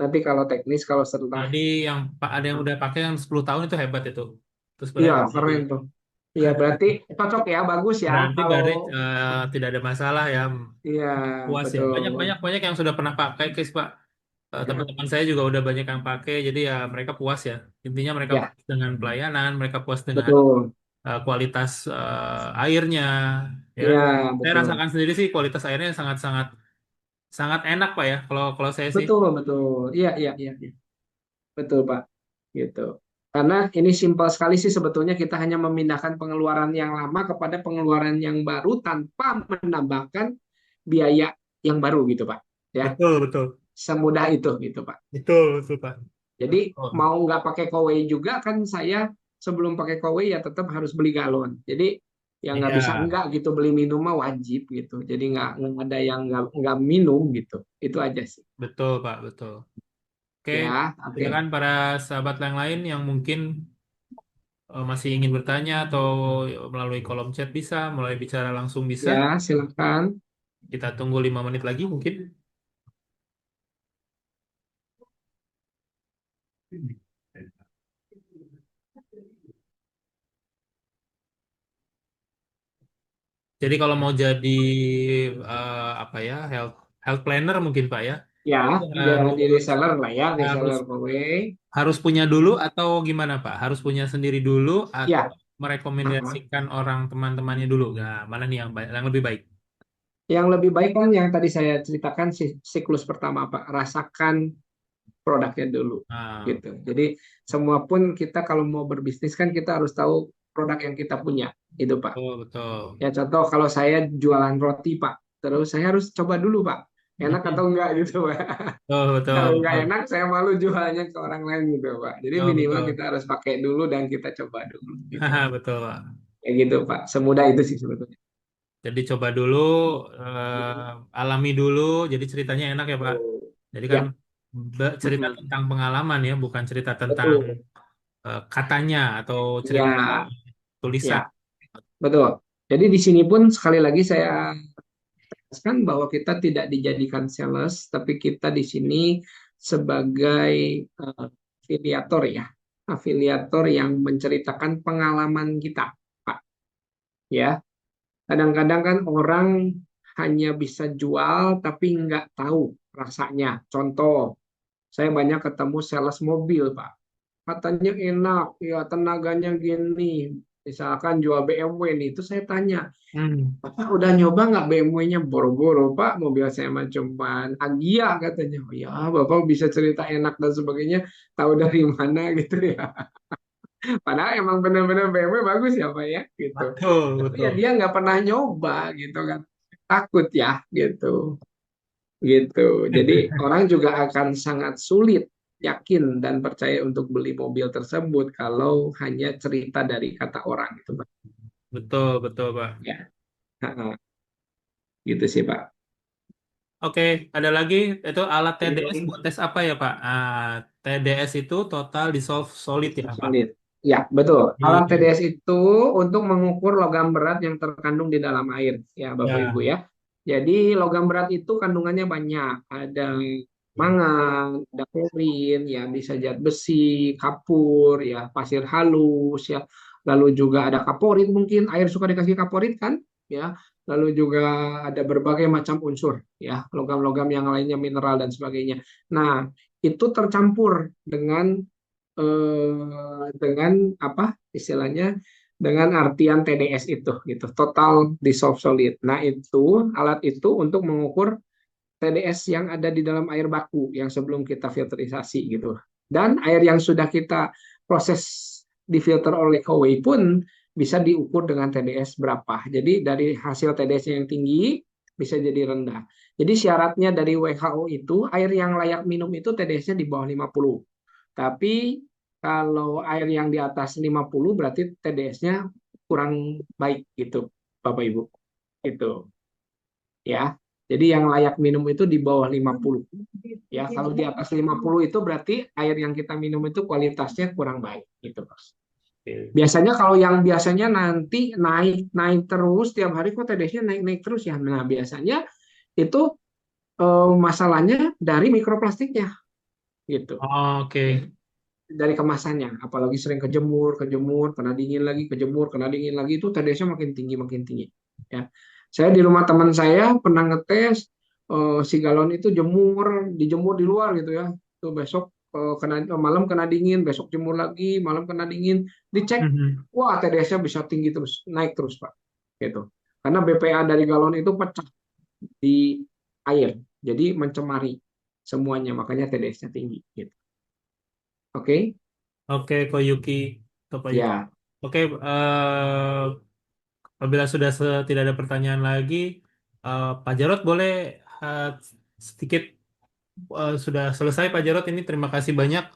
Nanti kalau teknis kalau setelah Tadi ada yang udah pakai yang 10 tahun itu hebat itu. Terus iya berarti keren tuh. Iya berarti cocok ya, bagus ya kalau tidak ada masalah ya, iya puas ya. betul. Banyak yang sudah pernah pakai, guys, Pak. Teman-teman saya juga udah banyak yang pakai, jadi ya mereka puas ya. Intinya mereka Ya, puas dengan pelayanan, mereka puas dengan betul. kualitas airnya, ya. Iya, Saya betul. rasakan sendiri sih kualitas airnya sangat sangat enak, Pak ya. Kalau kalau saya sih. Betul, betul. Iya, iya, iya, iya. Betul, Pak. Gitu. Karena ini simpel sekali sih sebetulnya kita hanya memindahkan pengeluaran yang lama kepada pengeluaran yang baru tanpa menambahkan biaya yang baru gitu, Pak. Ya, Betul. semudah itu gitu, Pak. Betul, Pak. Jadi Betul. mau nggak pakai kowe juga kan saya sebelum pakai kowe ya tetap harus beli galon. Jadi ya nggak bisa Iya, enggak gitu beli minum mah wajib gitu. Jadi nggak ada yang nggak minum gitu. Itu aja sih. betul, Pak, betul. Oke, Ya, oke. silakan para sahabat yang lain yang mungkin masih ingin bertanya atau melalui kolom chat bisa, mulai bicara langsung bisa. Ya, silakan. Kita tunggu 5 menit lagi mungkin. Jadi kalau mau jadi apa ya, health planner mungkin, Pak ya, Ya, jadi harus reseller lah ya, harus reseller kowe. harus punya dulu atau gimana, Pak? Harus punya sendiri dulu atau Ya, merekomendasikan orang teman-temannya dulu? Nah, mana nih yang lebih baik? yang lebih baik kan yang tadi saya ceritakan siklus pertama Pak, rasakan produknya dulu Nah, gitu. Jadi semua pun kita kalau mau berbisnis kan kita harus tahu produk yang kita punya itu Pak. betul. Ya contoh kalau saya jualan roti Pak, terus saya harus coba dulu Pak, enak atau enggak gitu Pak. Kalau enggak Betul. enak saya malu jualnya ke orang lain gitu Pak. Jadi minimal Betul. kita harus pakai dulu dan kita coba dulu gitu. Betul, Pak. Kayak gitu Pak. Semudah itu sih sebetulnya. Jadi coba dulu, alami dulu. Jadi ceritanya enak ya, Pak. Jadi kan Ya, cerita mm-mm. tentang pengalaman ya, bukan cerita tentang Betul. katanya atau cerita Ya, tulisan. ya, betul. Jadi di sini pun sekali lagi saya tegaskan bahwa kita tidak dijadikan sales, tapi kita di sini sebagai afiliator ya, afiliator yang menceritakan pengalaman kita, Pak. Ya, kadang-kadang kan orang hanya bisa jual tapi nggak tahu rasanya. Contoh, saya banyak ketemu sales mobil, Pak. Katanya enak, ya tenaganya gini. Misalkan jual BMW nih, itu saya tanya, Hmm. Bapak udah nyoba nggak BMW-nya? Boro-boro, Pak. Mobil saya mah cuman Agya katanya. Oh ya, Bapak bisa cerita enak dan sebagainya. Tahu dari mana gitu ya. Padahal emang benar-benar BMW bagus ya, Pak ya, gitu. Tapi ya Betul. dia nggak pernah nyoba gitu kan. Takut ya, gitu. Gitu. Jadi orang juga akan sangat sulit yakin dan percaya untuk beli mobil tersebut kalau hanya cerita dari kata orang itu, Pak. Betul, Pak. Ya, gitu sih, Pak. Oke, ada lagi itu alat TDS Ini buat tes apa ya, Pak? TDS itu total dissolve solid ya, Pak. solid. Ya, betul. Alat Iya. TDS itu untuk mengukur logam berat yang terkandung di dalam air, ya Bapak Ibu Ya. ya. Jadi logam berat itu kandungannya banyak. Ada mangan, ada klorin, ya bisa zat besi, kapur, ya pasir halus, ya. Lalu juga ada kaporit mungkin air suka dikasih kaporit kan, ya. Lalu juga ada berbagai macam unsur, ya logam-logam yang lainnya mineral dan sebagainya. Nah, itu tercampur dengan apa istilahnya dengan artian TDS itu gitu, total dissolved solid. Nah, itu alat itu untuk mengukur TDS yang ada di dalam air baku yang sebelum kita filterisasi gitu. Dan air yang sudah kita proses difilter oleh Kowei pun bisa diukur dengan TDS berapa. Jadi dari hasil TDS yang tinggi bisa jadi rendah. Jadi syaratnya dari WHO itu air yang layak minum itu TDS-nya di bawah 50. Tapi kalau air yang di atas 50 berarti TDS-nya kurang baik gitu, Bapak Ibu. Itu ya. Jadi yang layak minum itu di bawah 50. Ya, kalau di atas 50 itu berarti air yang kita minum itu kualitasnya kurang baik gitu, Mas. Oke. Biasanya kalau yang biasanya nanti naik terus tiap hari kok TDS-nya naik terus ya. Nah, biasanya itu masalahnya dari mikroplastiknya gitu. Oke. Dari kemasannya, apalagi sering kejemur, kena dingin lagi, kejemur, kena dingin lagi, itu TDS-nya makin tinggi. Ya, saya di rumah teman saya pernah ngetes si galon itu dijemur di luar gitu ya, tuh besok malam kena dingin, besok jemur lagi, malam kena dingin, dicek, Mhm. wah TDS-nya bisa tinggi terus, naik terus Pak, gitu. Karena BPA dari galon itu pecah di air, jadi mencemari semuanya, makanya TDS-nya tinggi, gitu. Oke. Oke, Koyuki, Pak Yuki. Ya. Oke, apabila sudah tidak ada pertanyaan lagi, Pak Jarot boleh sedikit sudah selesai Pak Jarot ini. Terima kasih banyak